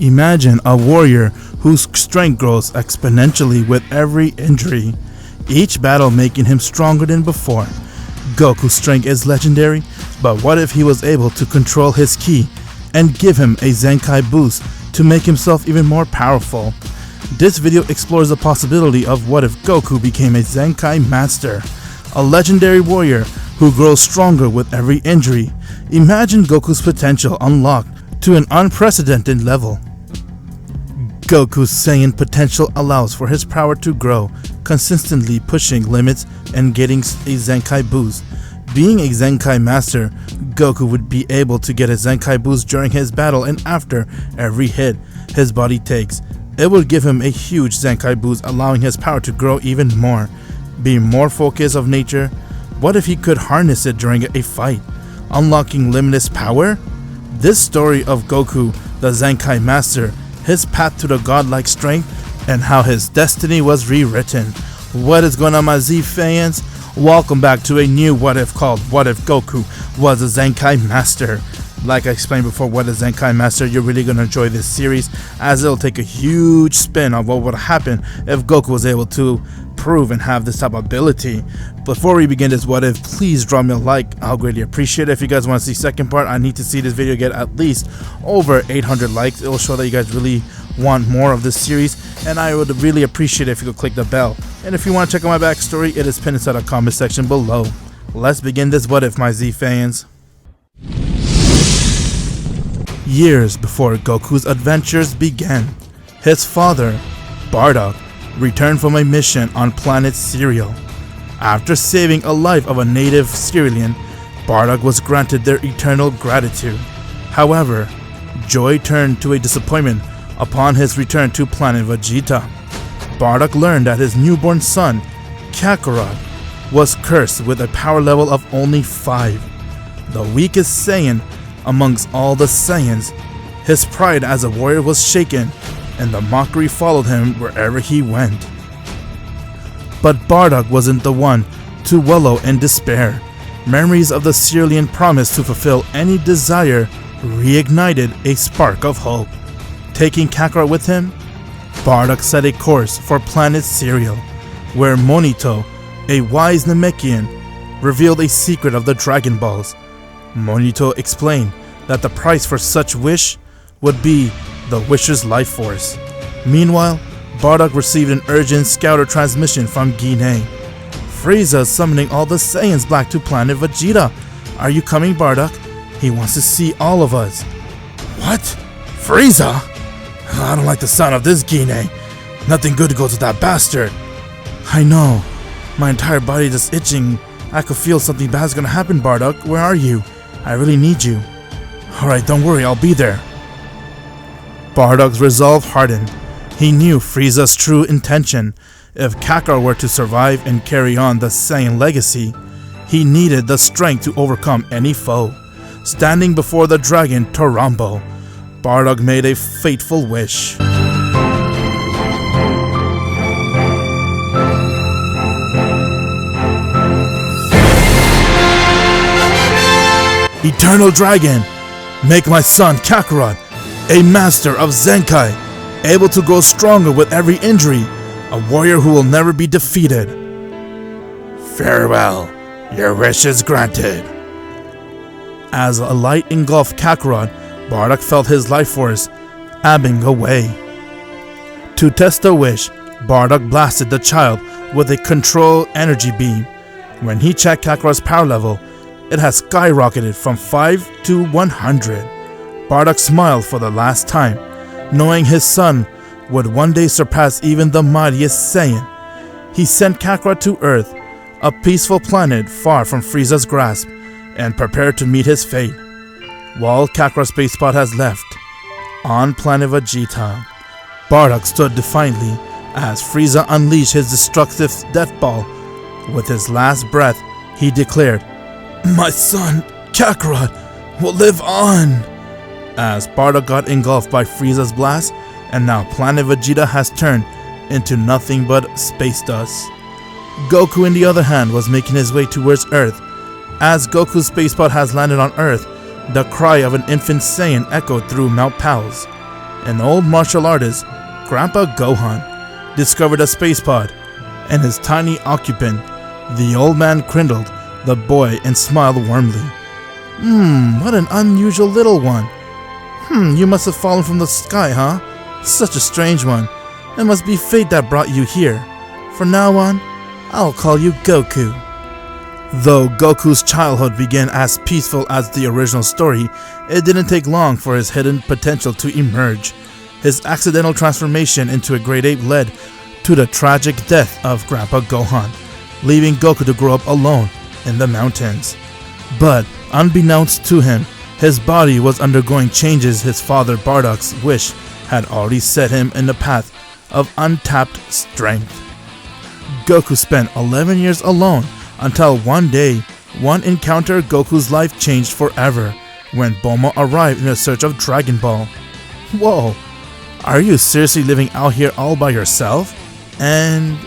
Imagine a warrior whose strength grows exponentially with every injury, each battle making him stronger than before. Goku's strength is legendary, but what if he was able to control his ki and give him a Zenkai boost to make himself even more powerful? This video explores the possibility of what if Goku became a Zenkai master, a legendary warrior who grows stronger with every injury. Imagine Goku's potential unlocked to an unprecedented level. Goku's Saiyan potential allows for his power to grow, consistently pushing limits and getting a Zenkai boost. Being a Zenkai master, Goku would be able to get a Zenkai boost during his battle and after every hit his body takes. It would give him a huge Zenkai boost, allowing his power to grow even more. Being more focused of nature, what if he could harness it during a fight, unlocking limitless power? This story of Goku, the Zenkai master, his path to the godlike strength, and how his destiny was rewritten. What is going on, my Z fans? Welcome back to a new what if called What If Goku Was a Zenkai Master. Like I explained before, what is Zenkai Master? You're really going to enjoy this series, as it'll take a huge spin on what would happen if Goku was able to prove and have this type of ability. Before we begin this what if, please drop me a like. I'll greatly appreciate it. If you guys want to see second part, I need to see this video get at least over 800 likes. It will show that you guys really want more of this series, and I would really appreciate it if you could click the bell. And if you want to check out my backstory, it is pinned inside the comment section below. Let's begin this what if, my Z fans. Years before Goku's adventures began, his father, Bardock, returned from a mission on planet Cereal. After saving a life of a native Cerealian, Bardock was granted their eternal gratitude. However, joy turned to a disappointment upon his return to planet Vegeta. Bardock learned that his newborn son, Kakarot, was cursed with a power level of only 5, the weakest Saiyan amongst all the Saiyans. His pride as a warrior was shaken, and the mockery followed him wherever he went. But Bardock wasn't the one to wallow in despair. Memories of the Cerealian promise to fulfill any desire reignited a spark of hope. Taking Kakarot with him, Bardock set a course for planet Cereal, where Monito, a wise Namekian, revealed a secret of the Dragon Balls. Monito explained that the price for such wish would be the wisher's life force. Meanwhile, Bardock received an urgent scouter transmission from Guinea. Frieza summoning all the Saiyans back to planet Vegeta. Are you coming, Bardock? He wants to see all of us. What? Frieza? I don't like the sound of this, Guinea. Nothing good goes with that bastard. I know. My entire body is just itching. I could feel something bad's gonna happen, Bardock. Where are you? I really need you. Alright, don't worry, I'll be there. Bardock's resolve hardened. He knew Frieza's true intention. If Kakarot were to survive and carry on the Saiyan legacy, he needed the strength to overcome any foe. Standing before the dragon Torambo, Bardock made a fateful wish. Eternal Dragon, make my son Kakarot a master of Zenkai, able to grow stronger with every injury, a warrior who will never be defeated. Farewell, your wish is granted. As a light engulfed Kakarot, Bardock felt his life force ebbing away. To test the wish, Bardock blasted the child with a control energy beam. When he checked Kakarot's power level, it had skyrocketed from 5 to 100. Bardock smiled for the last time, knowing his son would one day surpass even the mightiest Saiyan. He sent Kakarot to Earth, a peaceful planet far from Frieza's grasp, and prepared to meet his fate. While Kakarot's spacepod has left, on planet Vegeta, Bardock stood defiantly as Frieza unleashed his destructive death ball. With his last breath, he declared, "My son, Kakarot, will live on!" As Bardock got engulfed by Frieza's blast, and now planet Vegeta has turned into nothing but space dust. Goku, on the other hand, was making his way towards Earth. As Goku's spacepod has landed on Earth, the cry of an infant Saiyan echoed through Mount Pals. an old martial artist, Grandpa Gohan, discovered a space pod, and his tiny occupant, the old man crinkled the boy and smiled warmly. What an unusual little one. You must have fallen from the sky, huh? Such a strange one. It must be fate that brought you here. From now on, I'll call you Goku. Though Goku's childhood began as peaceful as the original story, it didn't take long for his hidden potential to emerge. His accidental transformation into a great ape led to the tragic death of Grandpa Gohan, leaving Goku to grow up alone in the mountains. But unbeknownst to him, his body was undergoing changes his father Bardock's wish had already set him in the path of untapped strength. Goku spent 11 years alone until one day, one encounter Goku's life changed forever when Bulma arrived in a search of Dragon Ball. Whoa, are you seriously living out here all by yourself? And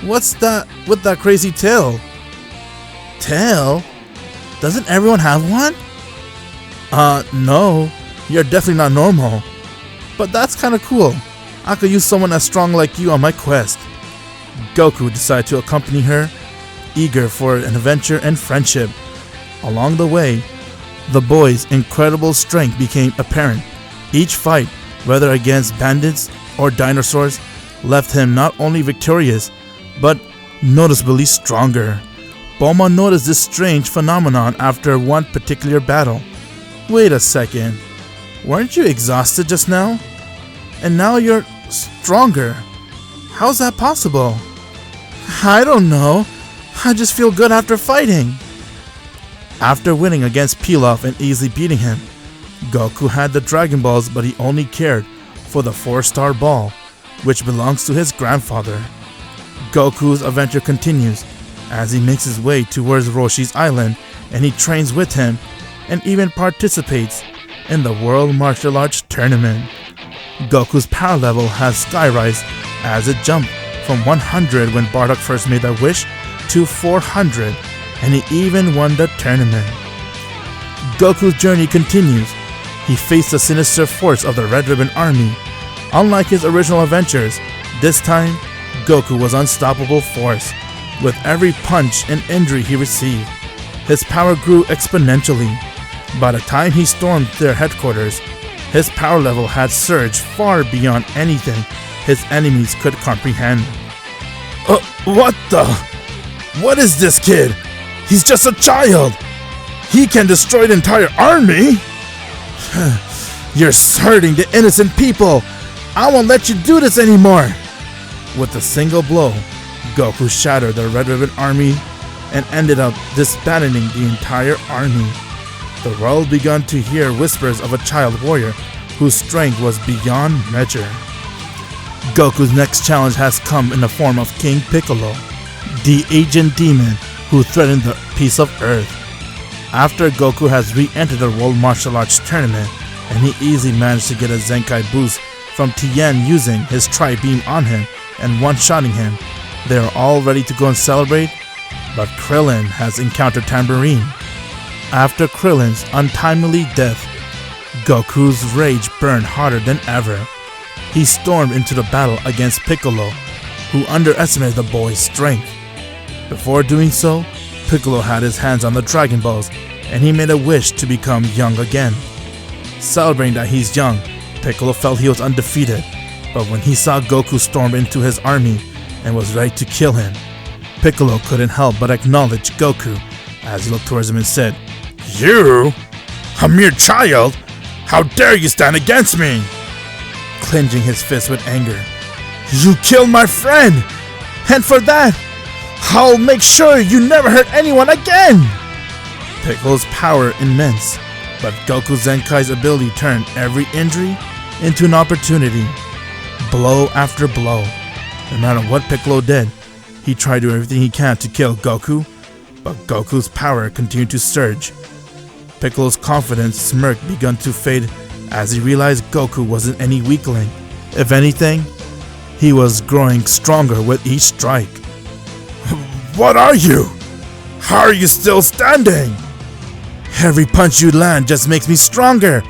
what's that with that crazy tail? Tail? Doesn't everyone have one? No, you're definitely not normal. But that's kinda cool. I could use someone as strong like you on my quest. Goku decided to accompany her, eager for an adventure and friendship. Along the way, the boy's incredible strength became apparent. Each fight, whether against bandits or dinosaurs, left him not only victorious, but noticeably stronger. Bulma noticed this strange phenomenon after one particular battle. Wait a second, weren't you exhausted just now? And now you're stronger. How's that possible? I don't know. I just feel good after fighting. After winning against Pilaf and easily beating him, Goku had the Dragon Balls, but he only cared for the 4-star ball, which belongs to his grandfather. Goku's adventure continues as he makes his way towards Roshi's island, and he trains with him and even participates in the World Martial Arts Tournament. Goku's power level has skyrisen as it jumped from 100 when Bardock first made that wish to 400, and he even won the tournament. Goku's journey continues. He faced the sinister force of the Red Ribbon Army. Unlike his original adventures, this time Goku was an unstoppable force. With every punch and injury he received, his power grew exponentially. By the time he stormed their headquarters, his power level had surged far beyond anything his enemies could comprehend. What is this kid? He's just a child! He can destroy the entire army? You're hurting the innocent people! I won't let you do this anymore! With a single blow, Goku shattered the Red Ribbon Army and ended up disbanding the entire army. The world began to hear whispers of a child warrior whose strength was beyond measure. Goku's next challenge has come in the form of King Piccolo, the ancient demon who threatened the peace of Earth. After Goku has re-entered the World Martial Arts Tournament, and he easily managed to get a Zenkai boost from Tien using his Tri-Beam on him and one-shotting him, they are all ready to go and celebrate, but Krillin has encountered Tambourine. After Krillin's untimely death, Goku's rage burned harder than ever. He stormed into the battle against Piccolo, who underestimated the boy's strength. Before doing so, Piccolo had his hands on the Dragon Balls, and he made a wish to become young again. Celebrating that he's young, Piccolo felt he was undefeated, but when he saw Goku storm into his army and was ready to kill him, Piccolo couldn't help but acknowledge Goku as he looked towards him and said, "You? A mere child? How dare you stand against me?" Clenching his fist with anger. "You killed my friend! And for that, I'll make sure you never hurt anyone again!" Piccolo's power immense, but Goku Zenkai's ability turned every injury into an opportunity. Blow after blow. No matter what Piccolo did, he tried to do everything he can to kill Goku, but Goku's power continued to surge. Piccolo's confidence smirk began to fade as he realized Goku wasn't any weakling. If anything, he was growing stronger with each strike. "What are you? How are you still standing? Every punch you land just makes me stronger.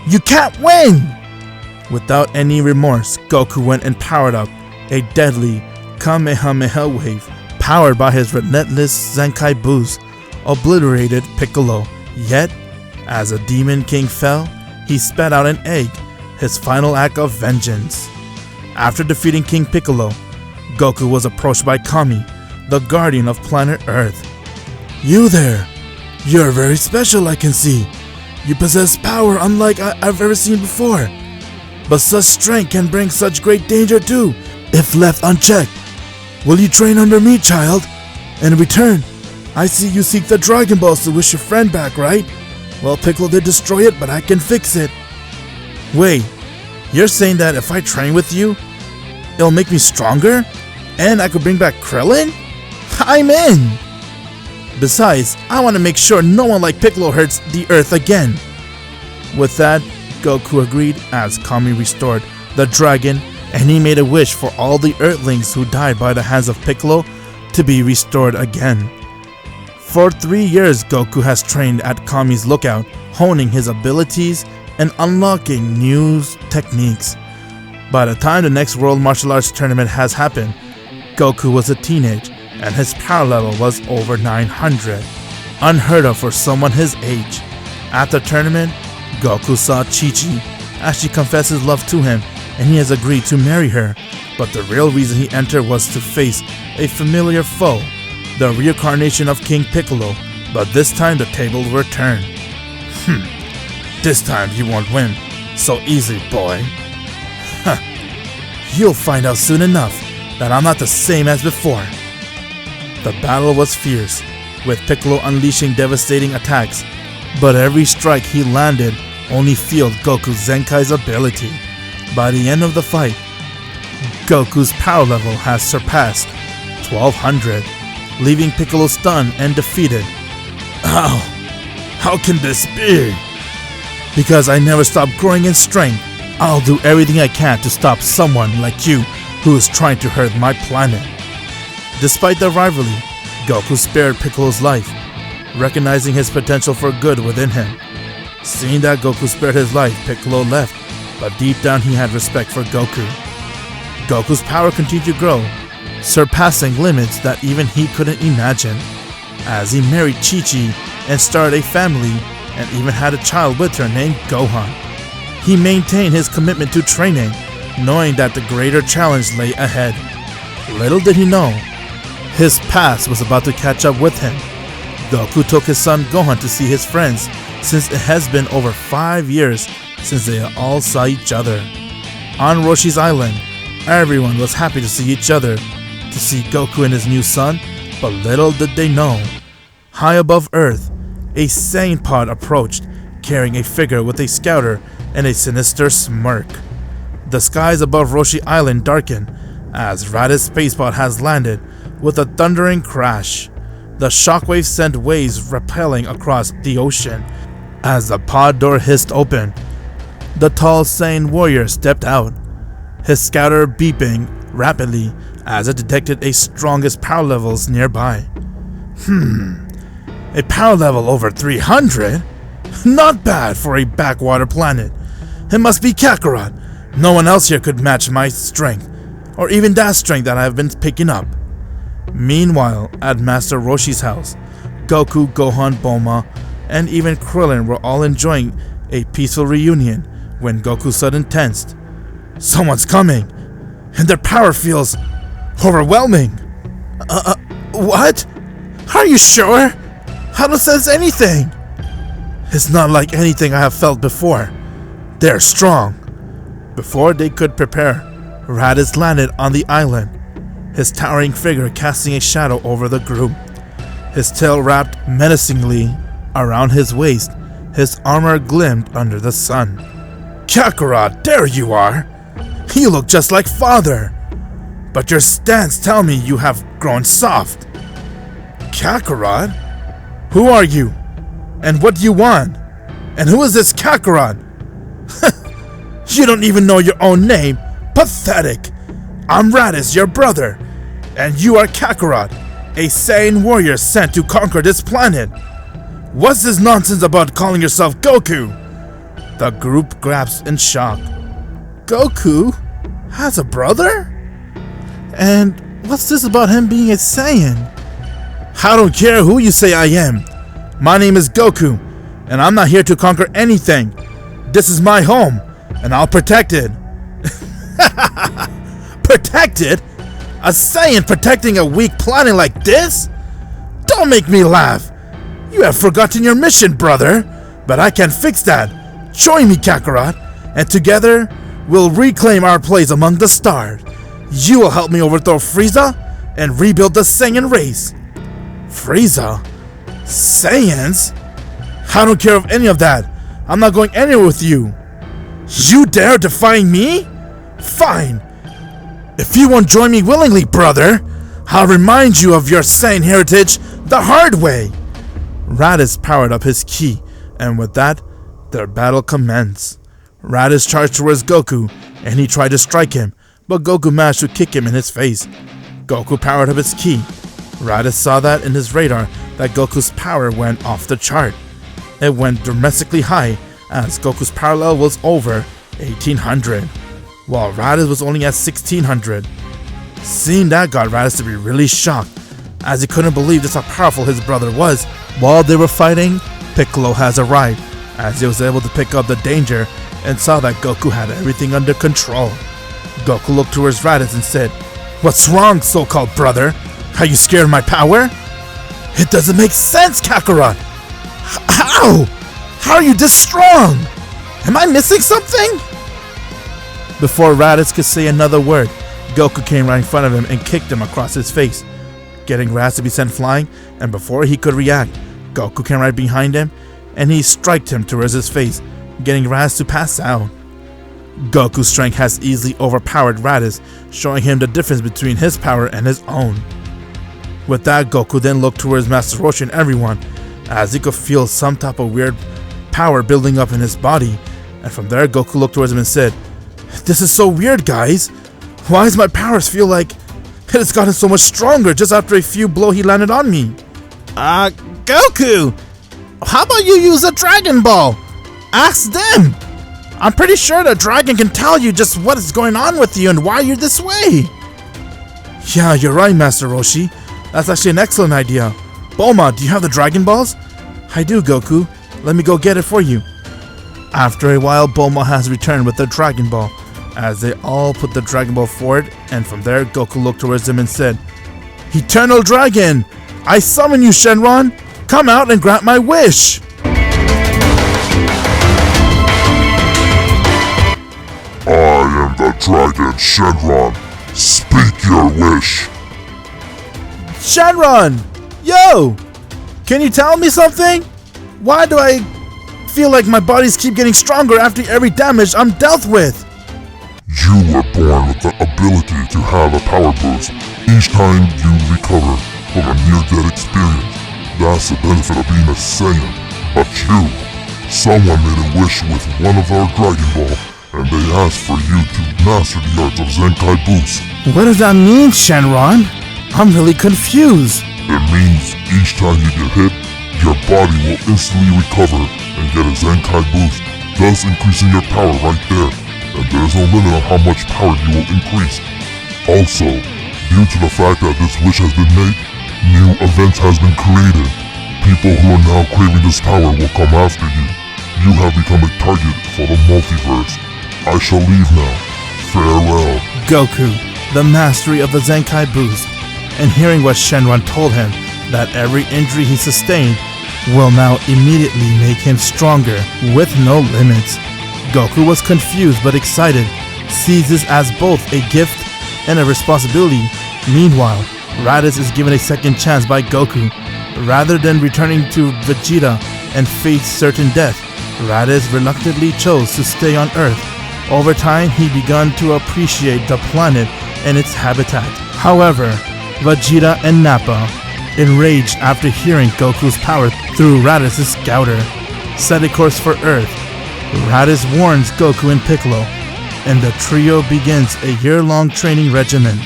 You can't win!" Without any remorse, Goku went and powered up a deadly Kamehameha wave powered by his relentless Zenkai boost, obliterated Piccolo. Yet, as a Demon King fell, he spat out an egg, his final act of vengeance. After defeating King Piccolo, Goku was approached by Kami, the guardian of planet Earth. "You there! You're very special, I can see. You possess power unlike I've ever seen before. But such strength can bring such great danger too, if left unchecked. Will you train under me, child? In return, I see you seek the Dragon Balls to wish your friend back, right? Well, Piccolo did destroy it, but I can fix it." Wait, you're saying that if I train with you, it'll make me stronger? And I could bring back Krillin? I'm in! Besides, I want to make sure no one like Piccolo hurts the Earth again. With that, Goku agreed as Kami restored the dragon, and he made a wish for all the Earthlings who died by the hands of Piccolo to be restored again. For 3 years, Goku has trained at Kami's lookout, honing his abilities and unlocking new techniques. By the time the next World Martial Arts Tournament has happened, Goku was a teenager and his power level was over 900, unheard of for someone his age. At the tournament, Goku saw Chi-Chi as she confessed his love to him, and he has agreed to marry her, but the real reason he entered was to face a familiar foe, the reincarnation of King Piccolo, but this time the tables were turned. This time you won't win so easy, boy. You'll find out soon enough that I'm not the same as before. The battle was fierce, with Piccolo unleashing devastating attacks, but every strike he landed only fueled Goku's Zenkai's ability. By the end of the fight, Goku's power level has surpassed 1200, leaving Piccolo stunned and defeated. How can this be? Because I never stop growing in strength, I'll do everything I can to stop someone like you who is trying to hurt my planet. Despite the rivalry, Goku spared Piccolo's life, recognizing his potential for good within him. Seeing that Goku spared his life, Piccolo left, but deep down he had respect for Goku. Goku's power continued to grow, surpassing limits that even he couldn't imagine, as he married Chi-Chi and started a family and even had a child with her named Gohan. He maintained his commitment to training, knowing that the greater challenge lay ahead. Little did he know, his past was about to catch up with him. Goku took his son Gohan to see his friends, since it has been over 5 years since they all saw each other. On Roshi's island, everyone was happy to see each other, to see Goku and his new son, but little did they know. High above Earth, a Saiyan pod approached, carrying a figure with a scouter and a sinister smirk. The skies above Roshi Island darkened as Raditz spacepod has landed with a thundering crash. The shockwave sent waves repelling across the ocean. As the pod door hissed open, the tall Saiyan warrior stepped out, his scouter beeping rapidly as it detected a strongest power levels nearby. A power level over 300? Not bad for a backwater planet. It must be Kakarot. No one else here could match my strength, or even that strength that I have been picking up. Meanwhile, at Master Roshi's house, Goku, Gohan, Bulma, and even Krillin were all enjoying a peaceful reunion when Goku suddenly tensed. Someone's coming, and their power feels overwhelming. What? Are you sure? I don't sense anything. It's not like anything I have felt before. They're strong. Before they could prepare, Raditz landed on the island, his towering figure casting a shadow over the group. His tail wrapped menacingly around his waist, his armor gleamed under the sun. Kakarot, there you are! You look just like father! But your stance tells me you have grown soft. Kakarot? Who are you? And what do you want? And who is this Kakarot? You don't even know your own name. Pathetic. I'm Raditz, your brother. And you are Kakarot, a Saiyan warrior sent to conquer this planet. What's this nonsense about calling yourself Goku? The group gasped in shock. Goku has a brother? And what's this about him being a Saiyan? I don't care who you say I am. My name is Goku, and I'm not here to conquer anything. This is my home, and I'll protect it. Protect it? A Saiyan protecting a weak planet like this? Don't make me laugh. You have forgotten your mission, brother. But I can fix that. Join me, Kakarot, and together we'll reclaim our place among the stars. You will help me overthrow Frieza and rebuild the Saiyan race. Frieza? Saiyans? I don't care of any of that. I'm not going anywhere with you. You dare defy me? Fine. If you won't join me willingly, brother, I'll remind you of your Saiyan heritage the hard way. Raditz powered up his ki, and with that, their battle commenced. Raditz charged towards Goku, and he tried to strike him, but Goku managed to kick him in his face. Goku powered up his ki. Raditz saw that in his radar that Goku's power went off the chart. It went dramatically high, as Goku's power level was over 1800, while Raditz was only at 1600. Seeing that got Raditz to be really shocked, as he couldn't believe just how powerful his brother was. While they were fighting, Piccolo has arrived, as he was able to pick up the danger and saw that Goku had everything under control. Goku looked towards Raditz and said, "What's wrong, so-called brother? Are you scared of my power?" "It doesn't make sense, Kakarot. How? How are you this strong? Am I missing something?" Before Raditz could say another word, Goku came right in front of him and kicked him across his face, getting Raditz to be sent flying, and before he could react, Goku came right behind him and he struck him towards his face, getting Raditz to pass out. Goku's strength has easily overpowered Raditz, showing him the difference between his power and his own. With that, Goku then looked towards Master Roshi and everyone, as he could feel some type of weird power building up in his body, and from there Goku looked towards him and said, "This is so weird, guys. Why does my powers feel like it has gotten so much stronger just after a few blows he landed on me?" Goku! How about you use a Dragon Ball? Ask them! I'm pretty sure the dragon can tell you just what is going on with you and why you're this way. Yeah, you're right, Master Roshi. That's actually an excellent idea. Bulma, do you have the Dragon Balls? I do, Goku. Let me go get it for you. After a while, Bulma has returned with the Dragon Ball, as they all put the Dragon Ball forward, and from there, Goku looked towards him and said, "Eternal Dragon, I summon you, Shenron. Come out and grant my wish." I am the Dragon Shenron. Speak your wish. Shenron! Yo! Can you tell me something? Why do I feel like my bodies keep getting stronger after every damage I'm dealt with? You were born with the ability to have a power boost each time you recover from a near-death experience. That's the benefit of being a Saiyan. But you, someone made a wish with one of our Dragon Ball, and they asked for you to master the arts of Zenkai Boost. What does that mean, Shenron? I'm really confused. It means each time you get hit, your body will instantly recover and get a Zenkai Boost, thus increasing your power right there, and there's no limit on how much power you will increase. Also, due to the fact that this wish has been made, new events has been created. People who are now craving this power will come after you. You have become a target for the multiverse. I shall leave now. Farewell. Goku, the mastery of the Zenkai Boost, and hearing what Shenron told him, that every injury he sustained will now immediately make him stronger with no limits. Goku was confused but excited, sees this as both a gift and a responsibility. Meanwhile, Raditz is given a second chance by Goku. Rather than returning to Vegeta and face certain death, Raditz reluctantly chose to stay on Earth. Over time, he began to appreciate the planet and its habitat. However, Vegeta and Nappa, enraged after hearing Goku's power through Raditz's scouter, set a course for Earth. Raditz warns Goku and Piccolo, and the trio begins a year-long training regimen.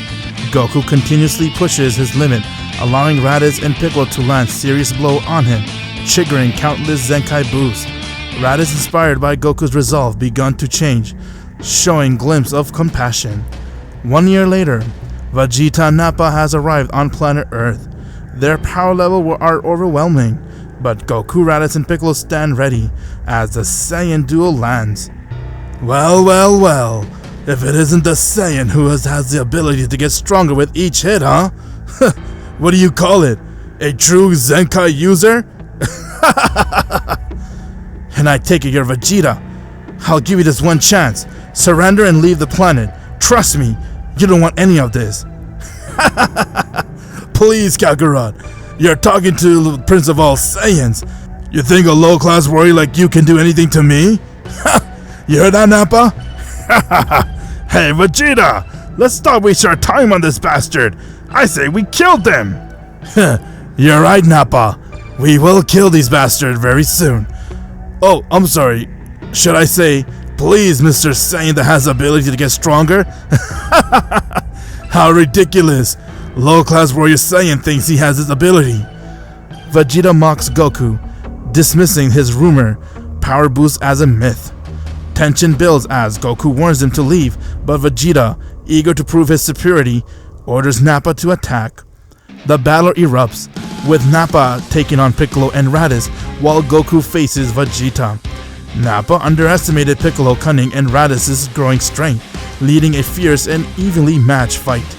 Goku continuously pushes his limit, allowing Raditz and Piccolo to land serious blows on him, triggering countless Zenkai boosts. Raditz, inspired by Goku's resolve, began to change. showing glimpse of compassion. 1 year later, Vegeta and Nappa has arrived on planet Earth. Their power level are overwhelming, but Goku, Raditz, and Piccolo stand ready as the Saiyan duel lands. Well, if it isn't the Saiyan who has the ability to get stronger with each hit, huh? What do you call it? A true Zenkai user? And I take it you're Vegeta. I'll give you this one chance. Surrender and leave the planet. Trust me, you don't want any of this. Please, Kakarot. You're talking to the Prince of all Saiyans. You think a low-class warrior like you can do anything to me? You heard that, Nappa? Hey, Vegeta! Let's stop wasting our time on this bastard. I say we killed them. You're right, Nappa. We will kill these bastards very soon. Oh, I'm sorry. Should I say, please, Mr. Saiyan that has the ability to get stronger? How ridiculous. Low-class warrior Saiyan thinks he has this ability. Vegeta mocks Goku, dismissing his rumor power boost as a myth. Tension builds as Goku warns him to leave, but Vegeta, eager to prove his superiority, orders Nappa to attack. The battle erupts, with Nappa taking on Piccolo and Raditz while Goku faces Vegeta. Nappa underestimated Piccolo's cunning and Raditz's growing strength, leading a fierce and evenly matched fight.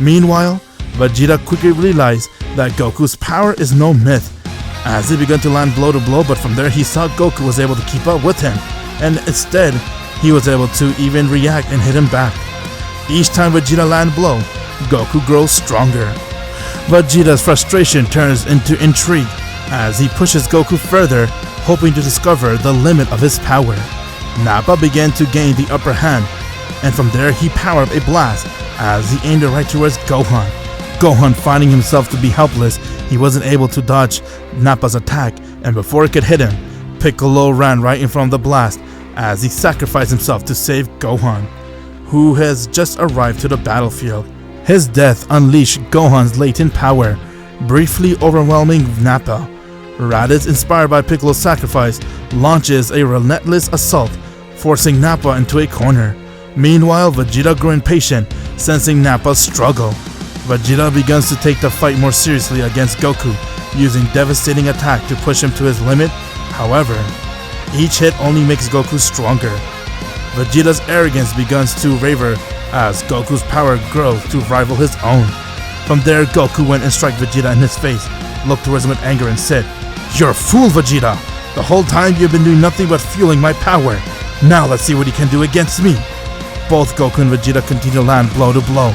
Meanwhile, Vegeta quickly realized that Goku's power is no myth, as he began to land blow to blow, but from there he saw Goku was able to keep up with him, and instead, he was able to even react and hit him back. Each time Vegeta lands blow, Goku grows stronger. Vegeta's frustration turns into intrigue as he pushes Goku further, hoping to discover the limit of his power. Nappa began to gain the upper hand, and from there he powered up a blast as he aimed it right towards Gohan. Gohan, finding himself to be helpless, he wasn't able to dodge Nappa's attack, and before it could hit him, Piccolo ran right in front of the blast as he sacrificed himself to save Gohan, who has just arrived to the battlefield. His death unleashed Gohan's latent power, briefly overwhelming Nappa. Raditz, inspired by Piccolo's sacrifice, launches a relentless assault, forcing Nappa into a corner. Meanwhile, Vegeta grew impatient, sensing Nappa's struggle. Vegeta begins to take the fight more seriously against Goku, using devastating attack to push him to his limit. However, each hit only makes Goku stronger. Vegeta's arrogance begins to waver as Goku's power grows to rival his own. From there, Goku went and struck Vegeta in his face, looked towards him with anger and said, "You're a fool, Vegeta! The whole time you've been doing nothing but fueling my power. Now let's see what he can do against me." Both Goku and Vegeta continue to land blow to blow,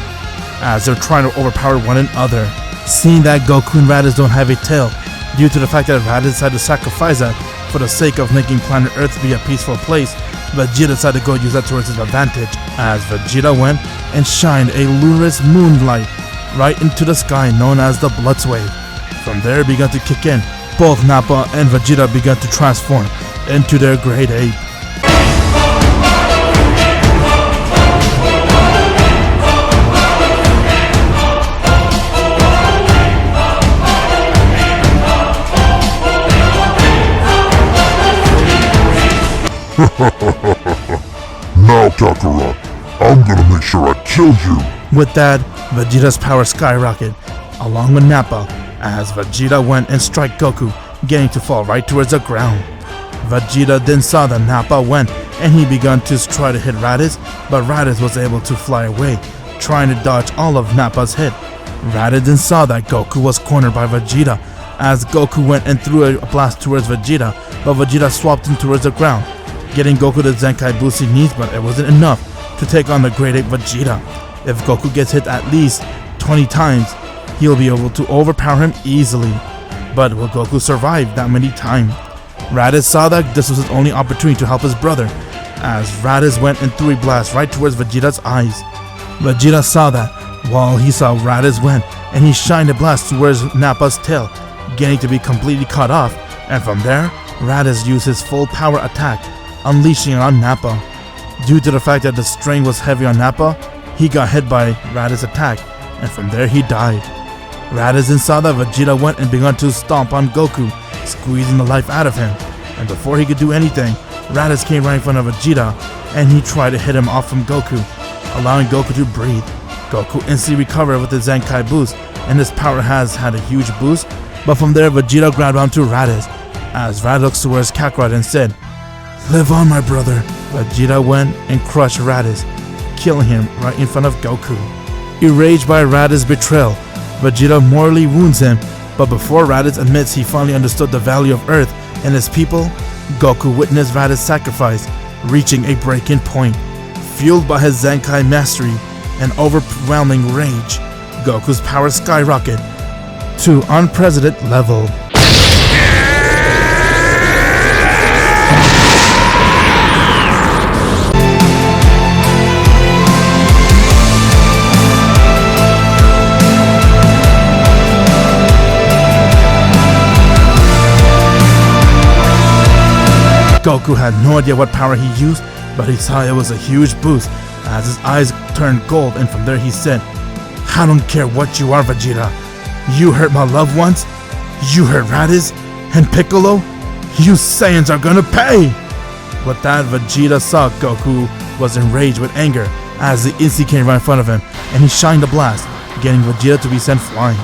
as they're trying to overpower one another. Seeing that Goku and Raditz don't have a tail, due to the fact that Raditz had to sacrifice that for the sake of making planet Earth be a peaceful place, Vegeta decided to go use that towards his advantage, as Vegeta went and shined a luminous moonlight right into the sky known as the Bloods Wave. From there it began to kick in. Both Nappa and Vegeta began to transform into their great ape. Now, Kakarot, I'm gonna make sure I kill you. With that, Vegeta's power skyrocketed, along with Nappa, as Vegeta went and struck Goku, getting to fall right towards the ground. Vegeta then saw that Nappa went, and he began to try to hit Raditz, but Raditz was able to fly away, trying to dodge all of Nappa's hit. Raditz then saw that Goku was cornered by Vegeta, as Goku went and threw a blast towards Vegeta, but Vegeta swapped him towards the ground, getting Goku the Zenkai boost he needs, but it wasn't enough to take on the Great Ape Vegeta. If Goku gets hit at least 20 times, he'll be able to overpower him easily. But will Goku survive that many times? Raditz saw that this was his only opportunity to help his brother, as Raditz went and threw a blast right towards Vegeta's eyes. Vegeta saw that while he saw Raditz went, and he shined a blast towards Nappa's tail, getting to be completely cut off, and from there, Raditz used his full power attack, unleashing it on Nappa. Due to the fact that the strain was heavy on Nappa, he got hit by Raditz's attack, and from there he died. Raditz then saw that Vegeta went and began to stomp on Goku, squeezing the life out of him, and before he could do anything, Raditz came right in front of Vegeta and he tried to hit him off from Goku, allowing Goku to breathe. Goku instantly recovered with the Zenkai boost, and his power has had a huge boost, but from there Vegeta grabbed onto Raditz, as Raditz looks towards Kakarot and said, "Live on, my brother." Vegeta went and crushed Raditz, killing him right in front of Goku. Enraged by Raditz's betrayal, Vegeta mortally wounds him, but before Raditz admits he finally understood the value of Earth and his people, Goku witnessed Raditz's sacrifice, reaching a breaking point. Fueled by his Zenkai mastery and overwhelming rage, Goku's power skyrocketed to unprecedented level. Goku had no idea what power he used, but he saw it was a huge boost as his eyes turned gold, and from there he said, "I don't care what you are, Vegeta. You hurt my loved ones, you hurt Raditz and Piccolo, you Saiyans are gonna pay!" With that, Vegeta saw Goku was enraged with anger as the Insti came right in front of him, and he shined a blast, getting Vegeta to be sent flying.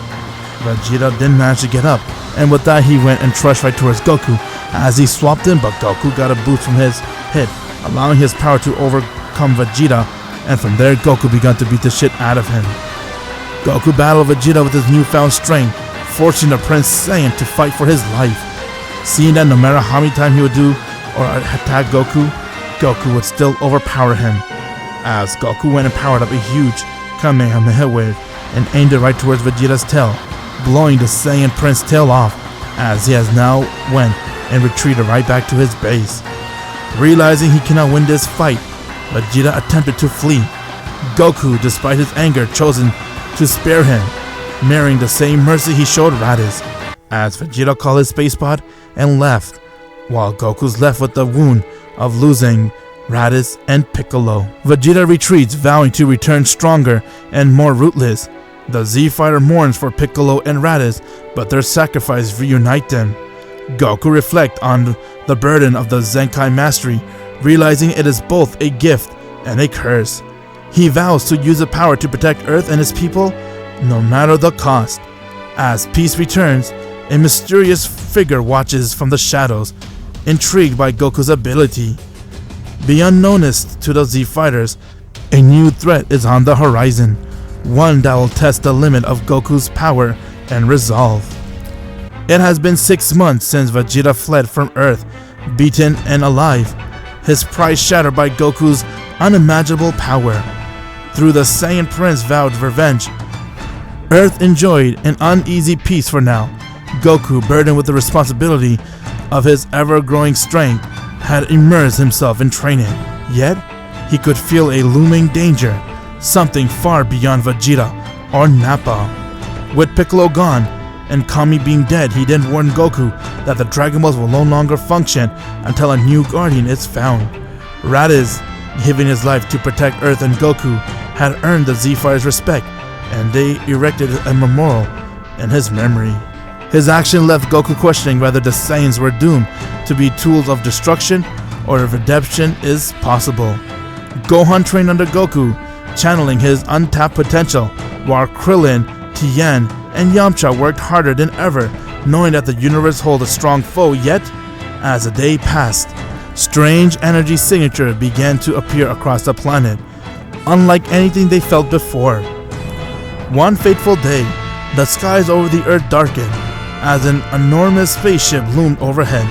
Vegeta didn't manage to get up, and with that he went and trushed right towards Goku as he swapped him, but Goku got a boost from his hit, allowing his power to overcome Vegeta, and from there Goku began to beat the shit out of him. Goku battled Vegeta with his newfound strength, forcing the Prince Saiyan to fight for his life. Seeing that no matter how many times he would do or attack Goku, Goku would still overpower him, as Goku went and powered up a huge Kamehameha wave and aimed it right towards Vegeta's tail, blowing the Saiyan Prince tail off, as he has now went and retreated right back to his base. Realizing he cannot win this fight, Vegeta attempted to flee. Goku, despite his anger, chosen to spare him, mirroring the same mercy he showed Raditz, as Vegeta called his space pod and left, while Goku's left with the wound of losing Raditz and Piccolo. Vegeta retreats, vowing to return stronger and more ruthless. The Z-Fighter mourns for Piccolo and Raditz, but their sacrifice reunite them. Goku reflects on the burden of the Zenkai mastery, realizing it is both a gift and a curse. He vows to use the power to protect Earth and his people, no matter the cost. As peace returns, a mysterious figure watches from the shadows, intrigued by Goku's ability. Beyond noticed to the Z-Fighters, a new threat is on the horizon, one that will test the limit of Goku's power and resolve. It has been 6 months since Vegeta fled from Earth, beaten and alive, his pride shattered by Goku's unimaginable power. Through the Saiyan Prince vowed revenge, Earth enjoyed an uneasy peace for now. Goku, burdened with the responsibility of his ever-growing strength, had immersed himself in training. Yet, he could feel a looming danger, something far beyond Vegeta or Nappa. With Piccolo gone and Kami being dead, he then warned Goku that the Dragon Balls will no longer function until a new guardian is found. Raditz, giving his life to protect Earth and Goku, had earned the Z-Fighters' respect, and they erected a memorial in his memory. His action left Goku questioning whether the Saiyans were doomed to be tools of destruction or if redemption is possible. Gohan trained under Goku, channeling his untapped potential, while Krillin, Tien, and Yamcha worked harder than ever, knowing that the universe holds a strong foe. Yet, as the day passed, strange energy signatures began to appear across the planet, unlike anything they felt before. One fateful day, the skies over the Earth darkened, as an enormous spaceship loomed overhead.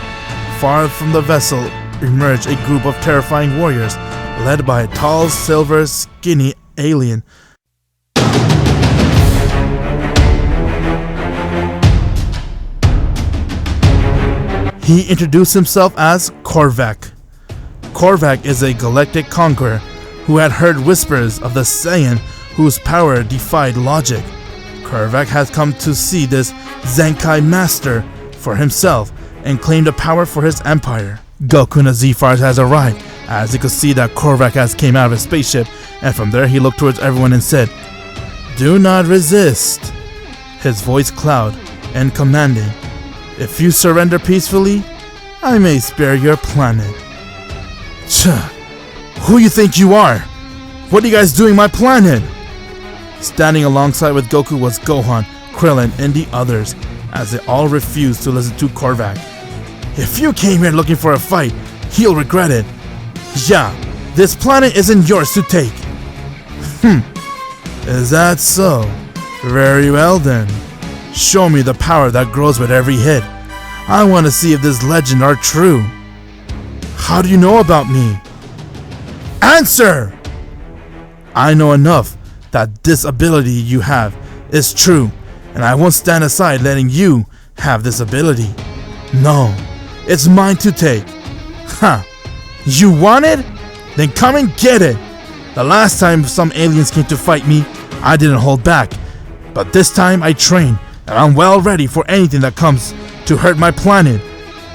Far from the vessel emerged a group of terrifying warriors, led by a tall, silver, skinny alien. He introduced himself as Corvac. Corvac is a galactic conqueror who had heard whispers of the Saiyan whose power defied logic. Corvac has come to see this Zenkai master for himself and claim the power for his empire. Goku and the Z-Fighters has arrived, as he could see that Corvac has came out of his spaceship, and from there he looked towards everyone and said, "Do not resist." His voice cloud and commanding, "If you surrender peacefully, I may spare your planet." Who you think you are? What are you guys doing on my planet? Standing alongside with Goku was Gohan, Krillin, and the others, as they all refused to listen to Corvac. If you came here looking for a fight, you'll regret it. Yeah, this planet isn't yours to take. Is that so? Very well then. Show me the power that grows with every hit. I want to see if this legend are true. How do you know about me? Answer! I know enough that this ability you have is true, and I won't stand aside letting you have this ability. No, it's mine to take. Ha! You want it? Then come and get it! The last time some aliens came to fight me, I didn't hold back. But this time I trained, and I'm well ready for anything that comes to hurt my planet.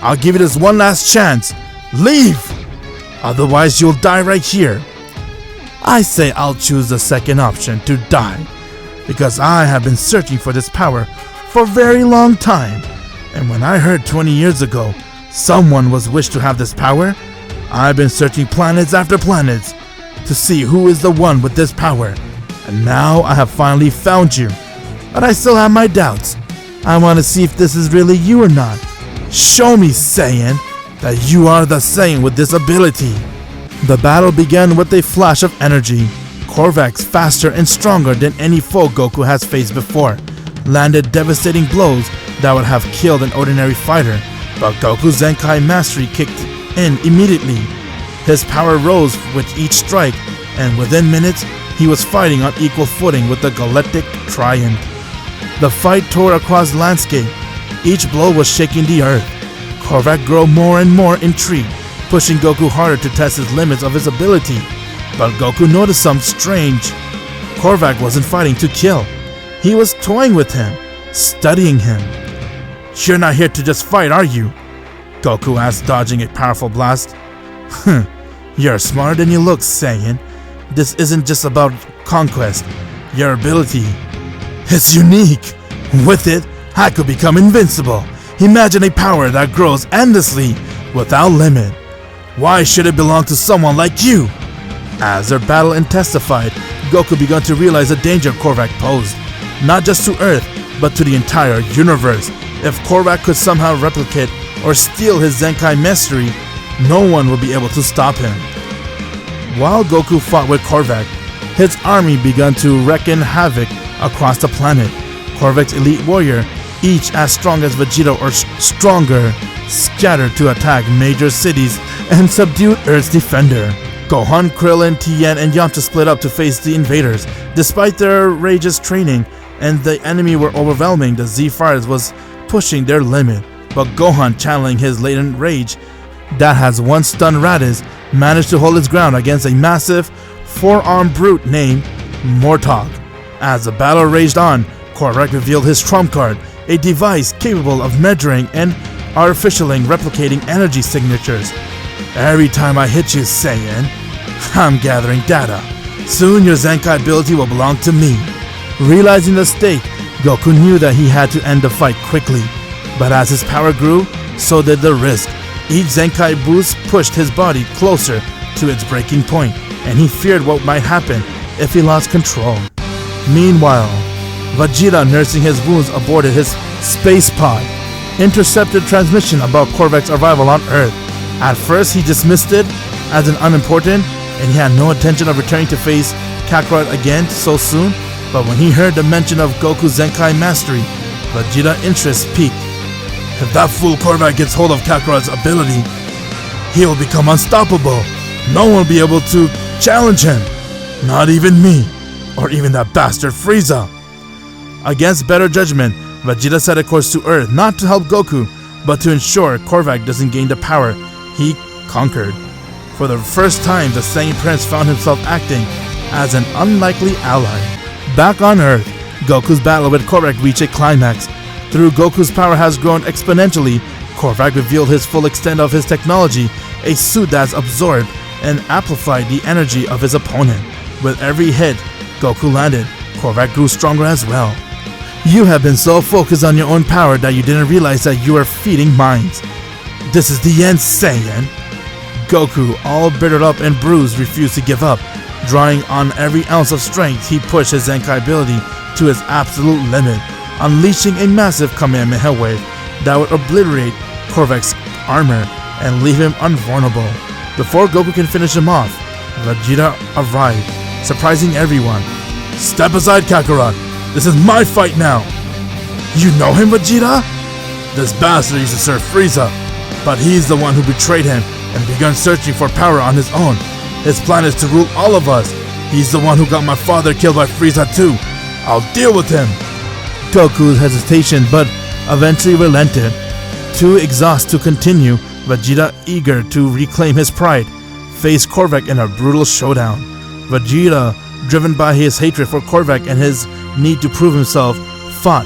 I'll give you this one last chance. Leave! Otherwise you'll die right here. I say I'll choose the second option, to die, because I have been searching for this power for a very long time. And when I heard 20 years ago someone was wished to have this power, I've been searching planets after planets to see who is the one with this power. And now I have finally found you. But I still have my doubts. I want to see if this is really you or not. Show me, Saiyan, that you are the Saiyan with this ability. The battle began with a flash of energy. Corvac, faster and stronger than any foe Goku has faced before, landed devastating blows that would have killed an ordinary fighter. But Goku's Zenkai mastery kicked in immediately. His power rose with each strike, and within minutes, he was fighting on equal footing with the galactic Triad. The fight tore across the landscape. Each blow was shaking the earth. Corvac grew more and more intrigued, pushing Goku harder to test his limits of his ability. But Goku noticed something strange. Corvac wasn't fighting to kill. He was toying with him, studying him. You're not here to just fight, are you? Goku asked, dodging a powerful blast. You're smarter than you look, Saiyan. This isn't just about conquest. Your ability is unique. With it, I could become invincible. Imagine a power that grows endlessly, without limit. Why should it belong to someone like you? As their battle intensified, Goku began to realize the danger Corvac posed, not just to Earth, but to the entire universe. If Corvac could somehow replicate or steal his Zenkai mastery, no one would be able to stop him. While Goku fought with Corvac, his army began to wreaking havoc across the planet. Corvac's elite warrior, each as strong as Vegeta or stronger, scattered to attack major cities and subdue Earth's defender. Gohan, Krillin, Tien, and Yamcha split up to face the invaders. Despite their outrageous training and the enemy were overwhelming, the Z-Fighters was pushing their limit. But Gohan, channeling his latent rage that has once stunned Raditz, managed to hold his ground against a massive four-armed brute named Mortog. As the battle raged on, Corvac revealed his trump card, a device capable of measuring and artificially replicating energy signatures. Every time I hit you, Saiyan, I'm gathering data. Soon your Zenkai ability will belong to me. Realizing the stake, Goku knew that he had to end the fight quickly. But as his power grew, so did the risk. Each Zenkai boost pushed his body closer to its breaking point, and he feared what might happen if he lost control. Meanwhile, Vegeta, nursing his wounds, aborted his space pod, intercepted transmission about Corvac's arrival on Earth. At first, he dismissed it as an unimportant, and he had no intention of returning to face Kakarot again so soon. But when he heard the mention of Goku's Zenkai mastery, Vegeta's interest peaked. If that fool Corvac gets hold of Kakarot's ability, he will become unstoppable. No one will be able to challenge him. Not even me, or even that bastard Frieza. Against better judgment, Vegeta set a course to Earth, not to help Goku, but to ensure Corvac doesn't gain the power he conquered. For the first time, the Saiyan Prince found himself acting as an unlikely ally. Back on Earth, Goku's battle with Corvac reached a climax. Through Goku's power has grown exponentially, Corvac revealed his full extent of his technology, a suit that's absorbed and amplified the energy of his opponent. With every hit Goku landed, Corvac grew stronger as well. You have been so focused on your own power that you didn't realize that you are feeding minds. This is the end, Saiyan. Goku, all bittered up and bruised, refused to give up. Drawing on every ounce of strength, he pushed his Zenkai ability to its absolute limit, unleashing a massive Kamehameha wave that would obliterate Corvac's armor and leave him invulnerable. Before Goku can finish him off, Vegeta arrived, surprising everyone. "Step aside, Kakarot. This is my fight now." "You know him, Vegeta?" "This bastard used to serve Frieza, but he's the one who betrayed him and begun searching for power on his own. His plan is to rule all of us. He's the one who got my father killed by Frieza too. I'll deal with him." Goku's hesitation, but eventually relented. Too exhausted to continue, Vegeta, eager to reclaim his pride, faced Corvac in a brutal showdown. Vegeta, driven by his hatred for Corvac and his need to prove himself, fought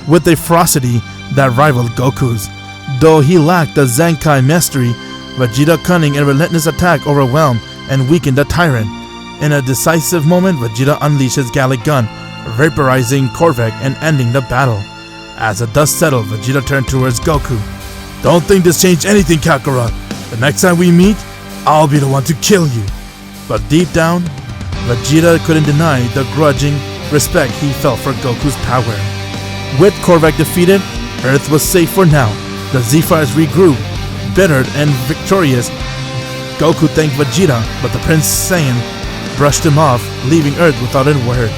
with a ferocity that rivaled Goku's. Though he lacked the Zenkai mastery, Vegeta's cunning and relentless attack overwhelmed and weakened the tyrant. In a decisive moment, Vegeta unleashed his Galactic gun, vaporizing Corvac and ending the battle. As the dust settled, Vegeta turned towards Goku. "Don't think this changed anything, Kakarot. The next time we meet, I'll be the one to kill you." But deep down, Vegeta couldn't deny the grudging respect he felt for Goku's power. With Corvac defeated, Earth was safe for now. The Z-Fighters regrew, bittered and victorious. Goku thanked Vegeta, but the Prince Saiyan brushed him off, leaving Earth without a word.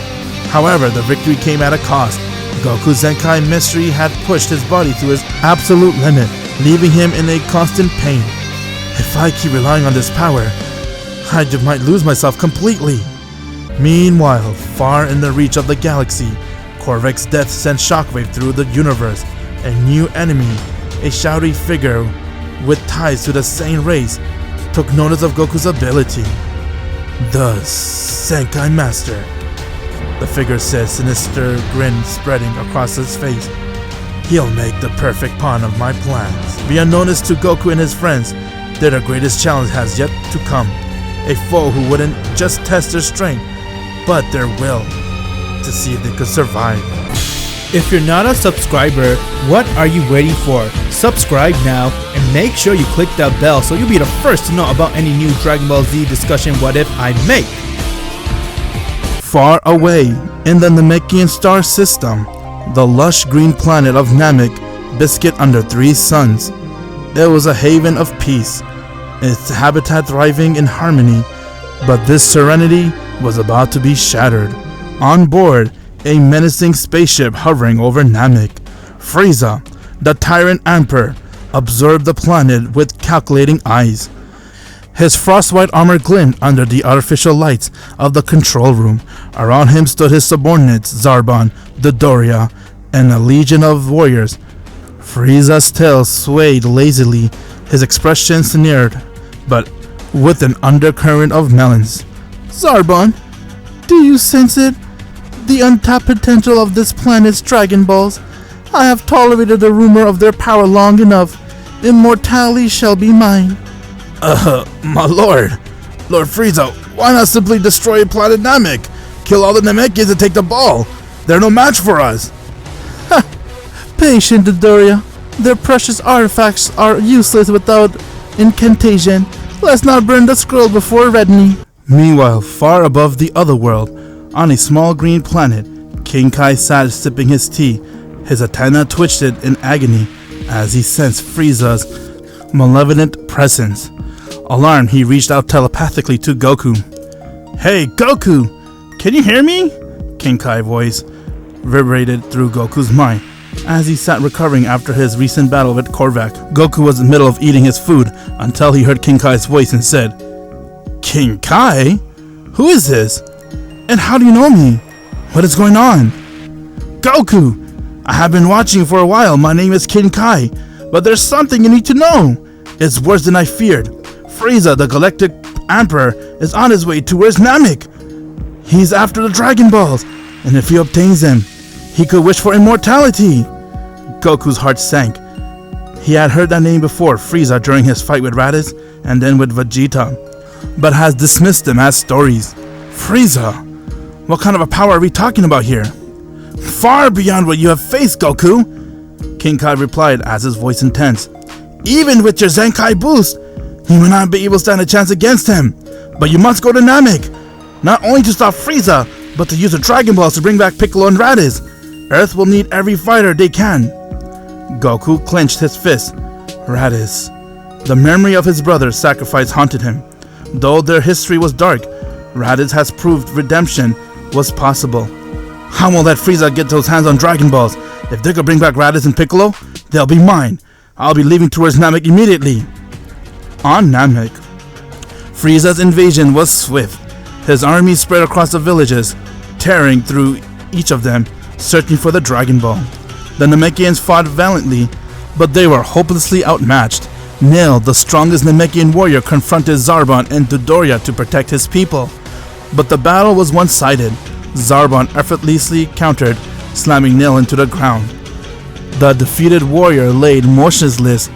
However, the victory came at a cost. Goku's Zenkai mystery had pushed his body to his absolute limit, leaving him in a constant pain. "If I keep relying on this power, I might lose myself completely." Meanwhile, far in the reach of the galaxy, Corvac's death sent shockwave through the universe. A new enemy, a shouty figure with ties to the Saiyan race, took notice of Goku's ability. "The Zenkai Master," the figure said, sinister grin spreading across his face. "He'll make the perfect pawn of my plans." Beyond notice to Goku and his friends, their greatest challenge has yet to come. A foe who wouldn't just test their strength, but their will, to see if they could survive. If you're not a subscriber, what are you waiting for? Subscribe now and make sure you click that bell so you'll be the first to know about any new Dragon Ball Z discussion what if I make. Far away in the Namekian star system, the lush green planet of Namek, biscuit under 3 suns. It was a haven of peace, its habitat thriving in harmony, but this serenity was about to be shattered. On board, a menacing spaceship hovering over Namek, Frieza, the tyrant emperor, observed the planet with calculating eyes. His frostwhite armor gleamed under the artificial lights of the control room. Around him stood his subordinates, Zarbon, Dodoria, and a legion of warriors. Frieza's tail swayed lazily, his expression sneered, but with an undercurrent of melancholy. "Zarbon, do you sense it? The untapped potential of this planet's Dragon Balls. I have tolerated the rumor of their power long enough. Immortality shall be mine." My lord. Lord Frieza, why not simply destroy planet Namek? Kill all the Namekians and take the ball. They're no match for us. Ha! Patient, Dodoria. Their precious artifacts are useless without incantation. Let's not burn the scroll before reddening. Meanwhile, far above the other world, on a small green planet, King Kai sat sipping his tea. His antenna twitched in agony as he sensed Frieza's malevolent presence. Alarmed, he reached out telepathically to Goku. "Hey, Goku! Can you hear me?" King Kai's voice reverberated through Goku's mind as he sat recovering after his recent battle with Corvac. Goku was in the middle of eating his food until he heard King Kai's voice and said, "King Kai? Who is this? And how do you know me? What is going on?" "Goku! I have been watching you for a while. My name is King Kai, but there's something you need to know. It's worse than I feared. Frieza, the Galactic Emperor, is on his way towards Namek. He's after the Dragon Balls, and if he obtains them, he could wish for immortality." Goku's heart sank. He had heard that name before, Frieza, during his fight with Raditz and then with Vegeta, but has dismissed them as stories. "Frieza? What kind of a power are we talking about here?" "Far beyond what you have faced, Goku," King Kai replied as his voice intense. "Even with your Zenkai boost, You may not be able to stand a chance against him, but you must go to Namek, not only to stop Frieza, but to use the Dragon Balls to bring back Piccolo and Raditz. Earth will need every fighter they can. Goku clenched his fist. Raditz. The memory of his brother's sacrifice haunted him. Though their history was dark, Raditz has proved redemption was possible. I won't let Frieza get those hands on Dragon Balls. If they could bring back Raditz and Piccolo, they'll be mine. I'll be leaving towards Namek immediately. On Namek, Frieza's invasion was swift. His army spread across the villages, tearing through each of them, searching for the Dragon Ball. The Namekians fought valiantly, but they were hopelessly outmatched. Nail, the strongest Namekian warrior, confronted Zarbon and Dodoria to protect his people. But the battle was one-sided. Zarbon effortlessly countered, slamming Nail into the ground. The defeated warrior laid motionless,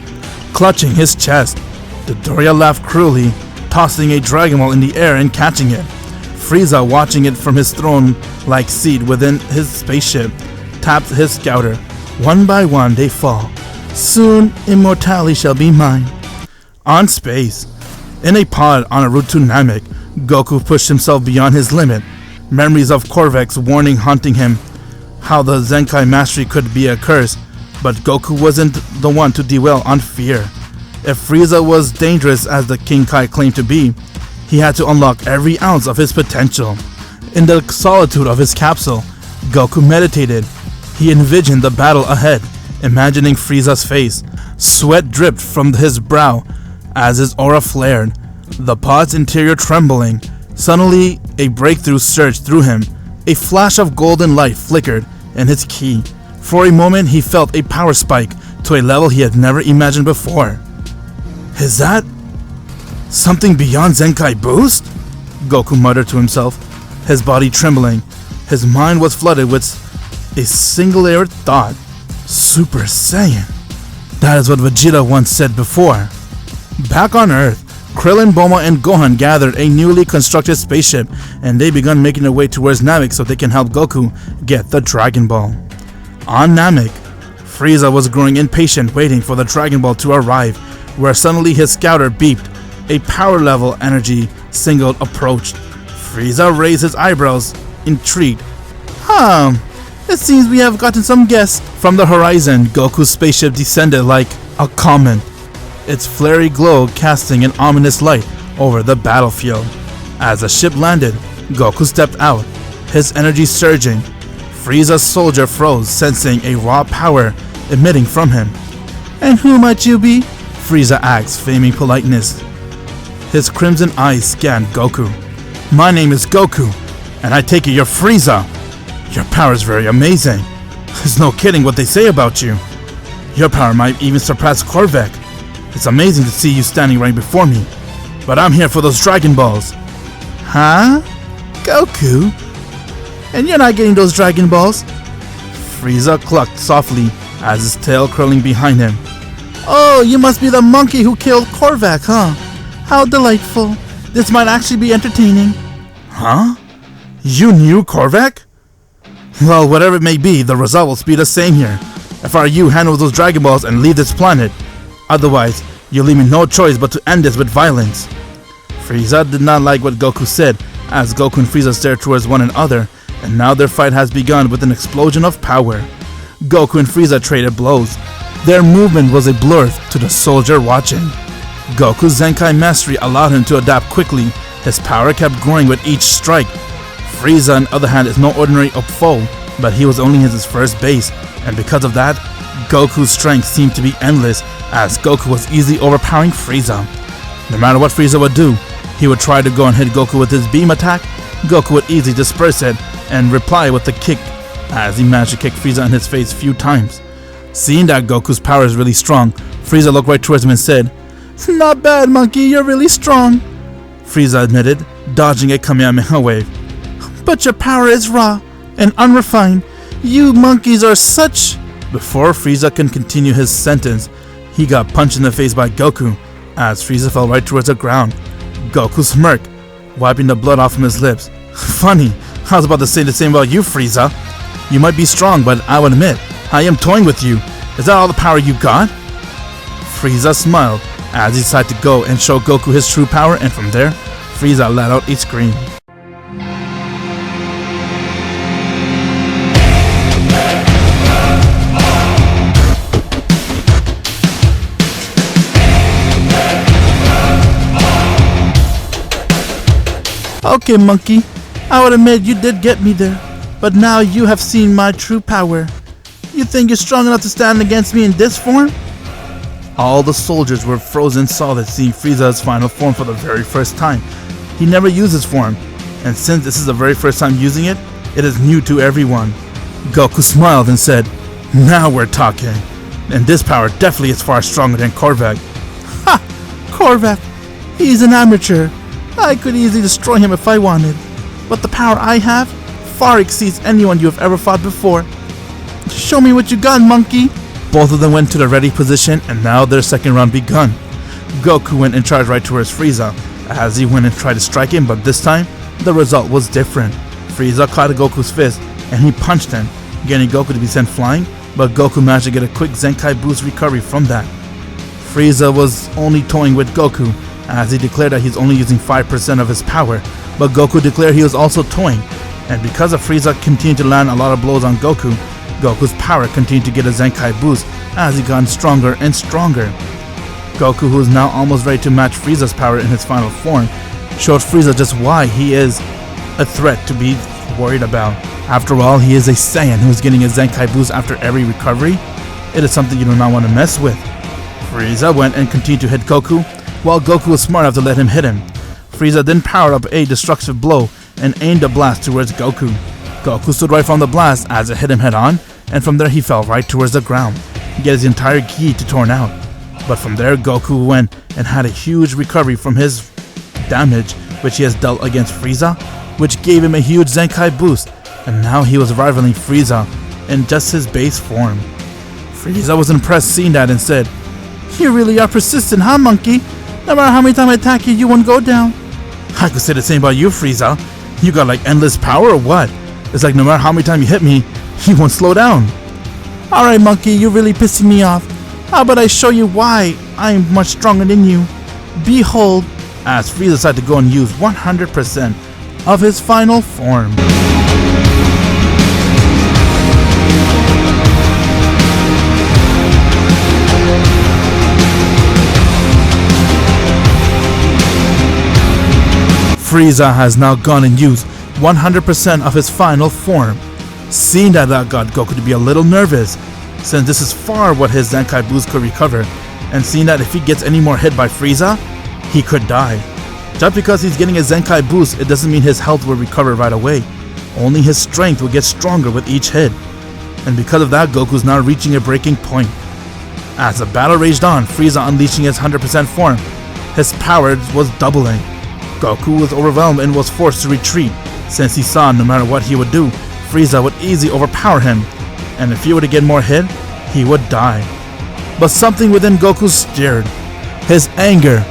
clutching his chest. Dodoria laughed cruelly, tossing a Dragon Ball in the air and catching it. Frieza, watching it from his throne-like seat within his spaceship, tapped his scouter. One by one they fall. Soon immortality shall be mine. On space, in a pod on a route to Namek, Goku pushed himself beyond his limit. Memories of Corvac's warning haunting him, how the Zenkai mastery could be a curse, but Goku wasn't the one to dwell on fear. If Frieza was dangerous as the King Kai claimed to be, he had to unlock every ounce of his potential. In the solitude of his capsule, Goku meditated. He envisioned the battle ahead, imagining Frieza's face. Sweat dripped from his brow as his aura flared, the pod's interior trembling. Suddenly, a breakthrough surged through him. A flash of golden light flickered in his ki. For a moment, he felt a power spike to a level he had never imagined before. Is that something beyond Zenkai boost? Goku muttered to himself, his body trembling. His mind was flooded with a singular thought. Super Saiyan. That is what Vegeta once said before. Back on Earth, Krillin, Bulma, and Gohan gathered a newly constructed spaceship, and they began making their way towards Namek so they can help Goku get the Dragon Ball. On Namek, Frieza was growing impatient, waiting for the Dragon Ball to arrive, where suddenly his scouter beeped. A power level energy signal approached. Frieza raised his eyebrows, intrigued. It seems we have gotten some guests. From the horizon, Goku's spaceship descended like a comet, its flary glow casting an ominous light over the battlefield. As the ship landed, Goku stepped out, his energy surging. Frieza's soldier froze, sensing a raw power emitting from him. And who might you be? Frieza asked, feigning politeness. His crimson eyes scanned Goku. My name is Goku, and I take it you're Frieza. Your power is very amazing. There's no kidding what they say about you. Your power might even surpass Corvac. It's amazing to see you standing right before me. But I'm here for those Dragon Balls. Huh? Goku? And you're not getting those Dragon Balls? Frieza clucked softly as his tail curling behind him. Oh, you must be the monkey who killed Corvac, huh? How delightful. This might actually be entertaining. Huh? You knew Corvac? Well, whatever it may be, the result will be the same here. If I were you, handle those Dragon Balls and leave this planet. Otherwise, you'll leave me no choice but to end this with violence. Frieza did not like what Goku said, as Goku and Frieza stared towards one another, and now their fight has begun with an explosion of power. Goku and Frieza traded blows. Their movement was a blur to the soldier watching. Goku's Zenkai mastery allowed him to adapt quickly. His power kept growing with each strike. Frieza, on the other hand, is no ordinary foe, but he was only his first base, and because of that, Goku's strength seemed to be endless, as Goku was easily overpowering Frieza. No matter what Frieza would do, he would try to go and hit Goku with his beam attack. Goku would easily disperse it and reply with a kick, as he managed to kick Frieza in his face a few times. Seeing that Goku's power is really strong, Frieza looked right towards him and said, "Not bad, monkey, you're really strong," Frieza admitted, dodging a Kamehameha wave. "But your power is raw and unrefined. You monkeys are such..." Before Frieza can continue his sentence, he got punched in the face by Goku, as Frieza fell right towards the ground. Goku smirked, wiping the blood off from his lips. "Funny, I was about to say the same about you, Frieza. You might be strong, but I will admit, I am toying with you. Is that all the power you got?" Frieza smiled as he decided to go and show Goku his true power, and from there, Frieza let out a scream. Okay, monkey, I would admit you did get me there, but now you have seen my true power. You think you're strong enough to stand against me in this form? All the soldiers were frozen solid seeing Frieza's final form for the very first time. He never used his form, and since this is the very first time using it, it is new to everyone. Goku smiled and said, "Now we're talking. And this power definitely is far stronger than Corvac." "Ha! Corvac! He's an amateur. I could easily destroy him if I wanted. But the power I have far exceeds anyone you have ever fought before. Show me what you got, monkey." Both of them went to the ready position, and now their second round begun. Goku went and charged right towards Frieza, as he went and tried to strike him, but this time, the result was different. Frieza caught Goku's fist, and he punched him, getting Goku to be sent flying, but Goku managed to get a quick Zenkai boost recovery from that. Frieza was only toying with Goku, as he declared that he's only using 5% of his power, but Goku declared he was also toying, and because of Frieza continued to land a lot of blows on Goku, Goku's power continued to get a Zenkai boost as he got stronger and stronger. Goku, who is now almost ready to match Frieza's power in his final form, showed Frieza just why he is a threat to be worried about. After all, he is a Saiyan who is getting a Zenkai boost after every recovery. It is something you do not want to mess with. Frieza went and continued to hit Goku, while Goku was smart enough to let him hit him. Frieza then powered up a destructive blow and aimed a blast towards Goku. Goku stood right from the blast as it hit him head on, and from there he fell right towards the ground, getting his entire ki to torn out. But from there, Goku went and had a huge recovery from his damage which he has dealt against Frieza, which gave him a huge Zenkai boost, and now he was rivaling Frieza in just his base form. Frieza was impressed seeing that and said, "You really are persistent, huh, monkey? No matter how many times I attack you, you won't go down." "I could say the same about you, Frieza. You got like endless power or what? It's like no matter how many times you hit me, you won't slow down." "Alright, monkey, you're really pissing me off. How about I show you why I'm much stronger than you? Behold," as Frieza decided to go and use 100% of his final form. Frieza has now gone and used 100% of his final form. Seeing that got Goku to be a little nervous, since this is far what his Zenkai boost could recover, and seeing that if he gets any more hit by Frieza, he could die. Just because he's getting a Zenkai boost, it doesn't mean his health will recover right away. Only his strength will get stronger with each hit. And because of that, Goku's now reaching a breaking point. As the battle raged on, Frieza unleashing his 100% form, his power was doubling. Goku was overwhelmed and was forced to retreat, since he saw no matter what he would do, Frieza would easily overpower him, and if he were to get more hit, he would die. But something within Goku stirred. His anger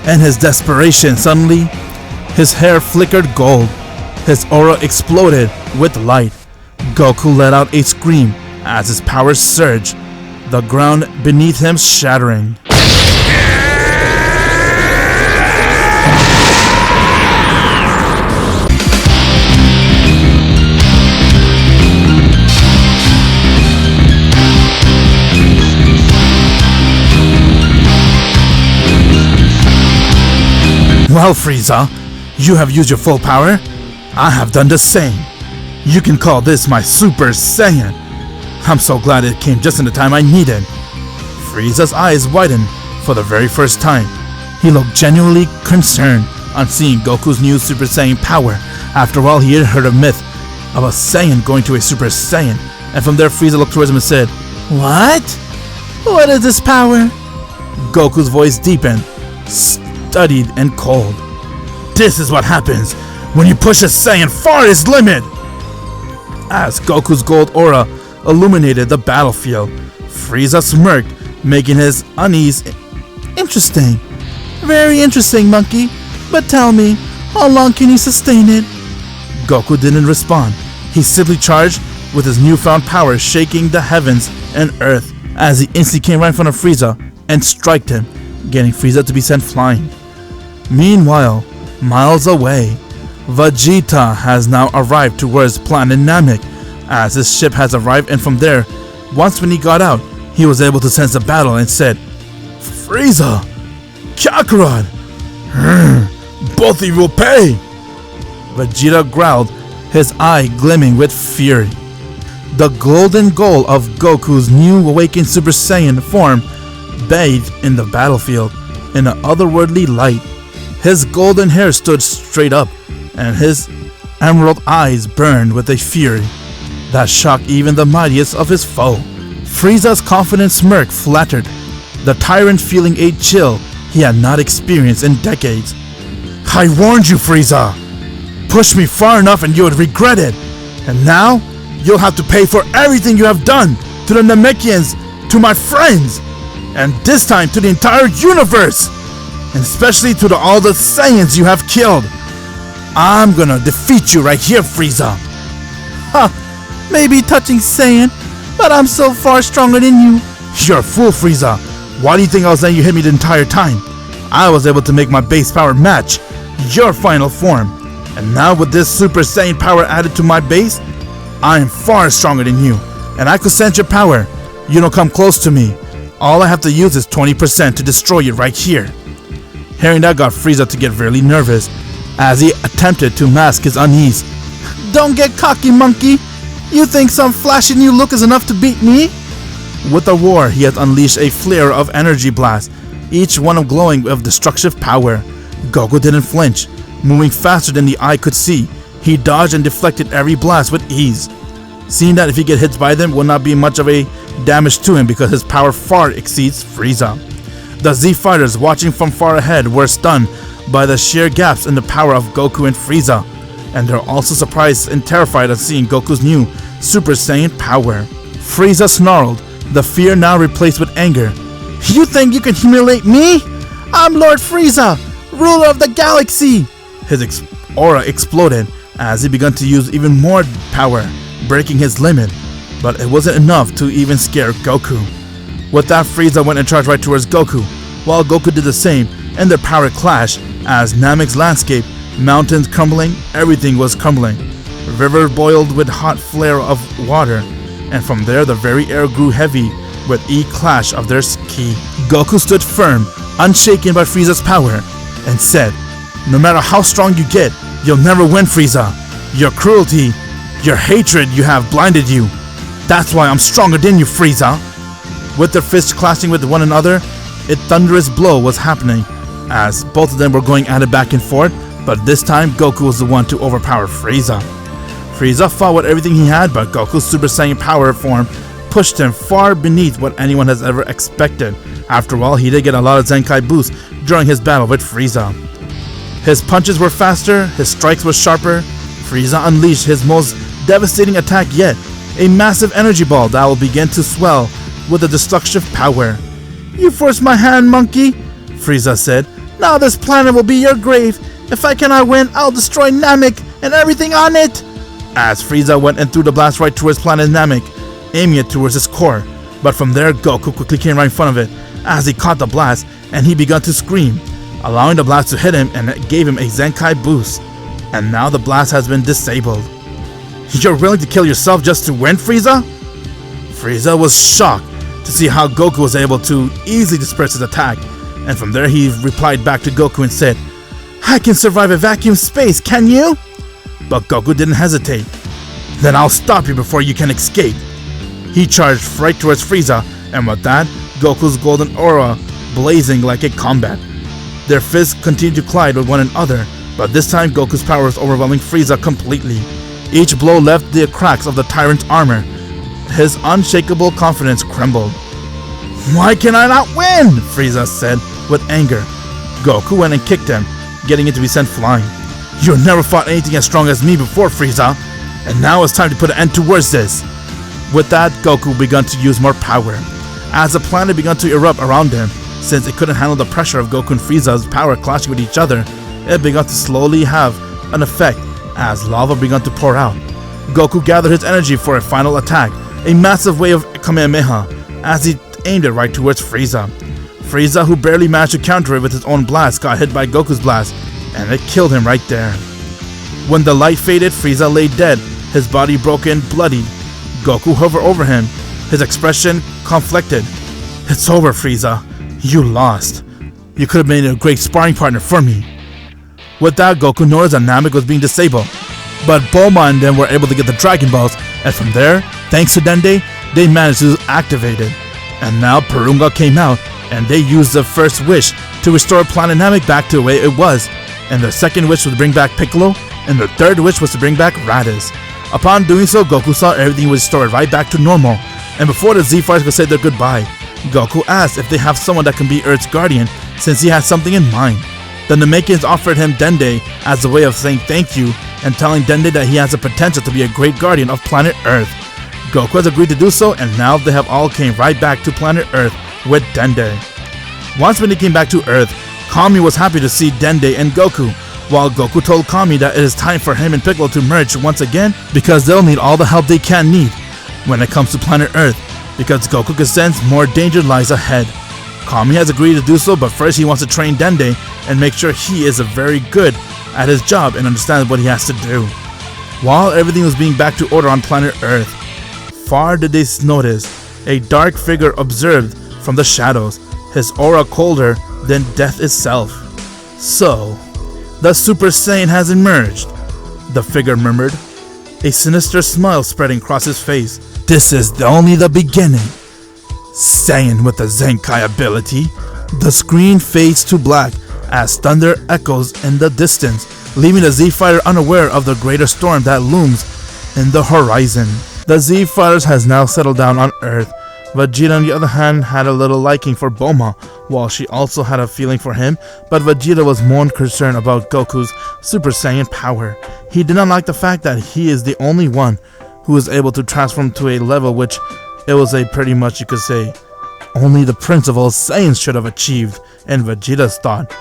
and his desperation. Suddenly, his hair flickered gold. His aura exploded with light. Goku let out a scream as his powers surged, the ground beneath him shattering. Well, Frieza, you have used your full power. I have done the same. You can call this my Super Saiyan. I'm so glad it came just in the time I needed. Frieza's eyes widened for the very first time. He looked genuinely concerned on seeing Goku's new Super Saiyan power. After all, he had heard a myth of a Saiyan going to a Super Saiyan. And from there, Frieza looked towards him and said, "What? What is this power?" Goku's voice deepened, studied and cold. "This is what happens when you push a Saiyan far his limit." As Goku's gold aura illuminated the battlefield, Frieza smirked, making his unease interesting. "Very interesting, monkey. But tell me, how long can you sustain it?" Goku didn't respond. He simply charged with his newfound power, shaking the heavens and earth as he instantly came right in front of Frieza and struck him, getting Frieza to be sent flying. Meanwhile, miles away, Vegeta has now arrived towards planet Namek, as his ship has arrived, and from there, once when he got out, he was able to sense the battle and said, "Frieza! Kakarot! Both of you will pay!" Vegeta growled, his eye gleaming with fury. The golden goal of Goku's new awakened Super Saiyan form bathed in the battlefield in an otherworldly light. His golden hair stood straight up, and his emerald eyes burned with a fury that shocked even the mightiest of his foe. Frieza's confident smirk flattered the tyrant, feeling a chill he had not experienced in decades. "I warned you, Frieza! Push me far enough and you would regret it! And now, you'll have to pay for everything you have done to the Namekians, to my friends, and this time to the entire universe! And especially to all the Saiyans you have killed! I'm gonna defeat you right here, Frieza!" "Ha! Maybe touching Saiyan, but I'm so far stronger than you." "You're a fool, Frieza! Why do you think I was letting you hit me the entire time? I was able to make my base power match your final form. And now with this Super Saiyan power added to my base, I am far stronger than you. And I could sense your power. You don't come close to me. All I have to use is 20% to destroy you right here." Hearing that got Frieza to get really nervous as he attempted to mask his unease. "Don't get cocky, monkey. You think some flashy new look is enough to beat me?" With a roar, he has unleashed a flare of energy blasts, each one of glowing with destructive power. Goku didn't flinch. Moving faster than the eye could see, he dodged and deflected every blast with ease. Seeing that if he get hit by them will not be much of a damage to him because his power far exceeds Frieza. The Z fighters watching from far ahead were stunned by the sheer gaps in the power of Goku and Frieza, and they're also surprised and terrified at seeing Goku's new Super Saiyan power. Frieza snarled, the fear now replaced with anger. "You think you can humiliate me? I'm Lord Frieza, ruler of the galaxy!" His aura exploded as he began to use even more power, breaking his limit, but it wasn't enough to even scare Goku. With that, Frieza went and charged right towards Goku, while Goku did the same, and their power clashed as Namek's landscape, mountains crumbling, everything was crumbling. The river boiled with hot flare of water, and from there the very air grew heavy with each clash of their ki. Goku stood firm, unshaken by Frieza's power, and said, "No matter how strong you get, you'll never win, Frieza. Your cruelty, your hatred you have blinded you. That's why I'm stronger than you, Frieza." With their fists clashing with one another, a thunderous blow was happening, as both of them were going at it back and forth, but this time Goku was the one to overpower Frieza. Frieza fought with everything he had, but Goku's Super Saiyan power form pushed him far beneath what anyone has ever expected. After all, he did get a lot of Zenkai boosts during his battle with Frieza. His punches were faster, his strikes were sharper. Frieza unleashed his most devastating attack yet, a massive energy ball that will begin to swell with a destructive power. "You forced my hand, monkey," Frieza said. "Now this planet will be your grave. If I cannot win, I'll destroy Namek and everything on it." As Frieza went and threw the blast right towards planet Namek, aiming it towards its core. But from there, Goku quickly came right in front of it as he caught the blast, and he began to scream, allowing the blast to hit him, and it gave him a Zenkai boost. And now the blast has been disabled. "You're willing to kill yourself just to win, Frieza?" Frieza was shocked to see how Goku was able to easily disperse his attack, and from there he replied back to Goku and said, "I can survive a vacuum space, can you?" But Goku didn't hesitate. "Then I'll stop you before you can escape." He charged right towards Frieza, and with that, Goku's golden aura blazing like a combat. Their fists continued to collide with one another, but this time Goku's power was overwhelming Frieza completely. Each blow left the cracks of the tyrant's armor. His unshakable confidence crumbled. "Why can I not win?" Frieza said with anger. Goku went and kicked him, getting it to be sent flying. "You never fought anything as strong as me before, Frieza, and now it's time to put an end towards this." With that, Goku began to use more power. As the planet began to erupt around him, since it couldn't handle the pressure of Goku and Frieza's power clashing with each other, it began to slowly have an effect as lava began to pour out. Goku gathered his energy for a final attack, a massive wave of Kamehameha, as he aimed it right towards Frieza. Frieza, who barely managed to counter it with his own blast, got hit by Goku's blast, and it killed him right there. When the light faded, Frieza lay dead, his body broken, bloodied. Goku hovered over him, his expression conflicted. It's over, Frieza. You lost. You could have been a great sparring partner for me. With that, Goku noticed that Namek was being disabled, but Bulma and them were able to get the Dragon Balls, and from there, thanks to Dende, they managed to activate it. And now Porunga came out, and they used the first wish to restore Planet Namek back to the way it was, and their second wish was to bring back Piccolo, and their third wish was to bring back Raditz. Upon doing so, Goku saw everything was restored right back to normal, and before the Z-Fighters could say their goodbye, Goku asked if they have someone that can be Earth's guardian, since he had something in mind. The Namekians offered him Dende as a way of saying thank you and telling Dende that he has the potential to be a great guardian of planet Earth. Goku has agreed to do so, and now they have all came right back to planet Earth with Dende. Once when they came back to Earth, Kami was happy to see Dende and Goku, while Goku told Kami that it is time for him and Piccolo to merge once again because they'll need all the help they can need when it comes to planet Earth, because Goku can sense more danger lies ahead. Kami has agreed to do so, but first he wants to train Dende and make sure he is very good at his job and understands what he has to do. While everything was being back to order on planet Earth, far did they notice a dark figure observed from the shadows, his aura colder than death itself. So, the Super Saiyan has emerged, the figure murmured, a sinister smile spreading across his face. This is only the beginning. Saiyan with the Zenkai ability. The screen fades to black as thunder echoes in the distance, leaving the Z-Fighter unaware of the greater storm that looms in the horizon. The Z-Fighters has now settled down on Earth. Vegeta, on the other hand, had a little liking for Bulma, while she also had a feeling for him, but Vegeta was more concerned about Goku's Super Saiyan power. He did not like the fact that he is the only one who was able to transform to a level which it was a pretty much, you could say, only the Prince of all Saiyans should have achieved, in Vegeta's thought.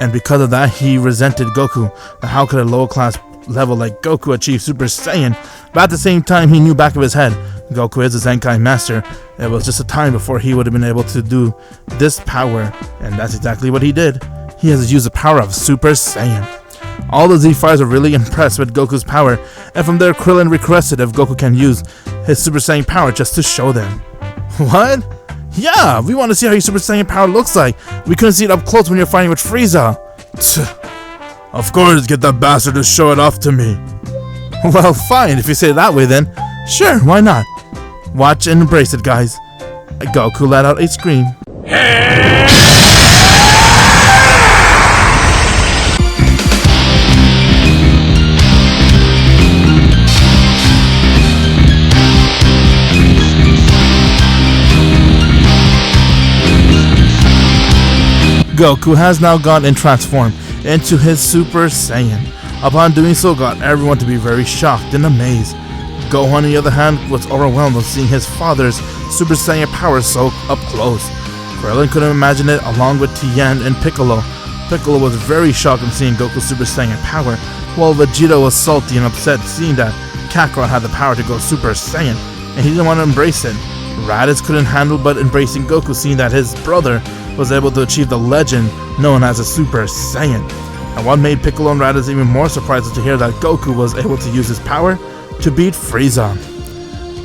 And because of that, he resented Goku. How could a lower class level like Goku achieve Super Saiyan? But at the same time, he knew back of his head, Goku is a Zenkai master. It was just a time before he would have been able to do this power, and that's exactly what he did. He has used the power of Super Saiyan. All the Z-Fighters are really impressed with Goku's power, and from there Krillin requested if Goku can use his Super Saiyan power just to show them. What? Yeah, we want to see how your Super Saiyan power looks like. We couldn't see it up close when you're fighting with Frieza. Of course, get that bastard to show it off to me. Well, fine, if you say it that way then. Sure, why not? Watch and embrace it, guys. Goku let out a scream. Goku has now gone and transformed into his Super Saiyan. Upon doing so, got everyone to be very shocked and amazed. Gohan, on the other hand, was overwhelmed with seeing his father's Super Saiyan power so up close. Krillin couldn't imagine it, along with Tien and Piccolo. Piccolo was very shocked in seeing Goku's Super Saiyan power, while Vegeta was salty and upset seeing that Kakarot had the power to go Super Saiyan, and he didn't want to embrace it. Raditz couldn't handle but embracing Goku, seeing that his brother was able to achieve the legend known as a Super Saiyan. And what made Piccolo and Raditz even more surprised was to hear that Goku was able to use his power to beat Frieza.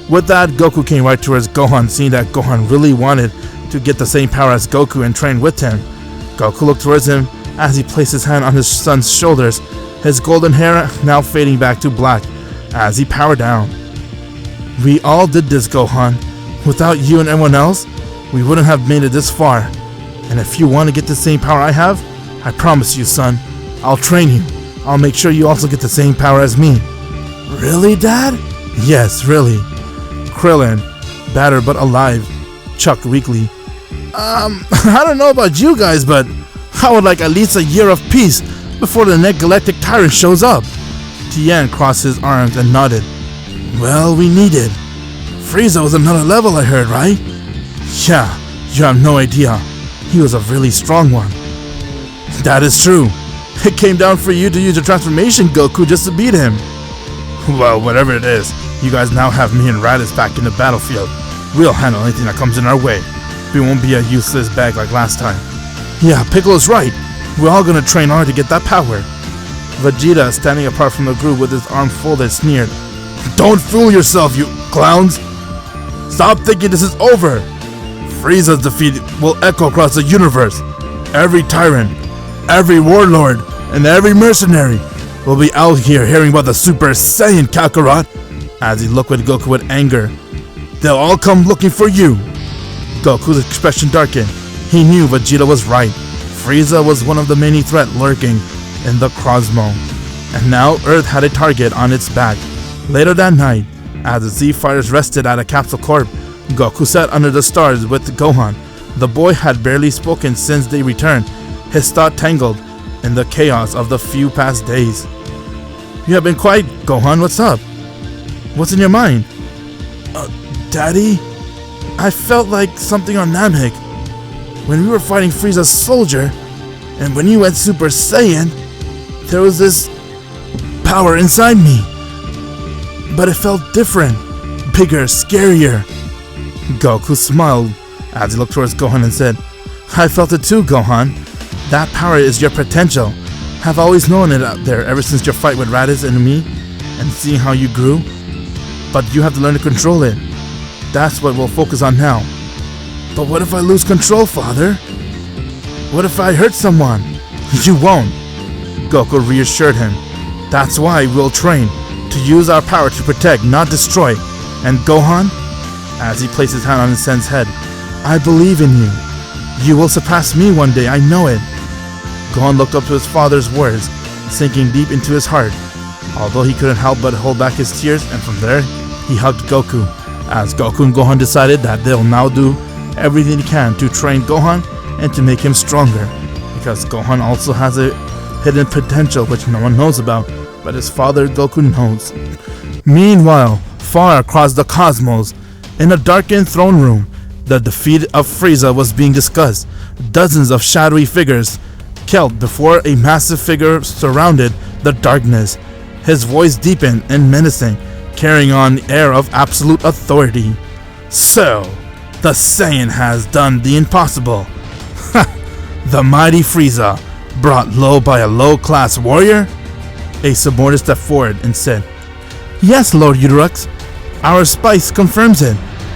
With that, Goku came right towards Gohan, seeing that Gohan really wanted to get the same power as Goku and train with him. Goku looked towards him as he placed his hand on his son's shoulders, his golden hair now fading back to black as he powered down. We all did this, Gohan. Without you and everyone else, we wouldn't have made it this far. And if you want to get the same power I have, I promise you, son, I'll train you. I'll make sure you also get the same power as me. Really, Dad? Yes, really. Krillin, battered but alive, chucked weakly. I don't know about you guys, but I would like at least a year of peace before the next galactic tyrant shows up. Tien crossed his arms and nodded. Well, we need it. Frieza was another level, I heard, right? Yeah, you have no idea. He was a really strong one. That is true. It came down for you to use your transformation, Goku, just to beat him. Well, whatever it is, you guys now have me and Raditz back in the battlefield. We'll handle anything that comes in our way. he won't be a useless bag like last time. Yeah, Piccolo's right. We're all gonna train hard to get that power. Vegeta, standing apart from the group with his arm folded, sneered. Don't fool yourself, you clowns! Stop thinking this is over! Frieza's defeat will echo across the universe. Every tyrant, every warlord, and every mercenary will be out here hearing about the Super Saiyan, Kakarot. As he looked at Goku with anger, they'll all come looking for you. Goku's expression darkened. He knew Vegeta was right. Frieza was one of the many threats lurking in the cosmos, and now Earth had a target on its back. Later that night, as the Z fighters rested at a capsule corp, Goku sat under the stars with Gohan. The boy had barely spoken since they returned, his thought tangled in the chaos of the few past days. You have been quiet, Gohan. What's up? What's in your mind? Daddy? I felt like something on Namek. When we were fighting Frieza's soldier, and when you went Super Saiyan, there was this power inside me. But it felt different, bigger, scarier. Goku smiled as he looked towards Gohan and said, I felt it too, Gohan. That power is your potential. I've always known it out there ever since your fight with Raditz and me, and seeing how you grew. But you have to learn to control it. That's what we'll focus on now. But what if I lose control, Father? What if I hurt someone? You won't. Goku reassured him. That's why we'll train, to use our power to protect, not destroy. And Gohan, as he placed his hand on his son's head, I believe in you. You will surpass me one day, I know it. Gohan looked up to his father's words, sinking deep into his heart. Although he couldn't help but hold back his tears, and from there, he hugged Goku. As Goku and Gohan decided that they'll now do everything they can to train Gohan and to make him stronger, because Gohan also has a hidden potential which no one knows about, but his father Goku knows. Meanwhile, far across the cosmos, in a darkened throne room, the defeat of Frieza was being discussed. Dozens of shadowy figures knelt before a massive figure surrounded the darkness. His voice deepened and menacing, carrying on the air of absolute authority. So, the Saiyan has done the impossible. The mighty Frieza, brought low by a low-class warrior? A subordinate stepped forward and said, Yes, Lord Uteru, our spice confirms it.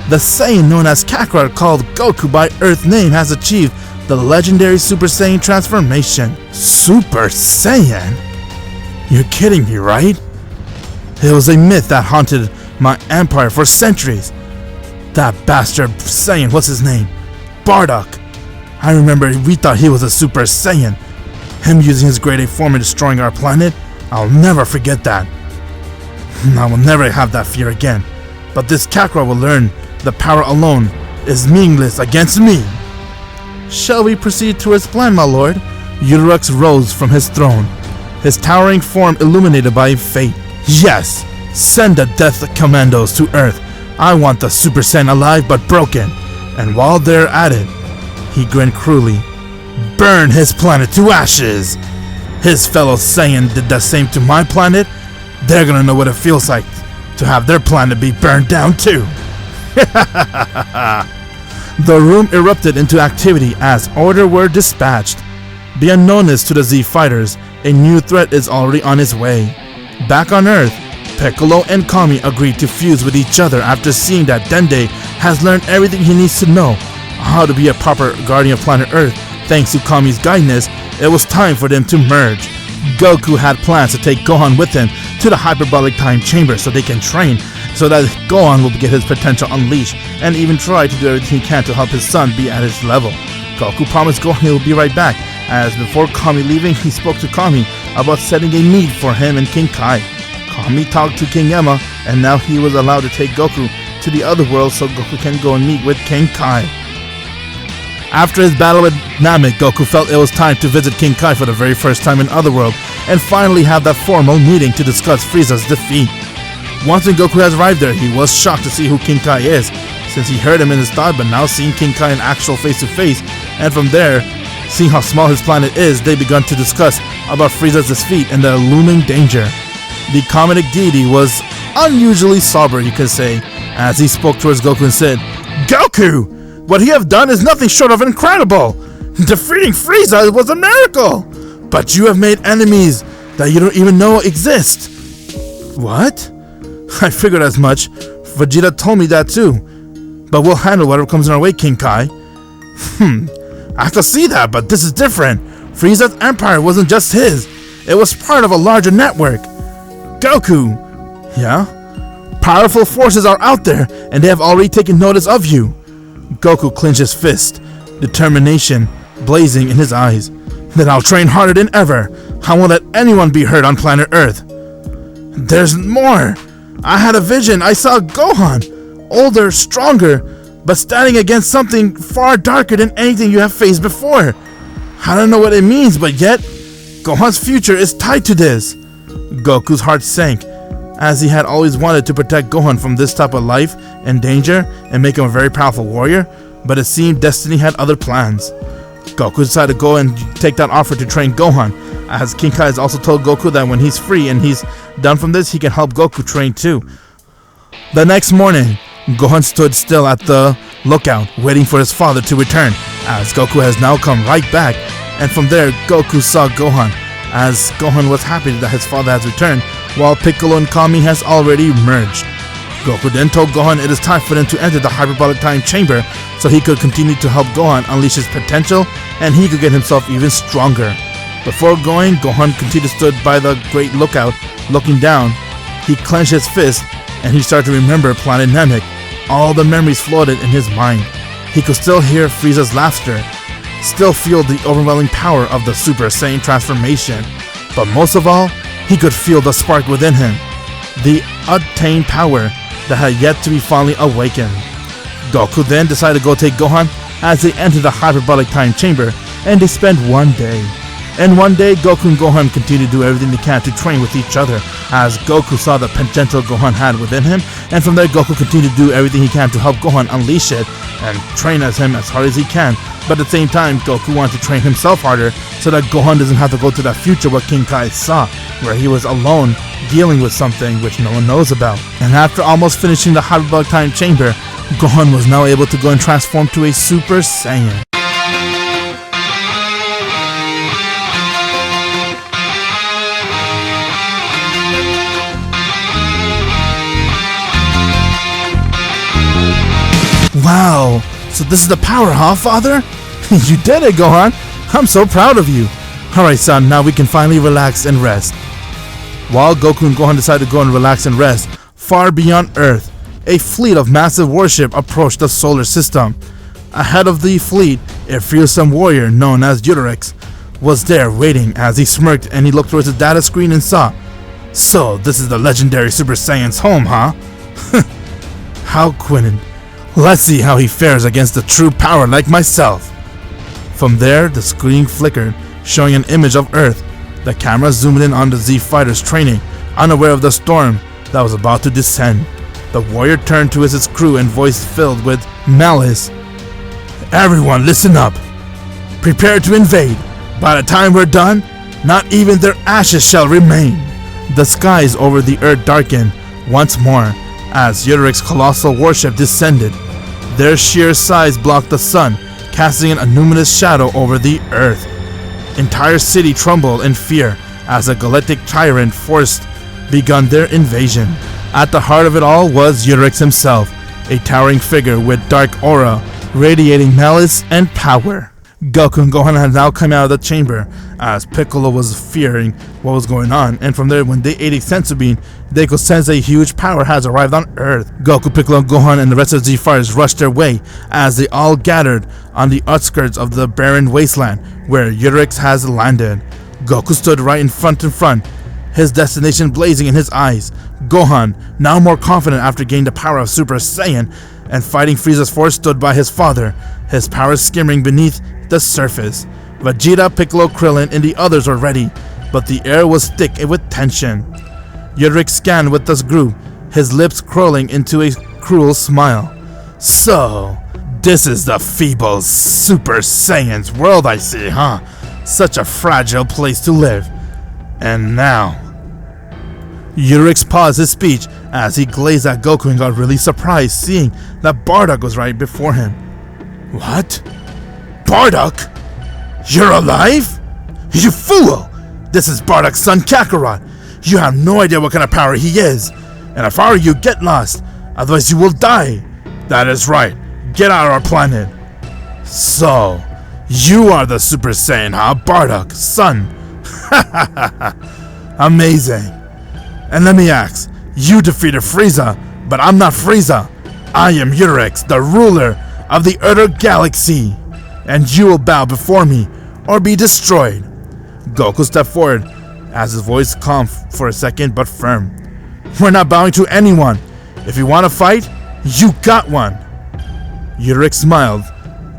The Saiyan known as Kakarot, called Goku by Earth name, has achieved the legendary Super Saiyan transformation. Super Saiyan? You're kidding me, right? It was a myth that haunted my empire for centuries. That bastard Saiyan, what's his name? Bardock. I remember we thought he was a Super Saiyan. Him using his grade A form and destroying our planet. I'll never forget that. I will never have that fear again. But this Kakarot will learn the power alone is meaningless against me. Shall we proceed to his plan, my lord? Uteru rose from his throne, his towering form illuminated by fate. Yes, send the death commandos to Earth. I want the Super Saiyan alive but broken. And while they're at it, he grinned cruelly. Burn his planet to ashes. His fellow Saiyan did the same to my planet. They're gonna know what it feels like to have their planet be burned down too. The room erupted into activity as orders were dispatched. Be unknownness to the Z fighters, a new threat is already on its way. Back on Earth, Piccolo and Kami agreed to fuse with each other after seeing that Dende has learned everything he needs to know how to be a proper guardian of planet Earth. Thanks to Kami's guidance, it was time for them to merge. Goku had plans to take Gohan with him to the hyperbolic time chamber so they can train, so that Gohan will get his potential unleashed and even try to do everything he can to help his son be at his level. Goku promised Gohan he will be right back, as before Kami leaving, he spoke to Kami about setting a meet for him and King Kai. Kami talked to King Emma, and now he was allowed to take Goku to the other world so Goku can go and meet with King Kai. After his battle with Namek, Goku felt it was time to visit King Kai for the very first time in Otherworld and finally have that formal meeting to discuss Frieza's defeat. Once when Goku has arrived there, he was shocked to see who King Kai is, since he heard him in his thought, but now seeing King Kai in actual face-to-face, and from there, seeing how small his planet is, they began to discuss about Frieza's defeat and the looming danger. The comedic deity was unusually sober, you could say, as he spoke towards Goku and said, Goku! What he have done is nothing short of incredible. Defeating Frieza was a miracle. But you have made enemies that you don't even know exist. What? I figured as much. Vegeta told me that too. But we'll handle whatever comes in our way, King Kai. I can see that, but this is different. Frieza's empire wasn't just his. It was part of a larger network. Goku! Yeah? Powerful forces are out there, and they have already taken notice of you. Goku clenched his fist, determination blazing in his eyes. Then I'll train harder than ever. I won't let anyone be hurt on planet Earth. There's more. I had a vision. I saw Gohan, older, stronger, but standing against something far darker than anything you have faced before. I don't know what it means, but yet, Gohan's future is tied to this. Goku's heart sank, as he had always wanted to protect Gohan from this type of life and danger and make him a very powerful warrior, but it seemed destiny had other plans. Goku decided to go and take that offer to train Gohan, as King Kai has also told Goku that when he's free and he's done from this, he can help Goku train too. The next morning, Gohan stood still at the lookout, waiting for his father to return, as Goku has now come right back, and from there, Goku saw Gohan, as Gohan was happy that his father has returned, while Piccolo and Kami has already merged. Goku then told Gohan it is time for them to enter the hyperbolic time chamber so he could continue to help Gohan unleash his potential and he could get himself even stronger. Before going, Gohan continued to stood by the great lookout, looking down. He clenched his fist and he started to remember planet Namek. All the memories floated in his mind. He could still hear Frieza's laughter, still feel the overwhelming power of the Super Saiyan transformation, but most of all, he could feel the spark within him, the untamed power that had yet to be finally awakened. Goku then decided to go take Gohan as they entered the hyperbolic time chamber, and they spent one day. And one day, Goku and Gohan continued to do everything they can to train with each other, as Goku saw the potential Gohan had within him, and from there Goku continued to do everything he can to help Gohan unleash it and train as him as hard as he can. But at the same time, Goku wanted to train himself harder so that Gohan doesn't have to go to that future what King Kai saw, where he was alone dealing with something which no one knows about. And after almost finishing the hyperbolic time chamber, Gohan was now able to go and transform to a Super Saiyan. Wow, so this is the power, huh, father? You did it, Gohan. I'm so proud of you. Alright, son, now we can finally relax and rest. While Goku and Gohan decided to go and relax and rest, far beyond Earth, a fleet of massive warship approached the solar system. Ahead of the fleet, a fearsome warrior known as Uteru was there waiting as he smirked and he looked towards the data screen and saw, "So, this is the legendary Super Saiyan's home, huh?" How quinted. Let's see how he fares against a true power like myself. From there, the screen flickered, showing an image of Earth. The camera zoomed in on the Z fighters training, unaware of the storm that was about to descend. The warrior turned to his crew and voice filled with malice. "Everyone, listen up. Prepare to invade. By the time we're done, not even their ashes shall remain." The skies over the Earth darkened once more as Uteru's colossal warship descended. Their sheer size blocked the sun, casting a luminous shadow over the Earth. Entire city trembled in fear as a galactic tyrant force begun their invasion. At the heart of it all was Uteru himself, a towering figure with dark aura, radiating malice and power. Goku and Gohan had now come out of the chamber, as Piccolo was fearing what was going on, and from there when they ate a senzu bean, they could sense a huge power has arrived on Earth. Goku, Piccolo, Gohan, and the rest of the Z-Fighters rushed their way, as they all gathered on the outskirts of the barren wasteland, where Uteru has landed. Goku stood right in front, his destination blazing in his eyes. Gohan, now more confident after gaining the power of Super Saiyan, and fighting Frieza's force, stood by his father, his power skimming beneath the surface. Vegeta, Piccolo, Krillin, and the others were ready, but the air was thick with tension. Uteru scanned with this group, his lips curling into a cruel smile. "So, this is the feeble Super Saiyan's world I see, huh? Such a fragile place to live. And now..." Uteru paused his speech as he gazed at Goku and got really surprised seeing that Bardock was right before him. What? Bardock? You're alive? You fool! This is Bardock's son Kakarot. You have no idea what kind of power he is. And if I were you, get lost. Otherwise you will die. That is right. Get out of our planet. So, you are the Super Saiyan, huh, Bardock, son? Amazing. And let me ask, you defeated Frieza, but I'm not Frieza. I am Uteru, the ruler of the Uteru Galaxy. And you will bow before me, or be destroyed. Goku stepped forward, as his voice calm for a second, but firm. We're not bowing to anyone. If you want to fight, you got one. Uteru smiled,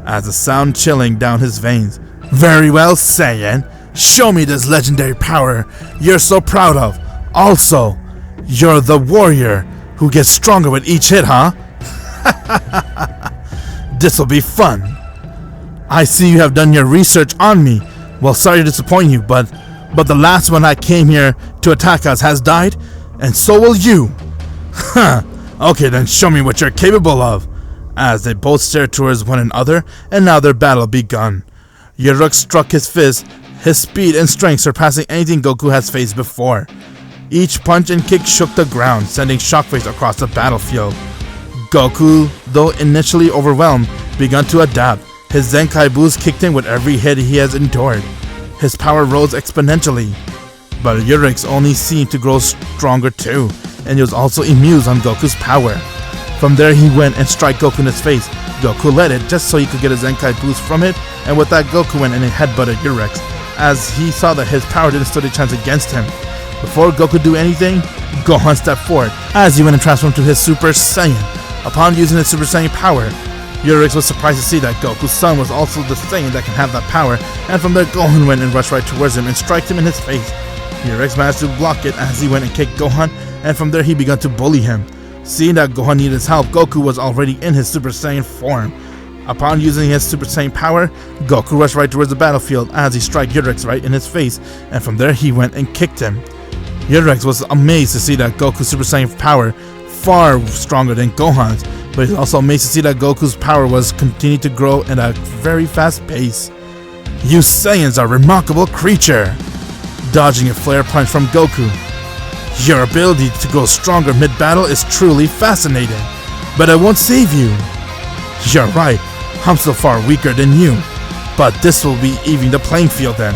as the sound chilling down his veins. Very well, Saiyan. Show me this legendary power you're so proud of. Also, you're the warrior who gets stronger with each hit, huh? This'll be fun. I see you have done your research on me. Well, sorry to disappoint you, but the last one that came here to attack us has died, and so will you. Huh. Okay, then show me what you're capable of. As they both stared towards one another, and now their battle begun. Uteru struck his fist, his speed and strength surpassing anything Goku has faced before. Each punch and kick shook the ground, sending shockwaves across the battlefield. Goku, though initially overwhelmed, began to adapt. His Zenkai boost kicked in with every hit he has endured. His power rose exponentially. But Uteru only seemed to grow stronger too, and he was also amused on Goku's power. From there he went and struck Goku in his face. Goku led it just so he could get a Zenkai boost from it, and with that Goku went and headbutted Uteru, as he saw that his power didn't stand a chance against him. Before Goku could do anything, Gohan stepped forward, as he went and transformed to his Super Saiyan. Upon using his Super Saiyan power, Uteru was surprised to see that Goku's son was also the Saiyan that can have that power, and from there Gohan went and rushed right towards him and struck him in his face. Uteru managed to block it as he went and kicked Gohan, and from there he began to bully him. Seeing that Gohan needed his help, Goku was already in his Super Saiyan form. Upon using his Super Saiyan power, Goku rushed right towards the battlefield as he struck Uteru right in his face, and from there he went and kicked him. Uteru was amazed to see that Goku's Super Saiyan power far stronger than Gohan's, but he's also amazed to see that Goku's power was continuing to grow at a very fast pace. You Saiyans are a remarkable creature! Dodging a flare punch from Goku. Your ability to grow stronger mid-battle is truly fascinating, but I won't save you. You're right, I'm so far weaker than you, but this will be even the playing field then.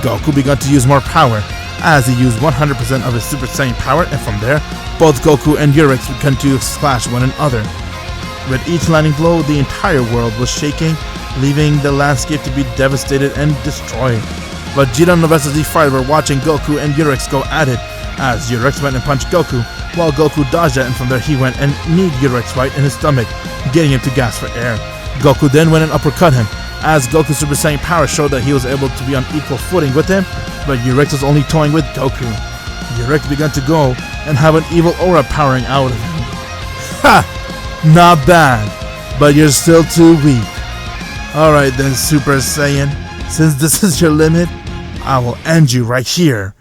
Goku began to use more power, as he used 100% of his Super Saiyan power, and from there, both Goku and Uteru began to slash one another. With each landing blow, the entire world was shaking, leaving the landscape to be devastated and destroyed. Vegeta and the rest of the fighters were watching Goku and Uteru go at it, as Uteru went and punched Goku, while Goku dodged it, and from there he went and kneed Uteru right in his stomach, getting him to gasp for air. Goku then went and uppercut him, as Goku's Super Saiyan power showed that he was able to be on equal footing with him, but Uteru was only toying with Goku. Uteru began to go and have an evil aura powering out of him. Ha! Not bad, but you're still too weak. Alright then, Super Saiyan, since this is your limit, I will end you right here.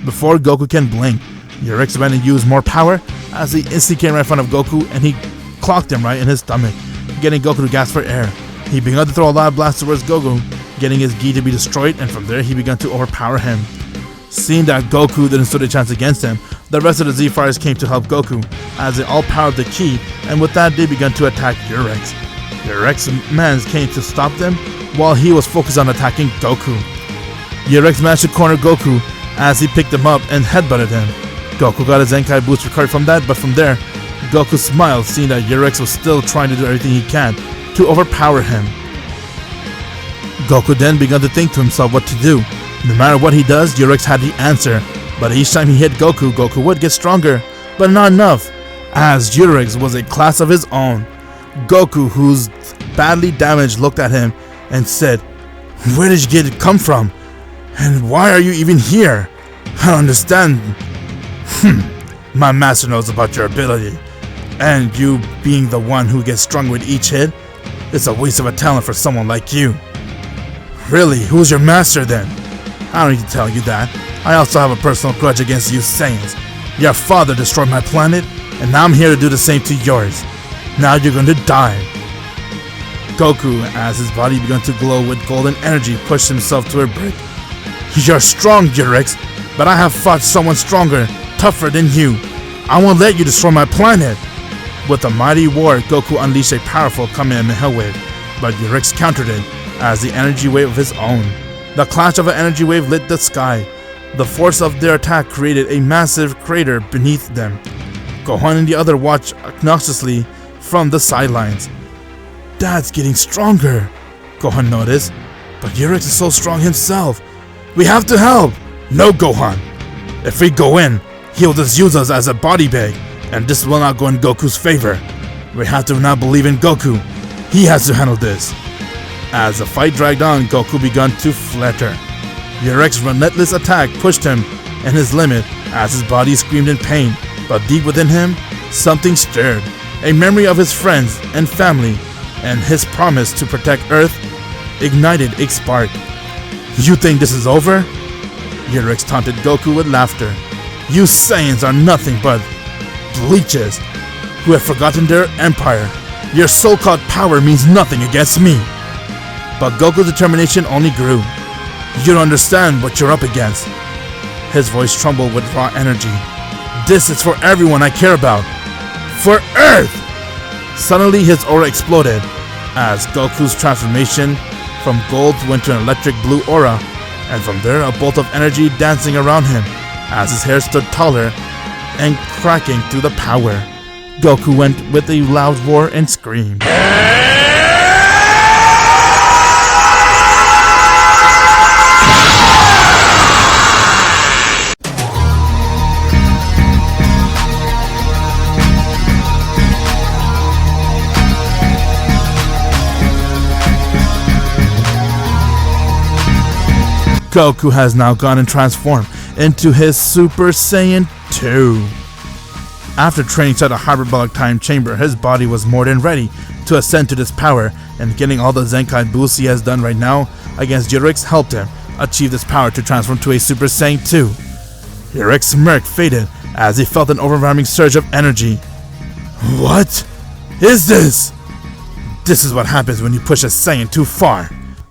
Before Goku can blink, Uteru went and used more power, as he instantly came right in front of Goku and he clocked him right in his stomach, getting Goku to gasp for air. He began to throw a lot of blasts towards Goku, getting his gi to be destroyed, and from there he began to overpower him. Seeing that Goku didn't stand a chance against him, the rest of the Z-Fighters came to help Goku, as they all powered the ki, and with that they began to attack Uteru. Uteru's men came to stop them, while he was focused on attacking Goku. Uteru managed to corner Goku, as he picked him up and headbutted him. Goku got a Zenkai boost recovered from that, but from there, Goku smiled, seeing that Uteru was still trying to do everything he can to overpower him. Goku then began to think to himself what to do. No matter what he does, Uteru had the answer, but each time he hit Goku, Goku would get stronger, but not enough, as Uteru was a class of his own. Goku, who's badly damaged, looked at him and said, "Where did you come from? And why are you even here? I don't understand." My master knows about your ability, and you being the one who gets stronger with each hit, it's a waste of a talent for someone like you. Really, who's your master then? I don't need to tell you that. I also have a personal grudge against you Saiyans. Your father destroyed my planet, and now I'm here to do the same to yours. Now you're going to die. Goku, as his body began to glow with golden energy, pushed himself to a brick. You're strong, Uteru, but I have fought someone stronger, tougher than you. I won't let you destroy my planet. With a mighty war, Goku unleashed a powerful Kamehameha wave, but Uteru countered it as the energy wave of his own. The clash of an energy wave lit the sky. The force of their attack created a massive crater beneath them. Gohan and the other watched obnoxiously from the sidelines. Dad's getting stronger, Gohan noticed, but Uteru is so strong himself. We have to help! No, Gohan. If we go in, he'll just use us as a body bag, and this will not go in Goku's favor. We have to now believe in Goku. He has to handle this. As the fight dragged on, Goku began to flutter. Uteru's relentless attack pushed him in his limit as his body screamed in pain, but deep within him, something stirred. A memory of his friends and family and his promise to protect Earth ignited a spark. You think this is over? Uteru taunted Goku with laughter. You Saiyans are nothing but leeches who have forgotten their empire. Your so-called power means nothing against me. But Goku's determination only grew. You don't understand what you're up against. His voice trembled with raw energy. This is for everyone I care about. For Earth! Suddenly his aura exploded as Goku's transformation from gold went to an electric blue aura, and from there a bolt of energy dancing around him as his hair stood taller and cracking through the power. Goku went with a loud roar and scream. Goku has now gone and transformed into his Super Saiyan 2. After training inside a hyperbolic time chamber, his body was more than ready to ascend to this power, and getting all the Zenkai boosts he has done right now against Uteru helped him achieve this power to transform to a Super Saiyan 2. Uteru's smirk faded as he felt an overwhelming surge of energy. What is this? This is what happens when you push a Saiyan too far.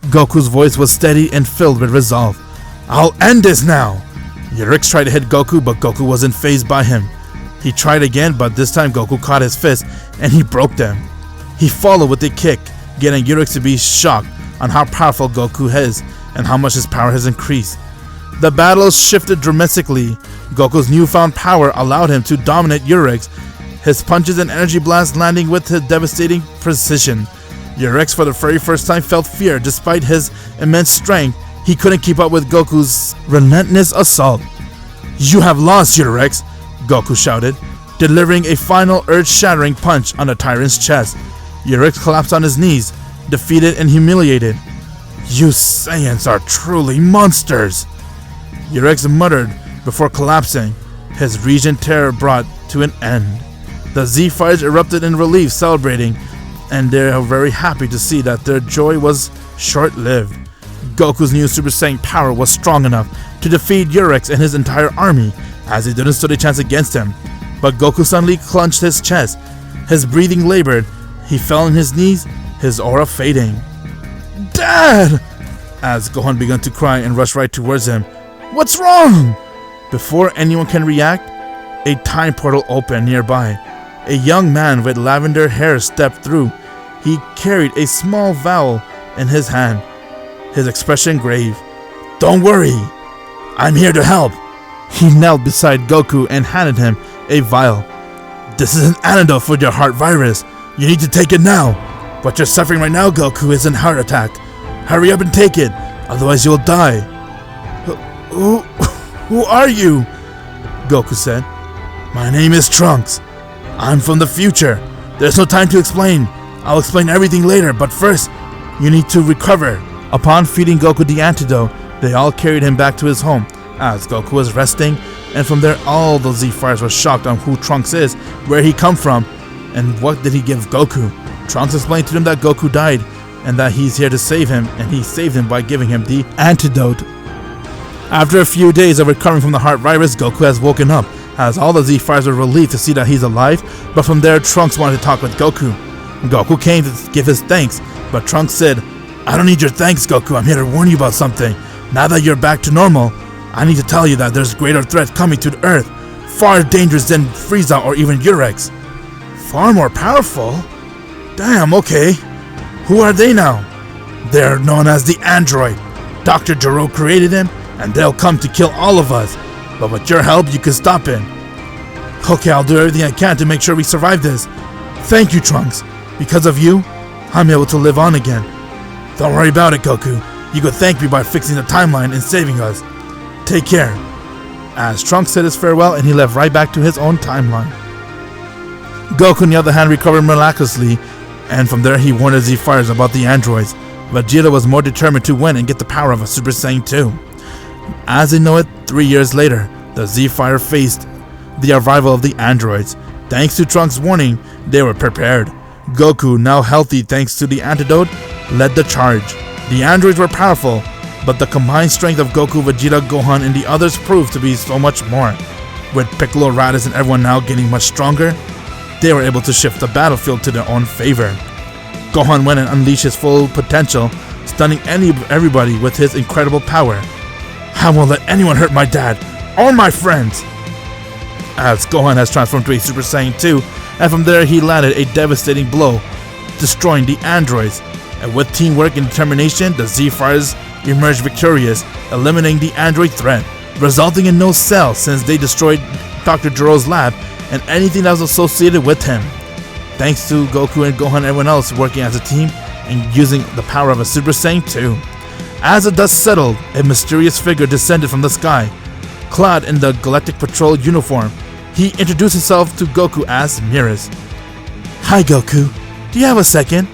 Goku's voice was steady and filled with resolve. I'll end this now! Uteru tried to hit Goku, but Goku wasn't fazed by him. He tried again, but this time Goku caught his fist and he broke them. He followed with a kick, getting Uteru to be shocked on how powerful Goku is and how much his power has increased. The battle shifted dramatically. Goku's newfound power allowed him to dominate Uteru, his punches and energy blasts landing with his devastating precision. Uteru for the very first time felt fear. Despite his immense strength, he couldn't keep up with Goku's relentless assault. You have lost, Uteru, Goku shouted, delivering a final earth-shattering punch on the tyrant's chest. Uteru collapsed on his knees, defeated and humiliated. You Saiyans are truly monsters, Uteru muttered before collapsing. His region terror brought to an end. The Z-Fighters erupted in relief, celebrating, and they are very happy to see that their joy was short-lived. Goku's new Super Saiyan power was strong enough to defeat Uteru and his entire army, as he didn't stand a chance against him. But Goku suddenly clenched his chest. His breathing labored. He fell on his knees, his aura fading. Dad! As Gohan began to cry and rushed right towards him. What's wrong? Before anyone can react, a time portal opened nearby. A young man with lavender hair stepped through. He carried a small vial in his hand, his expression grave. Don't worry, I'm here to help. He knelt beside Goku and handed him a vial. This is an antidote for your heart virus. You need to take it now. What you're suffering right now, Goku, is a heart attack. Hurry up and take it, otherwise you'll die. Who are you? Goku said. My name is Trunks. I'm from the future. There's no time to explain. I'll explain everything later, but first, you need to recover. Upon feeding Goku the antidote, they all carried him back to his home, as Goku was resting, and from there all the Z-Fighters were shocked on who Trunks is, where he come from, and what did he give Goku. Trunks explained to them that Goku died, and that he's here to save him, and he saved him by giving him the antidote. After a few days of recovering from the heart virus, Goku has woken up, as all the Z-Fighters were relieved to see that he's alive, but from there Trunks wanted to talk with Goku. Goku came to give his thanks, but Trunks said, "I don't need your thanks, Goku. I'm here to warn you about something. Now that you're back to normal, I need to tell you that there's greater threats coming to the Earth, far dangerous than Frieza or even Urex." "Far more powerful? Damn, okay. Who are they now?" "They're known as the Android. Dr. Gero created them, and they'll come to kill all of us. But with your help, you can stop him." "Okay, I'll do everything I can to make sure we survive this. Thank you, Trunks. Because of you, I'm able to live on again." "Don't worry about it, Goku. You could thank me by fixing the timeline and saving us. Take care." As Trunks said his farewell, and he left right back to his own timeline. Goku, on the other hand, recovered miraculously, and from there he warned the Z-Fighters about the androids. Vegeta was more determined to win and get the power of a Super Saiyan 2. As they know it, 3 years later, the Z-Fighter faced the arrival of the androids. Thanks to Trunks' warning, they were prepared. Goku, now healthy thanks to the antidote, led the charge. The androids were powerful, but the combined strength of Goku, Vegeta, Gohan, and the others proved to be so much more. With Piccolo, Raditz, and everyone now getting much stronger, they were able to shift the battlefield to their own favor. Gohan went and unleashed his full potential, stunning everybody with his incredible power. "I won't let anyone hurt my dad or my friends." As Gohan has transformed to a Super Saiyan 2, and from there he landed a devastating blow, destroying the androids. And with teamwork and determination, the Z-Fighters emerged victorious, eliminating the android threat, resulting in no Cell since they destroyed Dr. Gero's lab and anything that was associated with him. Thanks to Goku and Gohan and everyone else working as a team and using the power of a Super Saiyan 2. As the dust settled, a mysterious figure descended from the sky. Clad in the Galactic Patrol uniform, he introduced himself to Goku as Beerus. "Hi Goku, do you have a second?"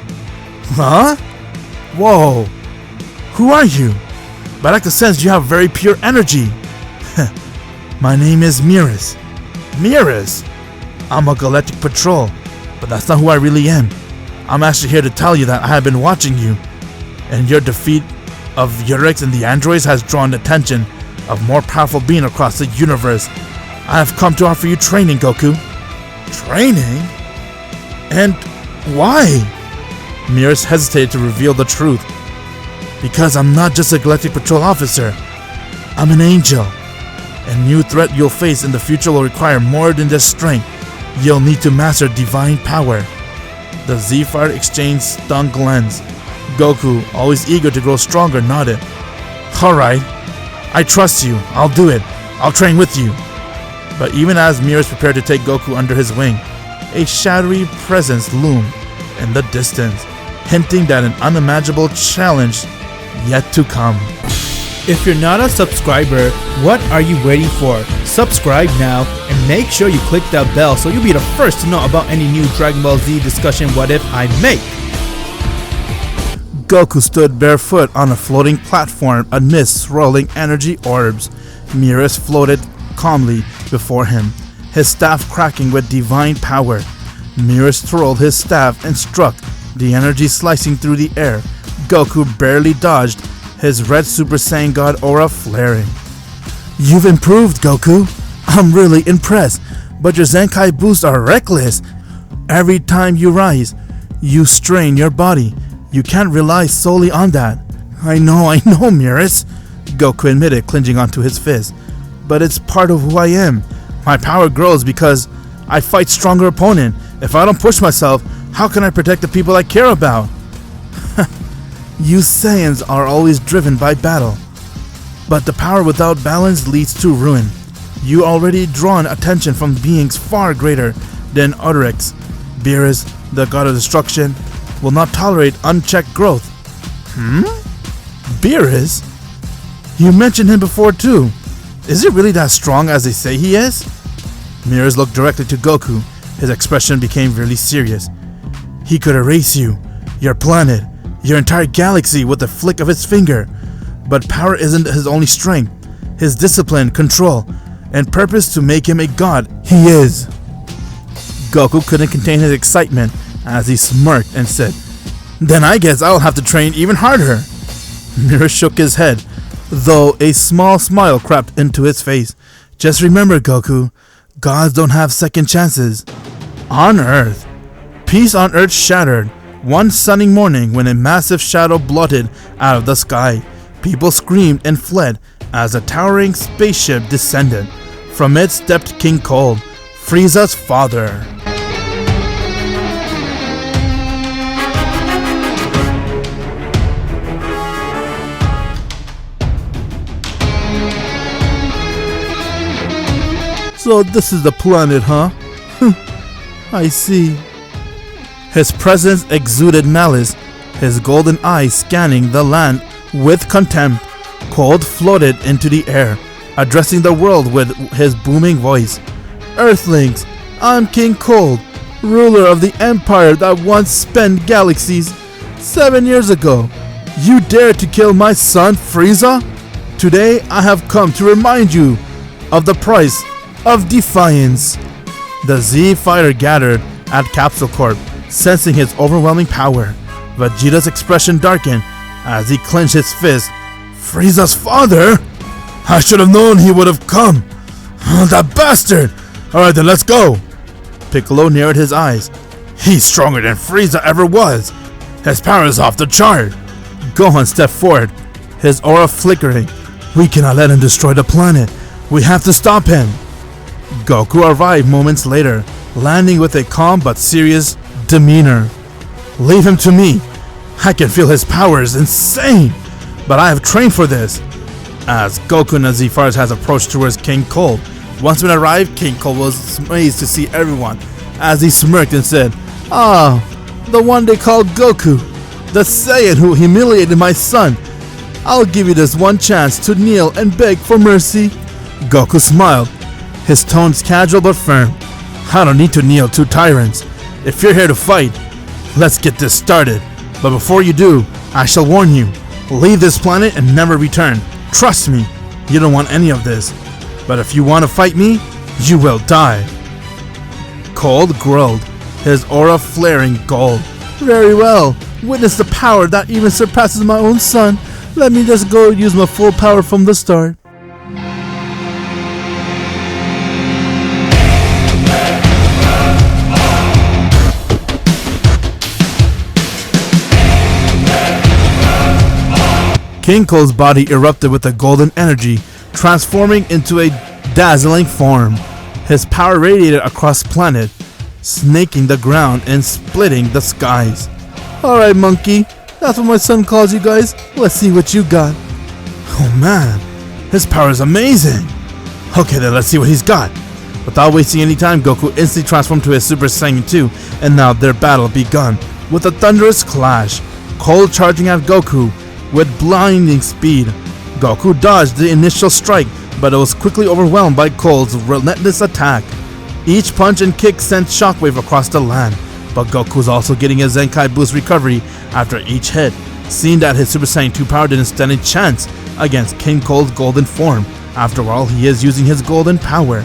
"Huh? Whoa, who are you? But I can sense you have very pure energy." "My name is Beerus." "Beerus? I'm a Galactic Patrol, but that's not who I really am. I'm actually here to tell you that I have been watching you, and your defeat of Urex and the androids has drawn the attention of more powerful beings across the universe. I have come to offer you training, Goku." "Training? And why?" Beerus hesitated to reveal the truth. "Because I'm not just a Galactic Patrol officer. I'm an angel. A new threat you'll face in the future will require more than just strength. You'll need to master divine power." The Z-Fighter exchanged stunned glances. Goku, always eager to grow stronger, nodded. "Alright, I trust you. I'll do it. I'll train with you." But even as Beerus prepared to take Goku under his wing, a shadowy presence loomed in the distance, hinting that an unimaginable challenge yet to come. If you're not a subscriber, what are you waiting for? Subscribe now and make sure you click that bell so you'll be the first to know about any new Dragon Ball Z discussion what if I make. Goku stood barefoot on a floating platform amidst swirling energy orbs. Beerus floated calmly before him, his staff cracking with divine power. Beerus twirled his staff and struck, the energy slicing through the air. Goku barely dodged, his red Super Saiyan God aura flaring. "You've improved, Goku. I'm really impressed, but your Zenkai boosts are reckless. Every time you rise, you strain your body. You can't rely solely on that." I know, Beerus," Goku admitted, clenching onto his fist. "But it's part of who I am. My power grows because I fight stronger opponents. If I don't push myself, how can I protect the people I care about?" "You Saiyans are always driven by battle. But the power without balance leads to ruin. You already drawn attention from beings far greater than Uteru. Beerus, the god of destruction, will not tolerate unchecked growth." Beerus? You mentioned him before too. Is he really that strong as they say he is? Beerus looked directly to Goku. His expression became really serious. "He could erase you, your planet, your entire galaxy with a flick of his finger. But power isn't his only strength. His discipline, control, and purpose to make him a god. He is." Goku couldn't contain his excitement as he smirked and said, "Then I guess I'll have to train even harder." Beerus shook his head, though a small smile crept into his face. "Just remember, Goku, gods don't have second chances. On Earth, Peace on Earth shattered. One sunny morning when a massive shadow blotted out of the sky, people screamed and fled as a towering spaceship descended. From it stepped King Cold, Frieza's father. So this is the planet, huh? I see. His presence exuded malice, his golden eyes scanning the land with contempt. Cold floated into the air, addressing the world with his booming voice. Earthlings, I'm King Cold, ruler of the empire that once spanned galaxies. 7 years ago, you dared to kill my son Frieza? Today I have come to remind you of the price of defiance. The Z fighter gathered at Capsule Corp, sensing his overwhelming power. Vegeta's expression darkened as he clenched his fist. Frieza's father? I should have known he would have come. That bastard! Alright then, let's go! Piccolo narrowed his eyes. He's stronger than Frieza ever was. His power is off the chart. Gohan stepped forward, his aura flickering. We cannot let him destroy the planet. We have to stop him. Goku arrived moments later, landing with a calm but serious demeanor. Leave him to me. I can feel his power is insane, but I have trained for this. As Goku and the Z fighters has approached towards King Cold, once when arrived, King Cold was amazed to see everyone, as he smirked and said, "Ah, the one they called Goku, the Saiyan who humiliated my son. I'll give you this one chance to kneel and beg for mercy." Goku smiled, his tones casual but firm. I don't need to kneel to tyrants. If you're here to fight, let's get this started. But before you do, I shall warn you. Leave this planet and never return. Trust me, you don't want any of this. But if you want to fight me, you will die. Cold growled, his aura flaring gold. Very well. Witness the power that even surpasses my own son. Let me just go use my full power from the start. King Cold's body erupted with a golden energy, transforming into a dazzling form. His power radiated across the planet, snaking the ground and splitting the skies. Alright, monkey, that's what my son calls you guys. Let's see what you got. Oh man, his power is amazing. Okay then, let's see what he's got. Without wasting any time, Goku instantly transformed to his Super Saiyan 2, and now their battle begun. With a thunderous clash, Cold charging at Goku with blinding speed. Goku dodged the initial strike, but it was quickly overwhelmed by Cold's relentless attack. Each punch and kick sent shockwave across the land, but Goku was also getting a Zenkai boost recovery after each hit, seeing that his Super Saiyan 2 power didn't stand a chance against King Cold's golden form. After all, he is using his golden power.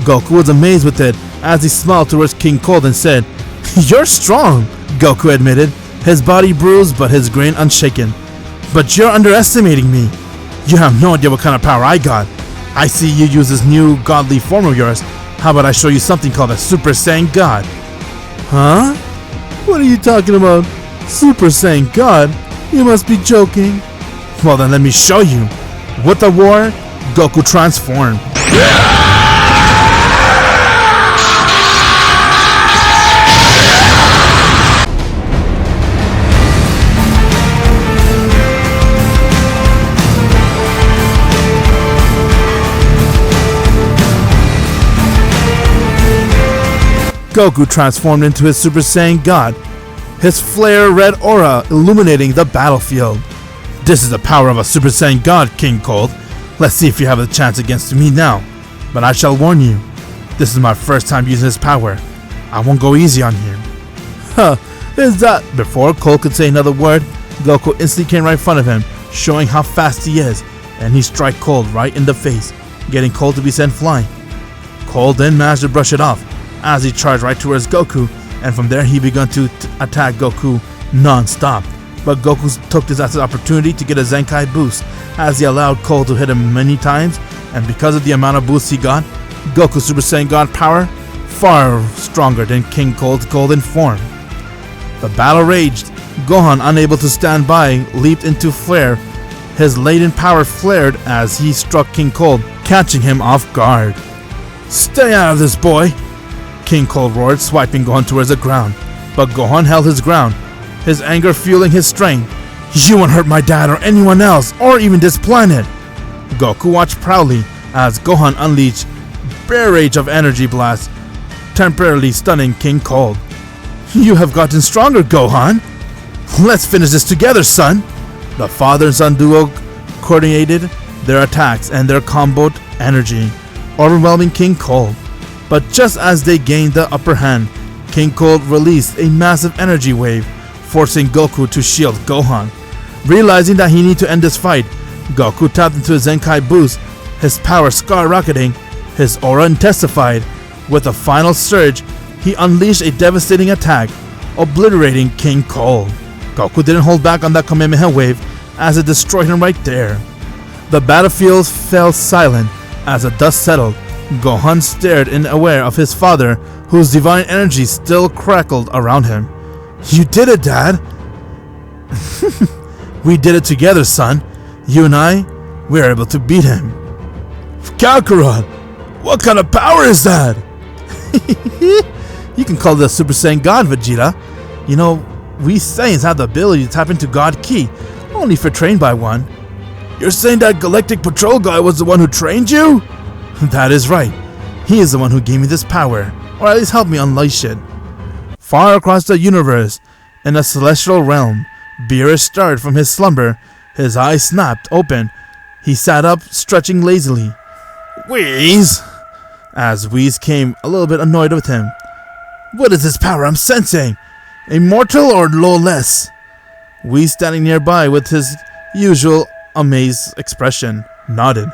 Goku was amazed with it as he smiled towards King Cold and said, "You're strong," Goku admitted, his body bruised but his grin unshaken. "But you're underestimating me. You have no idea what kind of power I got. I see you use this new godly form of yours. How about I show you something called a Super Saiyan God?" Huh? What are you talking about? Super Saiyan God? You must be joking. Well then let me show you. With the war, Goku transformed. Goku transformed into his Super Saiyan God, his flare red aura illuminating the battlefield. This is the power of a Super Saiyan God, King Cold. Let's see if you have a chance against me now. But I shall warn you, this is my first time using his power. I won't go easy on you. Huh, is that? Before Cold could say another word, Goku instantly came right in front of him, showing how fast he is, and he struck Cold right in the face, getting Cold to be sent flying. Cold then managed to brush it off, as he charged right towards Goku, and from there he began to attack Goku non-stop. But Goku took this as an opportunity to get a Zenkai boost, as he allowed Cold to hit him many times, and because of the amount of boosts he got, Goku's Super Saiyan God power far stronger than King Cold's golden form. The battle raged. Gohan, unable to stand by, leaped into flare. His latent power flared as he struck King Cold, catching him off guard. "Stay out of this, boy!" King Cold roared, swiping Gohan towards the ground. But Gohan held his ground, his anger fueling his strength. "You won't hurt my dad or anyone else, or even this planet!" Goku watched proudly as Gohan unleashed barrage of energy blast, temporarily stunning King Cold. "You have gotten stronger, Gohan! Let's finish this together, son!" The father and son duo coordinated their attacks and their comboed energy, overwhelming King Cold. But just as they gained the upper hand, King Cold released a massive energy wave, forcing Goku to shield Gohan. Realizing that he needed to end this fight, Goku tapped into his Zenkai boost, his power skyrocketing, his aura intensified. With a final surge, he unleashed a devastating attack, obliterating King Cold. Goku didn't hold back on that Kamehameha wave as it destroyed him right there. The battlefield fell silent as the dust settled. Gohan stared in aware of his father, whose divine energy still crackled around him. "You did it, Dad!" "We did it together, son. You and I, we were able to beat him." "Kakarot, what kind of power is that?" "You can call it a Super Saiyan God, Vegeta. You know, we Saiyans have the ability to tap into God Ki, only if you're trained by one." "You're saying that Galactic Patrol guy was the one who trained you?" "That is right. He is the one who gave me this power, or at least helped me unleash it." Far across the universe, in a celestial realm, Beerus started from his slumber. His eyes snapped open. He sat up, stretching lazily. "Whis!" As Whis came, a little bit annoyed with him. "What is this power I'm sensing? Immortal or lawless?" Whis, standing nearby with his usual amazed expression, nodded.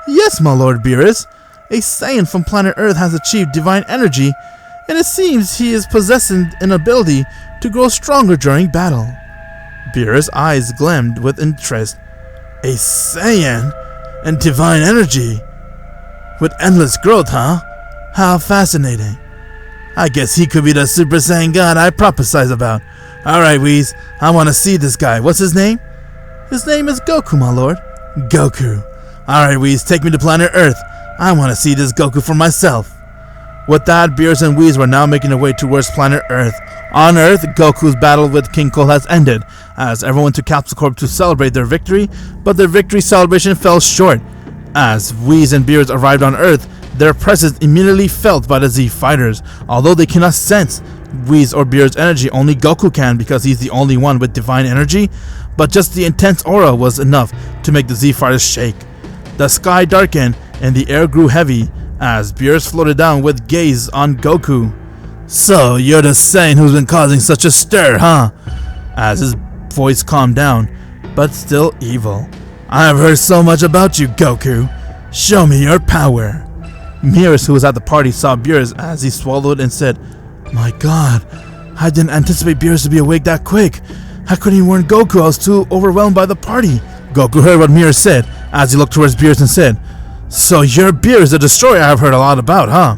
"Yes, my Lord Beerus. A Saiyan from planet Earth has achieved divine energy, and it seems he is possessing an ability to grow stronger during battle." Beerus' eyes gleamed with interest. "A Saiyan and divine energy? With endless growth, huh? How fascinating. I guess he could be the Super Saiyan God I prophesied about. Alright, Whis, I want to see this guy. What's his name?" "His name is Goku, my lord." "Goku. Alright, Whis, take me to planet Earth. I want to see this Goku for myself." With that, Beerus and Whis were now making their way towards planet Earth. On Earth, Goku's battle with King Cold has ended, as everyone went to Capsule Corp to celebrate their victory, but their victory celebration fell short. As Whis and Beerus arrived on Earth, their presence immediately felt by the Z fighters. Although they cannot sense Whis or Beerus' energy, only Goku can because he's the only one with divine energy, but just the intense aura was enough to make the Z fighters shake. The sky darkened and the air grew heavy as Beerus floated down with gaze on Goku. "So, you're the Saiyan who's been causing such a stir, huh?" As his voice calmed down, but still evil. "I've heard so much about you, Goku. Show me your power." Beerus, who was at the party, saw Beerus as he swallowed and said, "My God, I didn't anticipate Beerus to be awake that quick. I couldn't even warn Goku, I was too overwhelmed by the party." Goku heard what Beerus said as he looked towards Beerus and said, "So you're Beerus, the destroyer I've heard a lot about, huh?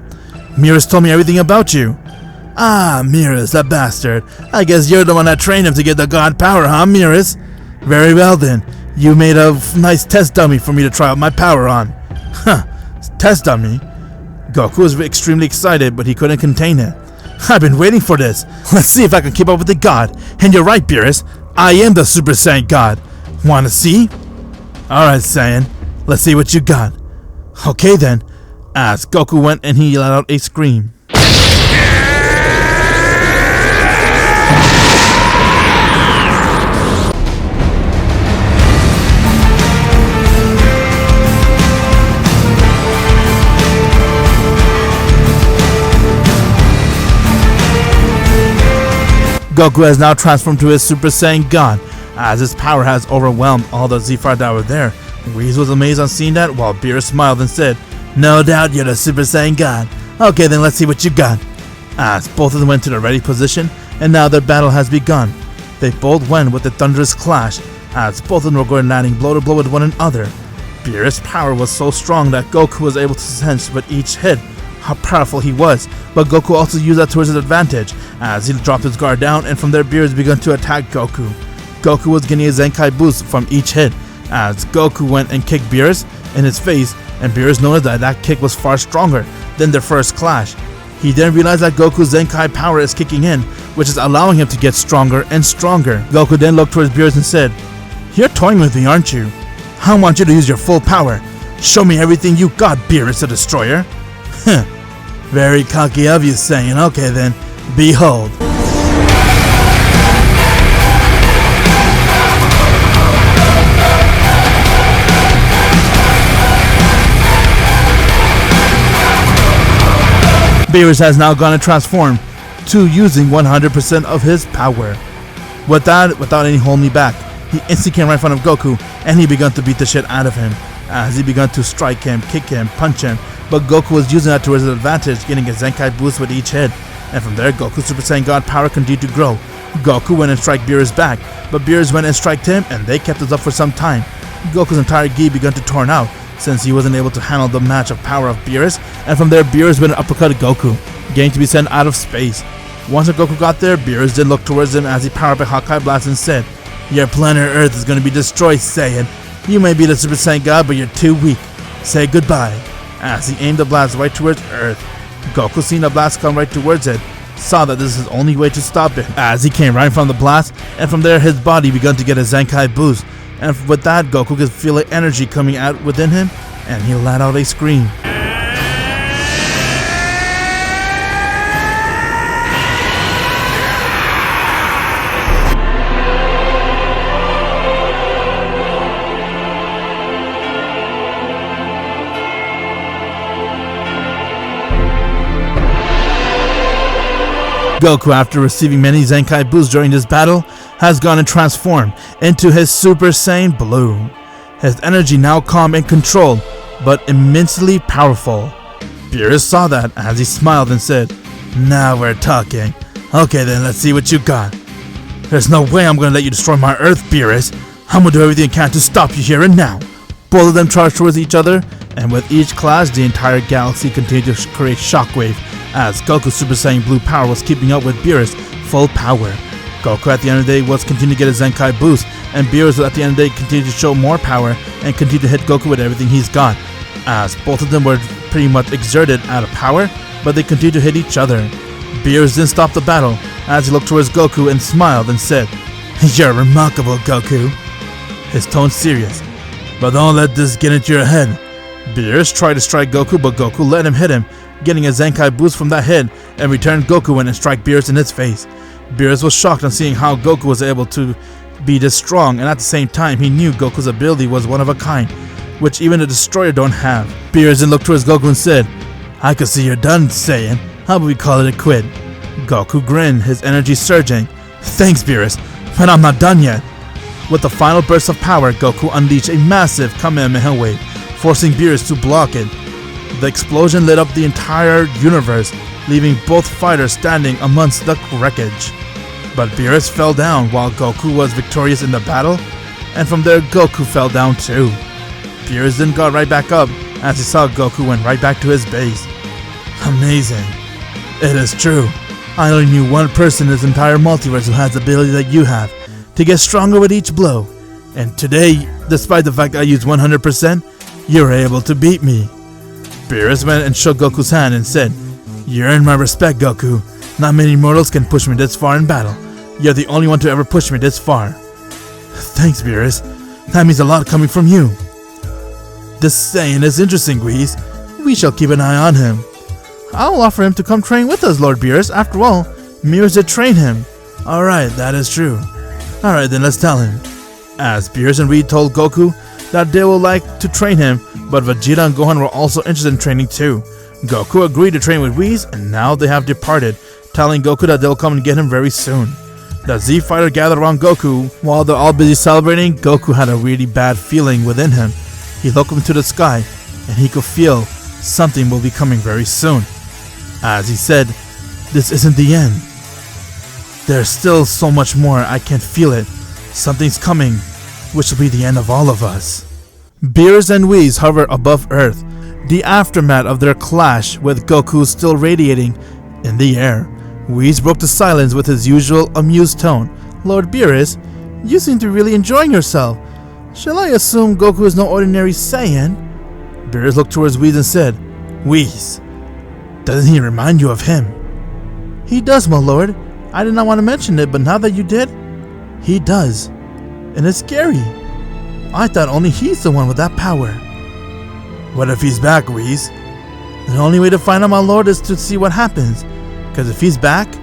Beerus told me everything about you." "Ah, Beerus, that bastard. I guess you're the one that trained him to get the god power, huh, Beerus? Very well then. You made a nice test dummy for me to try out my power on." "Huh, test dummy?" Goku was extremely excited, but he couldn't contain it. "I've been waiting for this. Let's see if I can keep up with the god. And you're right, Beerus. I am the Super Saiyan God. Wanna see?" "Alright, Saiyan. Let's see what you got." "Okay then." As Goku went and he let out a scream. Goku has now transformed to his Super Saiyan God, as his power has overwhelmed all the Z-Fighters that were there. Whis was amazed on seeing that, while Beerus smiled and said, "No doubt you're the Super Saiyan God. Okay then, let's see what you got." As both of them went to the ready position, and now their battle has begun. They both went with a thunderous clash, as both of them were going landing blow to blow with one another. Beerus' power was so strong that Goku was able to sense with each hit how powerful he was, but Goku also used that towards his advantage as he dropped his guard down, and from there Beerus began to attack Goku. Goku was getting a Zenkai boost from each hit as Goku went and kicked Beerus in his face, and Beerus noticed that that kick was far stronger than their first clash. He then realized that Goku's Zenkai power is kicking in, which is allowing him to get stronger and stronger. Goku then looked towards Beerus and said, "You're toying with me, aren't you? I want you to use your full power. Show me everything you got, Beerus the Destroyer." Very cocky of you, Saiyan. Okay then, behold. Beerus has now gone and transformed to using 100% of his power. With that, without any holding back, he instantly came right in front of Goku and he began to beat the shit out of him as he began to strike him, kick him, punch him, but Goku was using that to his advantage, getting a Zenkai boost with each hit, and from there Goku's Super Saiyan God power continued to grow. Goku went and struck Beerus back, but Beerus went and striked him and they kept this up for some time. Goku's entire gi began to torn out since he wasn't able to handle the match of power of Beerus, and from there Beerus went and uppercutted Goku, getting to be sent out of space. Once Goku got there, Beerus did look towards him as he powered up a Hawkeye Blast and said, "Your planet Earth is going to be destroyed, Saiyan. You may be the Super Saiyan God, but you're too weak. Say goodbye." As he aimed the blast right towards Earth, Goku, seeing the blast come right towards it, saw that this is his only way to stop it as he came right from the blast, and from there his body began to get a Zenkai boost, and with that Goku could feel the energy coming out within him and he let out a scream. Goku, after receiving many Zenkai boosts during this battle, has gone and transformed into his Super Saiyan Blue. His energy now calm and controlled, but immensely powerful. Beerus saw that as he smiled and said, "Now we're talking. Okay then, let's see what you got. There's no way I'm gonna let you destroy my Earth, Beerus. I'm gonna do everything I can to stop you here and now." Both of them charged towards each other, and with each clash, the entire galaxy continued to create shockwave as Goku's Super Saiyan Blue power was keeping up with Beerus' full power. Goku at the end of the day was continuing to get a Zenkai boost, and Beerus at the end of the day continued to show more power and continued to hit Goku with everything he's got, as both of them were pretty much exerted out of power, but they continued to hit each other. Beerus didn't stop the battle as he looked towards Goku and smiled and said, "You're remarkable, Goku." His tone serious, "But don't let this get into your head." Beerus tried to strike Goku, but Goku let him hit him, getting a Zenkai boost from that hit, and returned Goku went and strike Beerus in his face. Beerus was shocked on seeing how Goku was able to be this strong, and at the same time he knew Goku's ability was one of a kind, which even a destroyer don't have. Beerus then looked towards Goku and said, "I could see you're done, Saiyan. How about we call it a quit?" Goku grinned, his energy surging. "Thanks, Beerus, but I'm not done yet." With the final burst of power, Goku unleashed a massive Kamehameha wave, forcing Beerus to block it. The explosion lit up the entire universe, leaving both fighters standing amongst the wreckage. But Beerus fell down while Goku was victorious in the battle, and from there Goku fell down too. Beerus then got right back up as he saw Goku went right back to his base. Amazing. It is true. I only knew one person in this entire multiverse who has the ability that you have, to get stronger with each blow. And today, despite the fact that I used 100%, you were able to beat me. Beerus went and shook Goku's hand and said, "You earned my respect, Goku. Not many mortals can push me this far in battle. You're the only one to ever push me this far." "Thanks, Beerus. That means a lot coming from you." "This Saiyan is interesting, Whis. We shall keep an eye on him." "I'll offer him to come train with us, Lord Beerus. After all, Beerus did train him." "Alright, that is true. Alright then, let's tell him." As Beerus and Reed told Goku that they would like to train him, but Vegeta and Gohan were also interested in training too. Goku agreed to train with Whis, and now they have departed, telling Goku that they'll come and get him very soon. The Z Fighter gathered around Goku. While they're all busy celebrating, Goku had a really bad feeling within him. He looked up into the sky, and he could feel something will be coming very soon. As he said, "This isn't the end. There's still so much more. I can feel it. Something's coming, which will be the end of all of us." Beerus and Whis hover above Earth, the aftermath of their clash with Goku still radiating in the air. Whis broke the silence with his usual amused tone. Lord Beerus, you seem to be really enjoying yourself. Shall I assume Goku is no ordinary Saiyan? Beerus looked towards Whis and said, Whis, doesn't he remind you of him? He does, my lord. I did not want to mention it, but now that you did, he does. And it's scary. I thought only he's the one with that power. What if he's back, Whis? The only way to find out, my lord, is to see what happens. Because if he's back,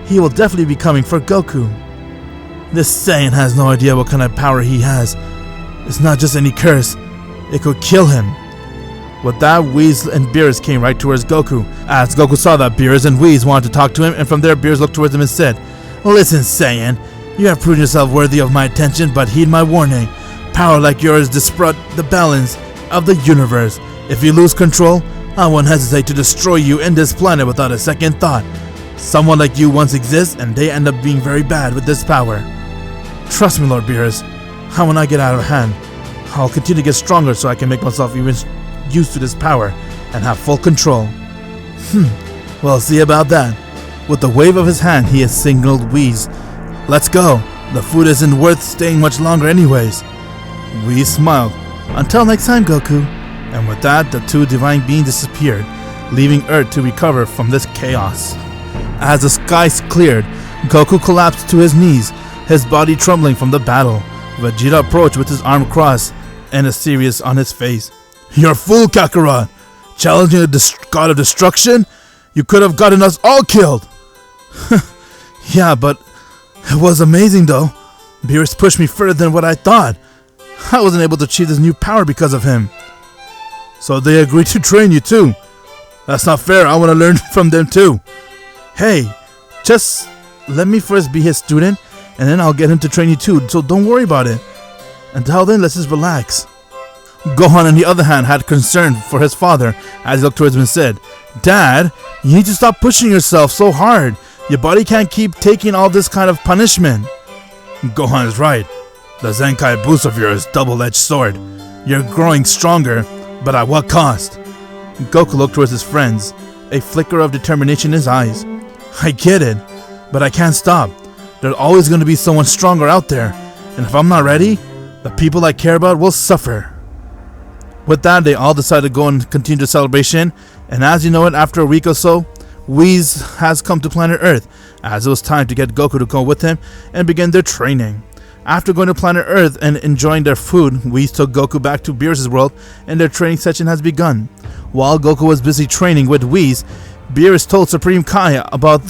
he will definitely be coming for Goku. This Saiyan has no idea what kind of power he has. It's not just any curse. It could kill him. With that, Whis and Beerus came right towards Goku. As Goku saw that, Beerus and Whis wanted to talk to him, and from there, Beerus looked towards him and said, Listen, Saiyan, you have proven yourself worthy of my attention, but heed my warning. Power like yours disrupt the balance of the universe. If you lose control, I won't hesitate to destroy you and this planet without a second thought. Someone like you once exists, and they end up being very bad with this power. Trust me, Lord Beerus, I will not get out of hand. I'll continue to get stronger so I can make myself even used to this power and have full control. We'll see about that. With a wave of his hand, he has signaled Whis. Let's go. The food isn't worth staying much longer anyways. Whis smiled. Until next time, Goku. And with that, the two divine beings disappeared, leaving Earth to recover from this chaos. As the skies cleared, Goku collapsed to his knees, his body trembling from the battle. Vegeta approached with his arm crossed and a serious on his face. You're a fool, Kakarot! Challenging the god of destruction? You could have gotten us all killed! Yeah, but it was amazing though. Beerus pushed me further than what I thought. I wasn't able to achieve this new power because of him. So they agreed to train you too. That's not fair, I want to learn from them too. Hey, just let me first be his student, and then I'll get him to train you too, so don't worry about it. Until then, let's just relax. Gohan, on the other hand, had concern for his father as he looked towards him and said, Dad, you need to stop pushing yourself so hard. Your body can't keep taking all this kind of punishment. Gohan is right. The Zenkai boost of yours is a double-edged sword. You're growing stronger, but at what cost? Goku looked towards his friends, a flicker of determination in his eyes. I get it, but I can't stop. There's always going to be someone stronger out there, and if I'm not ready, the people I care about will suffer. With that, they all decided to go and continue the celebration, and as you know it, after a week or so, Whis has come to planet Earth, as it was time to get Goku to go with him and begin their training. After going to planet Earth and enjoying their food, Whis took Goku back to Beerus' world, and their training session has begun. While Goku was busy training with Whis, Beerus told Supreme Kai about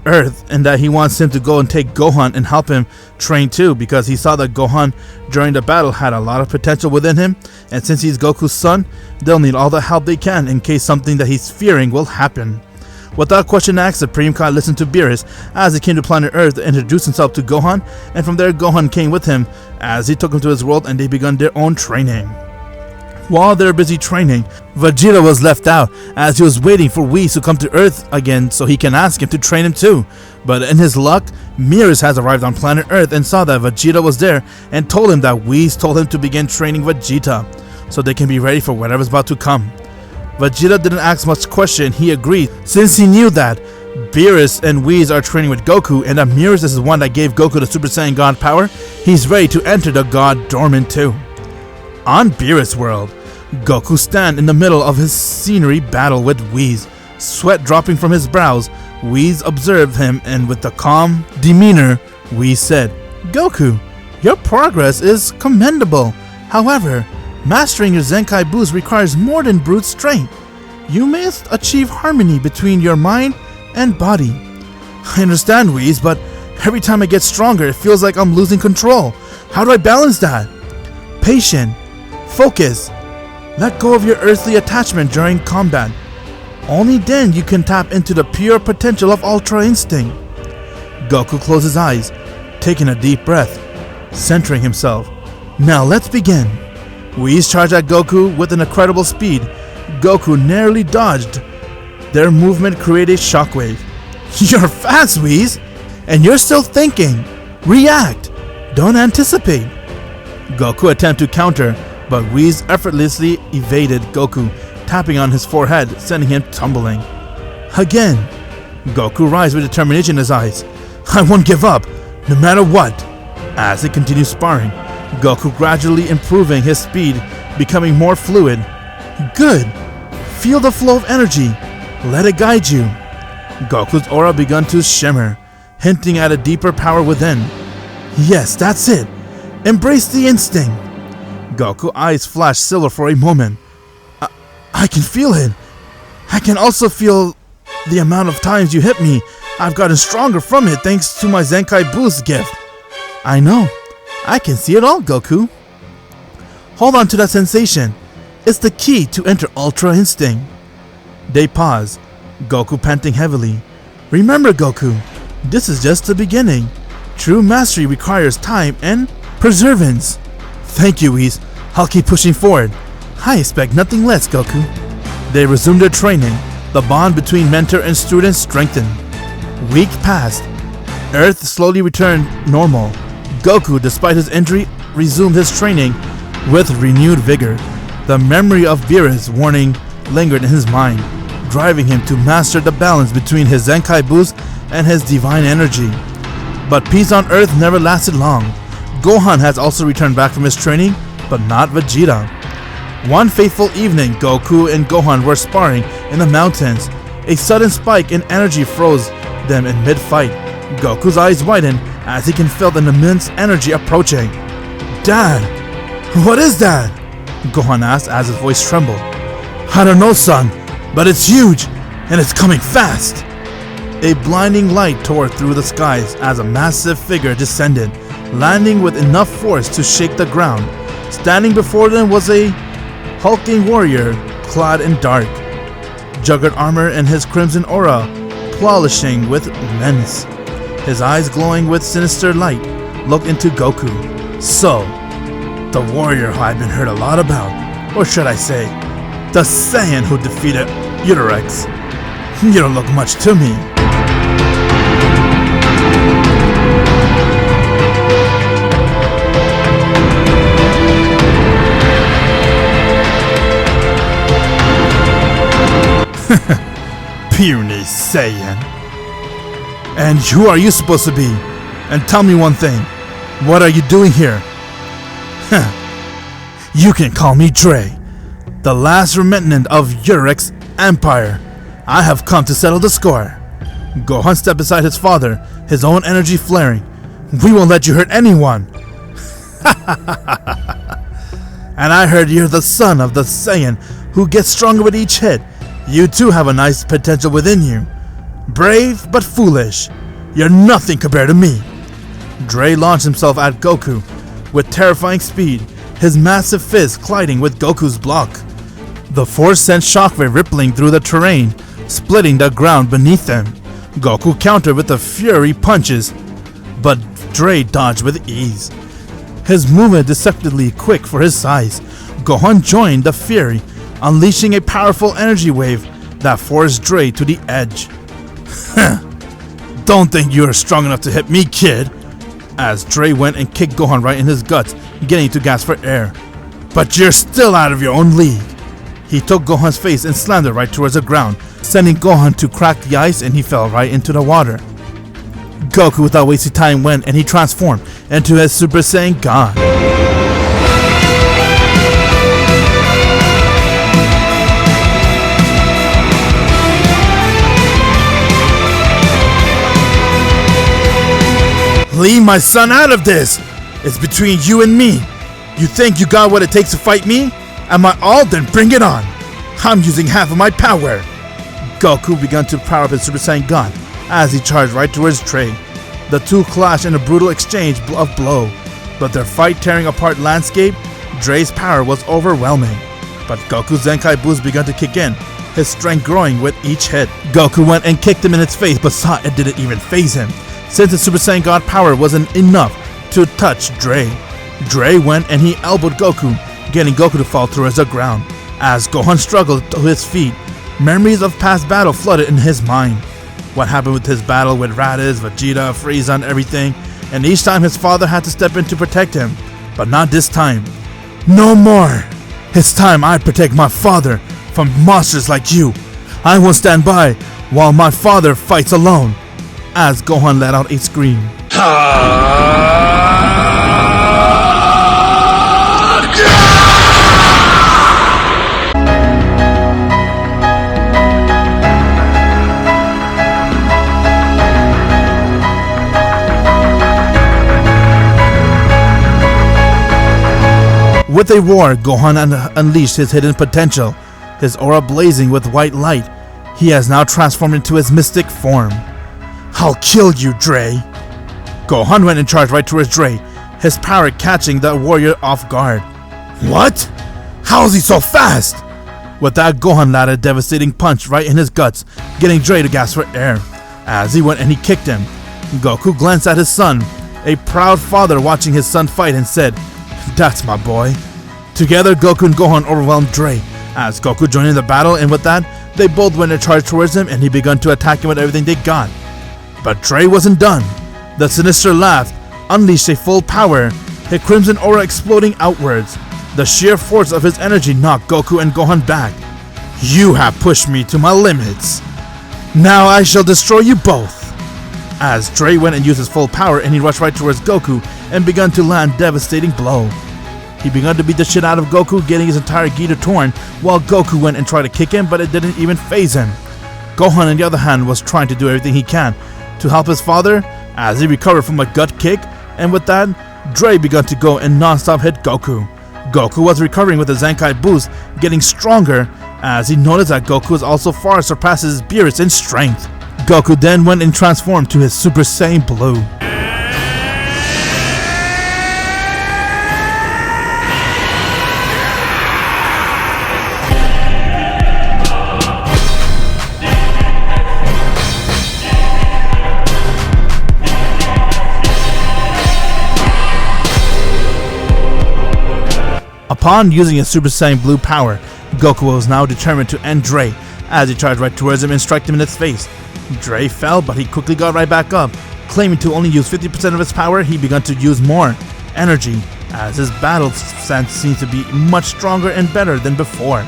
Earth and that he wants him to go and take Gohan and help him train too, because he saw that Gohan during the battle had a lot of potential within him, and since he's Goku's son, they'll need all the help they can in case something that he's fearing will happen. Without question asked, Supreme Kai listened to Beerus as he came to planet Earth and introduced himself to Gohan, and from there Gohan came with him as he took him to his world and they began their own training. While they were busy training, Vegeta was left out as he was waiting for Whis to come to Earth again so he can ask him to train him too. But in his luck, Beerus has arrived on planet Earth and saw that Vegeta was there and told him that Whis told him to begin training Vegeta so they can be ready for whatever's about to come. Vegeta didn't ask much question, he agreed, since he knew that Beerus and Whis are training with Goku and that Beerus is the one that gave Goku the Super Saiyan God power, he's ready to enter the God Dormant too. On Beerus' world, Goku stands in the middle of his scenery battle with Whis. Sweat dropping from his brows, Whis observed him and with a calm demeanor, Whis said, Goku, your progress is commendable. However, mastering your Zenkai boost requires more than brute strength. You must achieve harmony between your mind and body. I understand, Whis, but every time I get stronger, it feels like I'm losing control. How do I balance that? Patient. Focus. Let go of your earthly attachment during combat. Only then you can tap into the pure potential of Ultra Instinct. Goku closed his eyes, taking a deep breath, centering himself. Now let's begin. Whis charged at Goku with an incredible speed. Goku narrowly dodged. Their movement created a shockwave. You're fast, Whis! And you're still thinking. React! Don't anticipate. Goku attempted to counter, but Whis effortlessly evaded Goku, tapping on his forehead, sending him tumbling. Again, Goku rises with determination in his eyes. I won't give up, no matter what. As he continues sparring, Goku gradually improving his speed, becoming more fluid. Good! Feel the flow of energy. Let it guide you. Goku's aura began to shimmer, hinting at a deeper power within. Yes, that's it. Embrace the instinct. Goku's eyes flashed silver for a moment. I can feel it. I can also feel the amount of times you hit me. I've gotten stronger from it thanks to my Zenkai boost gift. I know. I can see it all, Goku. Hold on to that sensation. It's the key to enter Ultra Instinct. They pause, Goku panting heavily. Remember, Goku, this is just the beginning. True mastery requires time and perseverance. Thank you, Whis. I'll keep pushing forward. I expect nothing less, Goku. They resumed their training. The bond between mentor and student strengthened. Week passed. Earth slowly returned normal. Goku, despite his injury, resumed his training with renewed vigor. The memory of Beerus' warning lingered in his mind, driving him to master the balance between his Zenkai boost and his divine energy. But peace on Earth never lasted long. Gohan has also returned back from his training, but not Vegeta. One fateful evening, Goku and Gohan were sparring in the mountains. A sudden spike in energy froze them in mid-fight. Goku's eyes widened as he can feel an immense energy approaching. Dad, what is that? Gohan asked as his voice trembled. I don't know, son, but it's huge and it's coming fast. A blinding light tore through the skies as a massive figure descended, landing with enough force to shake the ground. Standing before them was a hulking warrior clad in dark, jugged armor and his crimson aura polishing with menace. His eyes glowing with sinister light looked into Goku. So, the warrior who I've been heard a lot about, or should I say, the Saiyan who defeated Uteru. You don't look much to me. Puny Saiyan. And who are you supposed to be? And tell me one thing. What are you doing here? You can call me Dre, the last remnant of Uteru's empire. I have come to settle the score. Gohan stepped beside his father, his own energy flaring. We won't let you hurt anyone. And I heard you're the son of the Saiyan who gets stronger with each hit. You too have a nice potential within you. Brave but foolish. You're nothing compared to me. Dre launched himself at Goku with terrifying speed, his massive fist colliding with Goku's block. The force sent shockwave rippling through the terrain, splitting the ground beneath them. Goku countered with the fury punches, but Dre dodged with ease. His movement deceptively quick for his size. Gohan joined the fury, unleashing a powerful energy wave that forced Dre to the edge. Don't think you are strong enough to hit me, kid. As Dre went and kicked Gohan right in his guts, getting to gasp for air. But you're still out of your own league. He took Gohan's face and slammed it right towards the ground, sending Gohan to crack the ice, and he fell right into the water. Goku, without wasting time, went and he transformed into his Super Saiyan God. Leave my son out of this! It's between you and me. You think you got what it takes to fight me? Am I all? Then bring it on! I'm using half of my power! Goku began to power up his Super Saiyan God as he charged right towards Dre. The two clashed in a brutal exchange of blows, but their fight tearing apart landscape, Dre's power was overwhelming. But Goku's Zenkai boost began to kick in, his strength growing with each hit. Goku went and kicked him in its face, but saw it didn't even faze him, since his Super Saiyan God power wasn't enough to touch Dre. Dre went and he elbowed Goku, getting Goku to fall towards the ground. As Gohan struggled to his feet, memories of past battle flooded in his mind. What happened with his battle with Raditz, Vegeta, Frieza and everything, and each time his father had to step in to protect him, but not this time. No more! It's time I protect my father from monsters like you. I will stand by while my father fights alone. As Gohan let out a scream. With a roar, Gohan unleashed his hidden potential, his aura blazing with white light. He has now transformed into his mystic form. I'll kill you, Dre. Gohan went and charged right towards Dre, his power catching the warrior off guard. What? How is he so fast? With that, Gohan landed a devastating punch right in his guts, getting Dre to gasp for air. As he went and he kicked him, Goku glanced at his son, a proud father watching his son fight, and said, "That's my boy." Together, Goku and Gohan overwhelmed Dre, as Goku joined in the battle, and with that, they both went and charged towards him, and he began to attack him with everything they got. But Dre wasn't done. The sinister laugh unleashed a full power, his crimson aura exploding outwards. The sheer force of his energy knocked Goku and Gohan back. You have pushed me to my limits. Now I shall destroy you both. As Dre went and used his full power, and he rushed right towards Goku and began to land devastating blow. He began to beat the shit out of Goku, getting his entire gi torn, while Goku went and tried to kick him, but it didn't even faze him. Gohan, on the other hand, was trying to do everything he can to help his father as he recovered from a gut kick, and with that, Dre began to go and non-stop hit Goku. Goku was recovering with a Zenkai boost, getting stronger as he noticed that Goku was also far surpasses Beerus in strength. Goku then went and transformed to his Super Saiyan Blue. Upon using his Super Saiyan Blue power, Goku was now determined to end Dre as he charged right towards him and struck him in his face. Dre fell, but he quickly got right back up. Claiming to only use 50% of his power, he began to use more energy as his battle stance seemed to be much stronger and better than before.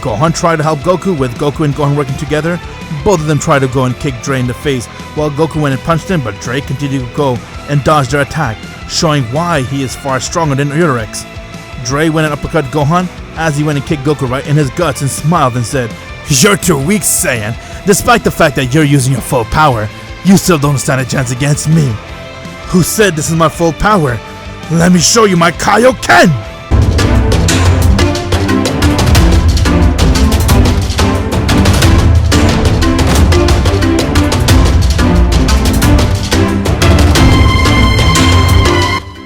Gohan tried to help Goku. With Goku and Gohan working together, both of them tried to go and kick Dre in the face while Goku went and punched him, but Dre continued to go and dodge their attack, showing why he is far stronger than Uteru. Dre went and uppercut Gohan as he went and kicked Goku right in his guts and smiled and said, "You're too weak, Saiyan. Despite the fact that you're using your full power, you still don't stand a chance against me." "Who said this is my full power? Let me show you my Kaioken!"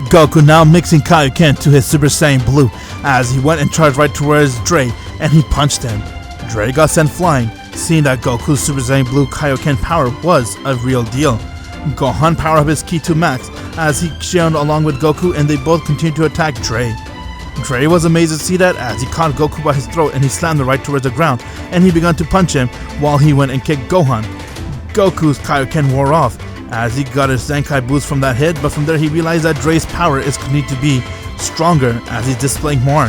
Goku now mixing Kaioken to his Super Saiyan Blue as he went and charged right towards Dre and he punched him. Dre got sent flying, seeing that Goku's Super Saiyan Blue Kaioken power was a real deal. Gohan powered up his ki to max as he shone along with Goku, and they both continued to attack Dre. Dre was amazed to see that as he caught Goku by his throat and he slammed him right towards the ground, and he began to punch him while he went and kicked Gohan. Goku's Kaioken wore off as he got his Zenkai boost from that hit, but from there he realized that Dre's power is continuing to be stronger as he's displaying more.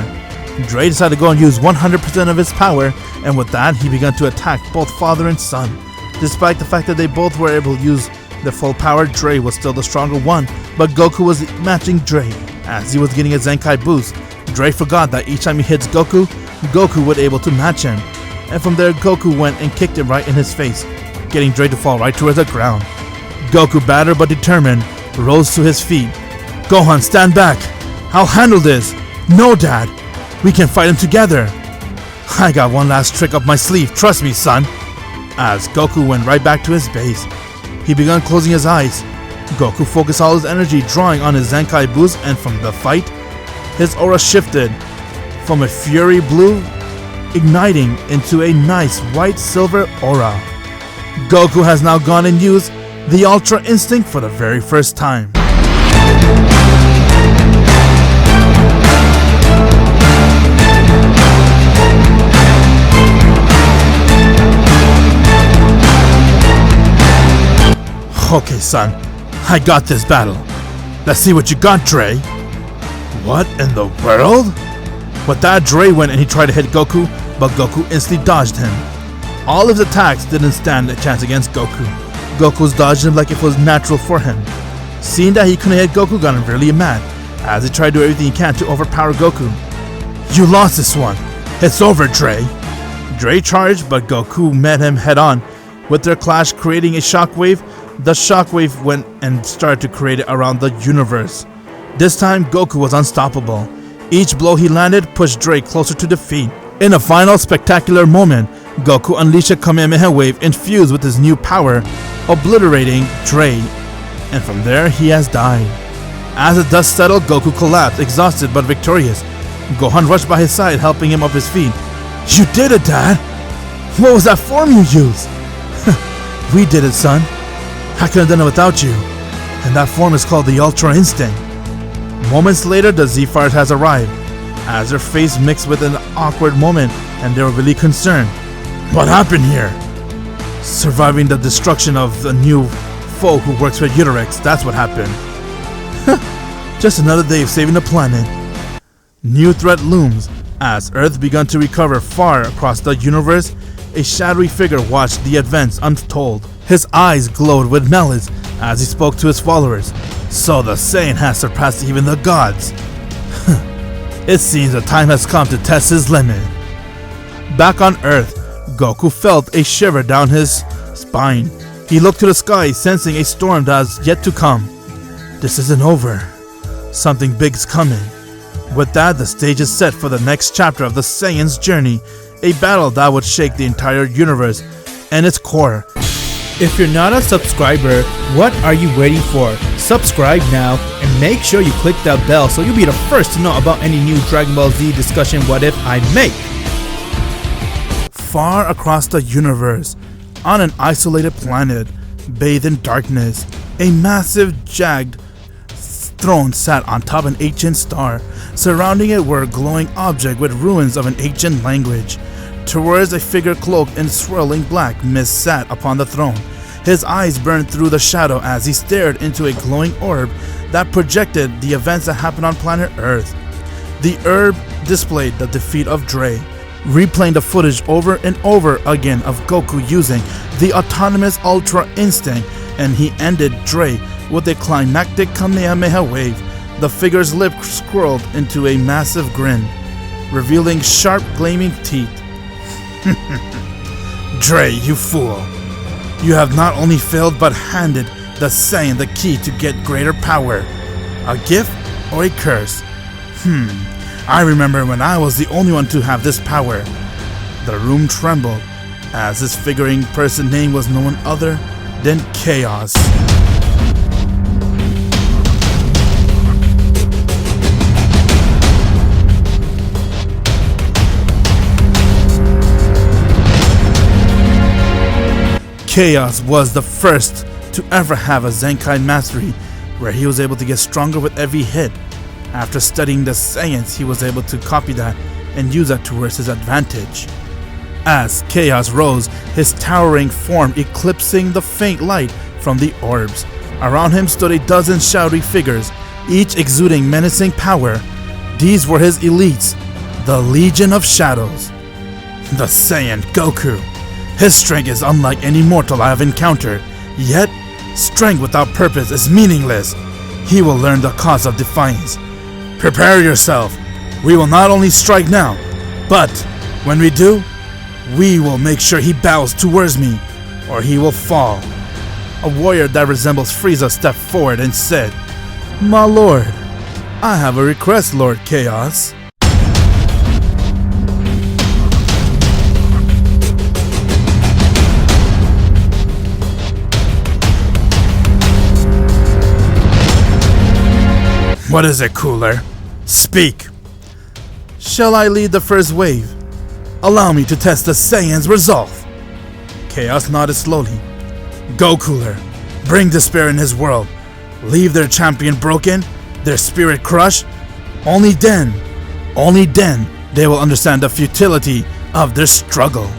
Dre decided to go and use 100% of his power, and with that he began to attack both father and son. Despite the fact that they both were able to use their full power, Dre was still the stronger one, but Goku was matching Dre as he was getting a Zenkai boost. Dre forgot that each time he hits Goku, Goku would able to match him, and from there Goku went and kicked him right in his face, getting Dre to fall right towards the ground. Goku, battered but determined, rose to his feet. "Gohan, stand back! I'll handle this!" "No, Dad! We can fight him together! I got one last trick up my sleeve, trust me, son!" As Goku went right back to his base, he began closing his eyes. Goku focused all his energy drawing on his Zenkai boost, and from the fight, his aura shifted from a fury blue igniting into a nice white silver aura. Goku has now gone and used the Ultra Instinct for the very first time. "Okay, son, I got this battle. Let's see what you got, Dre." "What in the world?" With that, Dre went and he tried to hit Goku, but Goku instantly dodged him. All of his attacks didn't stand a chance against Goku. Goku's dodged him like it was natural for him. Seeing that he couldn't hit Goku got him really mad, as he tried to do everything he can to overpower Goku. You lost this one. It's over, Dre. Dre charged, but Goku met him head on. With their clash creating a shockwave, the shockwave went and started to create it around the universe. This time, Goku was unstoppable. Each blow he landed pushed Dre closer to defeat. In a final spectacular moment, Goku unleashed a Kamehameha wave infused with his new power, obliterating Dre, and from there he has died. As the dust settled, Goku collapsed, exhausted but victorious. Gohan rushed by his side, helping him up his feet. You did it, Dad! What was that form you used? We did it, son. I couldn't have done it without you. And that form is called the Ultra Instinct. Moments later, the Z-Fighters has arrived, as their face mixed with an awkward moment, and they were really concerned. What happened here? Surviving the destruction of the new foe who works for Uteru, that's what happened. Just another day of saving the planet. New threat looms. As Earth began to recover far across the universe, a shadowy figure watched the events untold. His eyes glowed with malice as he spoke to his followers. So the Saiyan has surpassed even the gods. It seems the time has come to test his limit. Back on Earth, Goku felt a shiver down his spine. He looked to the sky, sensing a storm that has yet to come. This isn't over. Something big's coming. With that, the stage is set for the next chapter of the Saiyan's journey, a battle that would shake the entire universe and its core. If you're not a subscriber, what are you waiting for? Subscribe now and make sure you click that bell so you'll be the first to know about any new Dragon Ball Z discussion what if I make. Far across the universe, on an isolated planet, bathed in darkness, a massive jagged throne sat on top of an ancient star. Surrounding it were a glowing object with ruins of an ancient language. Towards a figure cloaked in swirling black mist sat upon the throne. His eyes burned through the shadow as he stared into a glowing orb that projected the events that happened on planet Earth. The orb displayed the defeat of Dre, replaying the footage over and over again of Goku using the autonomous Ultra Instinct, and he ended Dre with a climactic Kamehameha wave. The figure's lip scrolled into a massive grin, revealing sharp gleaming teeth. Dre, you fool. You have not only failed but handed the Saiyan the key to get greater power. A gift or a curse? I remember when I was the only one to have this power. The room trembled as this figuring person name was no one other than Chaos. Chaos was the first to ever have a Zenkai mastery, where he was able to get stronger with every hit. After studying the Saiyans, he was able to copy that and use that towards his advantage. As Chaos rose, his towering form eclipsing the faint light from the orbs. Around him stood a dozen shadowy figures, each exuding menacing power. These were his elites, the Legion of Shadows. The Saiyan Goku. His strength is unlike any mortal I have encountered, yet strength without purpose is meaningless. He will learn the cause of defiance. Prepare yourself. We will not only strike now, but when we do, we will make sure he bows towards me, or he will fall. A warrior that resembles Frieza stepped forward and said, My lord, I have a request, Lord Chaos. What is it, Cooler? Speak! Shall I lead the first wave? Allow me to test the Saiyan's resolve. Chaos nodded slowly. Go, Cooler. Bring despair in his world. Leave their champion broken, their spirit crushed. Only then they will understand the futility of their struggle.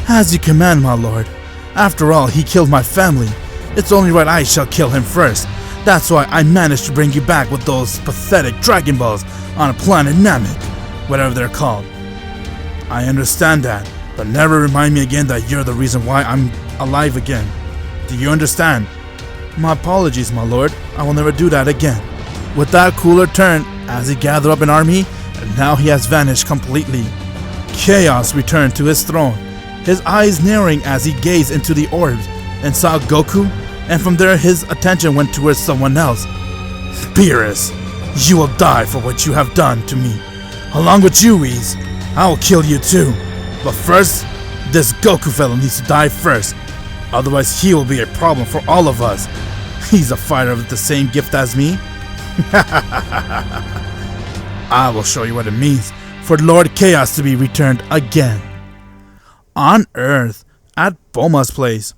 As you command, my lord. After all, he killed my family. It's only right I shall kill him first. That's why I managed to bring you back with those pathetic Dragon Balls on planet Namek. whatever they're called. I understand that, but never remind me again that you're the reason why I'm alive again. Do you understand? My apologies, my lord. I will never do that again. With that, Cooler turned as he gathered up an army, and now he has vanished completely. Chaos returned to his throne, his eyes narrowing as he gazed into the orbs and saw Goku, and from there his attention went towards someone else. Beerus, you will die for what you have done to me. Along with you, Whis, I will kill you too. But first, this Goku fellow needs to die first. Otherwise he will be a problem for all of us. He's a fighter with the same gift as me. I will show you what it means for Lord Chaos to be returned again. On Earth, at Bulma's place.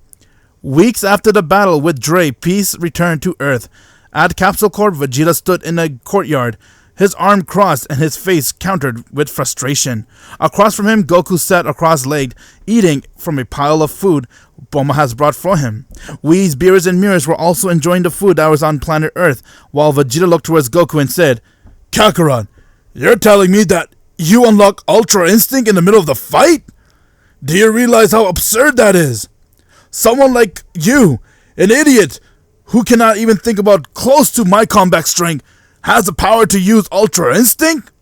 Weeks after the battle with Dre, peace returned to Earth. At Capsule Corp, Vegeta stood in a courtyard, his arm crossed and his face countered with frustration. Across from him, Goku sat cross-legged, eating from a pile of food Bulma has brought for him. Whis, Beerus, and Mirrors were also enjoying the food that was on planet Earth, while Vegeta looked towards Goku and said, Kakarot, you're telling me that you unlock Ultra Instinct in the middle of the fight? Do you realize how absurd that is? Someone like you, an idiot, who cannot even think about close to my combat strength, has the power to use Ultra Instinct?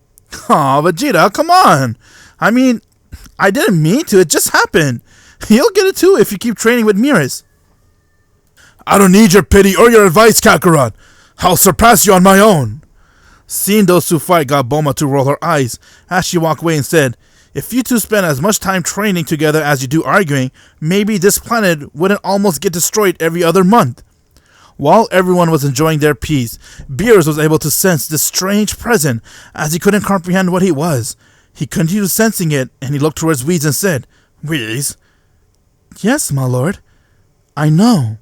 Aw, Vegeta, come on. I mean, I didn't mean to, it just happened. You'll get it too if you keep training with Mirrors. I don't need your pity or your advice, Kakarot. I'll surpass you on my own. Seeing those two fight got Bulma to roll her eyes as she walked away and said, if you two spend as much time training together as you do arguing, maybe this planet wouldn't almost get destroyed every other month. While everyone was enjoying their peace, Beerus was able to sense this strange presence as he couldn't comprehend what he was. He continued sensing it and he looked towards Whis and said, Whis? Yes, my lord. I know.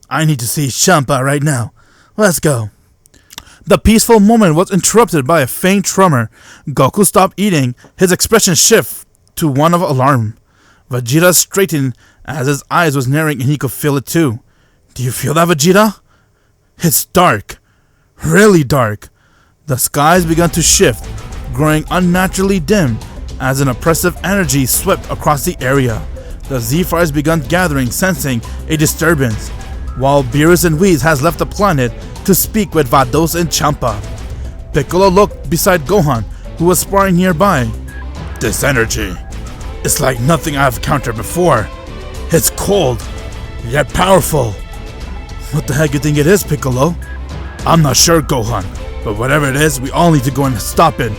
I need to see Champa right now. Let's go. The peaceful moment was interrupted by a faint tremor. Goku stopped eating, his expression shifted to one of alarm. Vegeta straightened as his eyes was narrowing and he could feel it too. Do you feel that, Vegeta? It's dark. Really dark. The skies began to shift, growing unnaturally dim as an oppressive energy swept across the area. The Z-Fighters began gathering, sensing a disturbance, while Beerus and Whis has left the planet to speak with Vados and Champa. Piccolo looked beside Gohan, who was sparring nearby. This energy is like nothing I've encountered before. It's cold, yet powerful. What the heck you think it is, Piccolo? I'm not sure, Gohan, but whatever it is, we all need to go and stop it.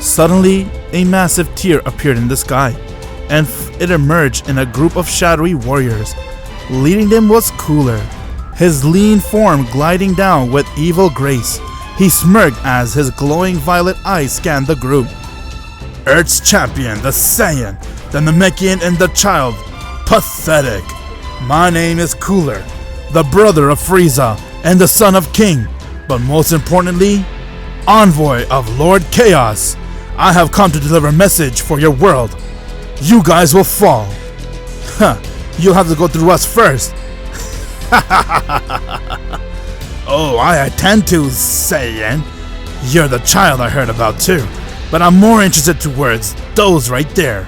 Suddenly, a massive tear appeared in the sky, and it emerged in a group of shadowy warriors. Leading them was Cooler, his lean form gliding down with evil grace. He smirked as his glowing violet eyes scanned the group. Earth's champion, the Saiyan, the Namekian, and the child. Pathetic. My name is Cooler, the brother of Frieza and the son of King, but most importantly, envoy of Lord Chaos. I have come to deliver a message for your world. You guys will fall. Huh, you'll have to go through us first. Oh, I attend to, Saiyan. You're the child I heard about too, but I'm more interested towards those right there.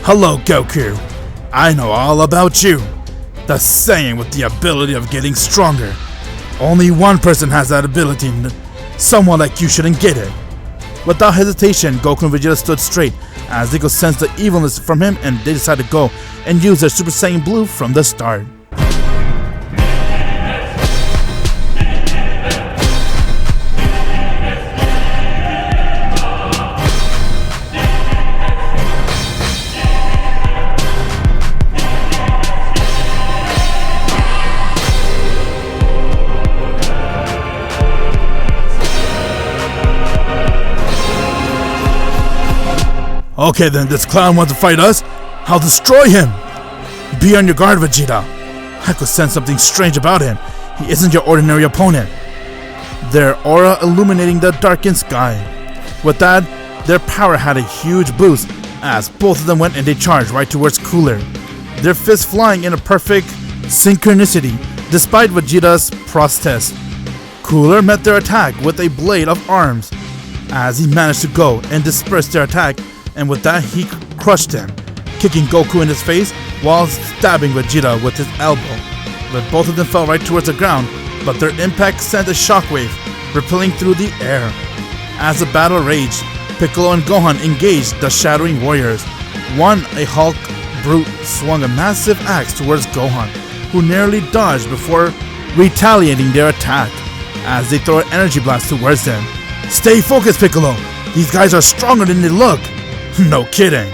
Hello, Goku. I know all about you. The Saiyan with the ability of getting stronger. Only one person has that ability. Someone like you shouldn't get it. Without hesitation, Goku and Vegeta stood straight as they could sense the evilness from him, and they decided to go and use their Super Saiyan Blue from the start. Okay then, this clown wants to fight us? I'll destroy him! Be on your guard, Vegeta. I could sense something strange about him. He isn't your ordinary opponent. Their aura illuminating the darkened sky. With that, their power had a huge boost as both of them went and they charged right towards Cooler. Their fists flying in a perfect synchronicity despite Vegeta's protest. Cooler met their attack with a blade of arms. as he managed to go and disperse their attack, and with that he crushed him, kicking Goku in his face while stabbing Vegeta with his elbow. But both of them fell right towards the ground, but their impact sent a shockwave, rippling through the air. As the battle raged, Piccolo and Gohan engaged the Shattering Warriors. One, a Hulk brute, swung a massive axe towards Gohan, who narrowly dodged before retaliating their attack, as they throw an energy blast towards them. "Stay focused, Piccolo! These guys are stronger than they look!" No kidding!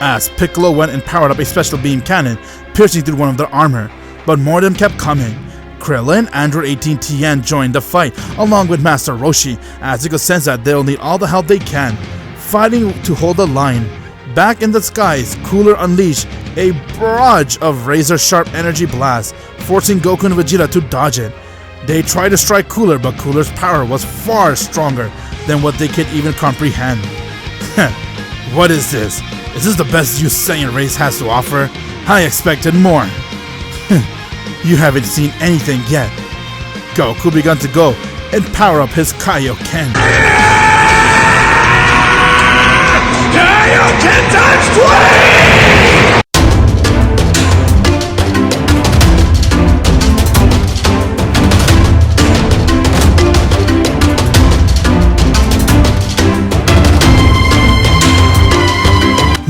As Piccolo went and powered up a special beam cannon, piercing through one of their armor, but more of them kept coming. Krillin and Android 18 Tien joined the fight, along with Master Roshi, as he could sense that they'll need all the help they can, fighting to hold the line. Back in the skies, Cooler unleashed a barrage of razor-sharp energy blasts, forcing Goku and Vegeta to dodge it. They tried to strike Cooler, but Cooler's power was far stronger than what they could even comprehend. What is this? Is this the best you Saiyan race has to offer? I expected more. You haven't seen anything yet. Goku began to go and power up his Kaioken. Kaioken times 20!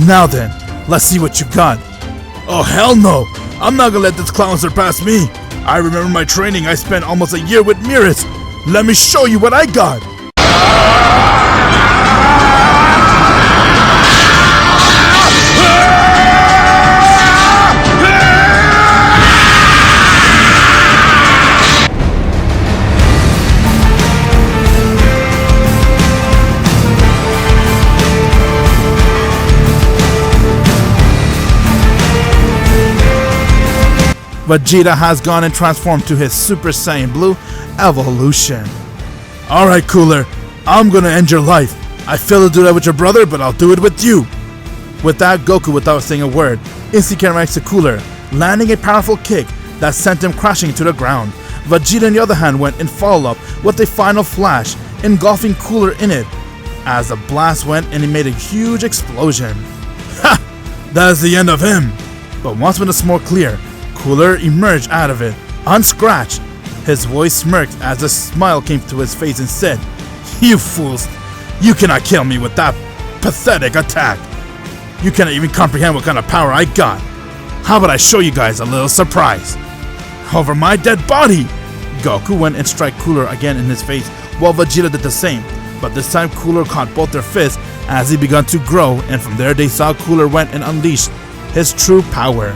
Now then, let's see what you got. Oh hell no! I'm not gonna let this clown surpass me! I remember my training, I spent almost a year with Beerus. Let me show you what I got! Vegeta has gone and transformed to his Super Saiyan Blue evolution. Alright Cooler, I'm gonna end your life. I failed to do that with your brother, but I'll do it with you. With that, Goku, without saying a word, instantly counteracts to Cooler, landing a powerful kick that sent him crashing to the ground. Vegeta on the other hand went in follow-up with a final flash, engulfing Cooler in it, as the blast went and it made a huge explosion. Ha! That is the end of him! But once when it's more clear, Cooler emerged out of it, unscratched. His voice smirked as a smile came to his face and said, "You fools, you cannot kill me with that pathetic attack. You cannot even comprehend what kind of power I got. How about I show you guys a little surprise? Over my dead body!" Goku went and struck Cooler again in his face, while Vegeta did the same. But this time Cooler caught both their fists as he began to grow, and from there they saw Cooler went and unleashed his true power.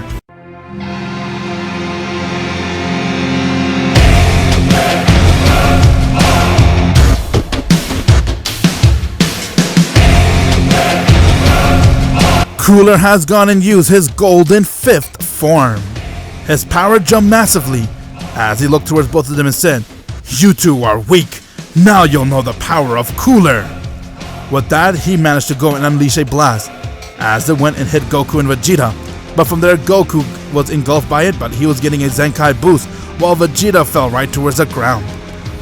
Cooler has gone and used his golden fifth form. His power jumped massively as he looked towards both of them and said, "You two are weak. Now you'll know the power of Cooler." With that, he managed to go and unleash a blast as it went and hit Goku and Vegeta. But from there, Goku was engulfed by it, but he was getting a Zenkai boost while Vegeta fell right towards the ground.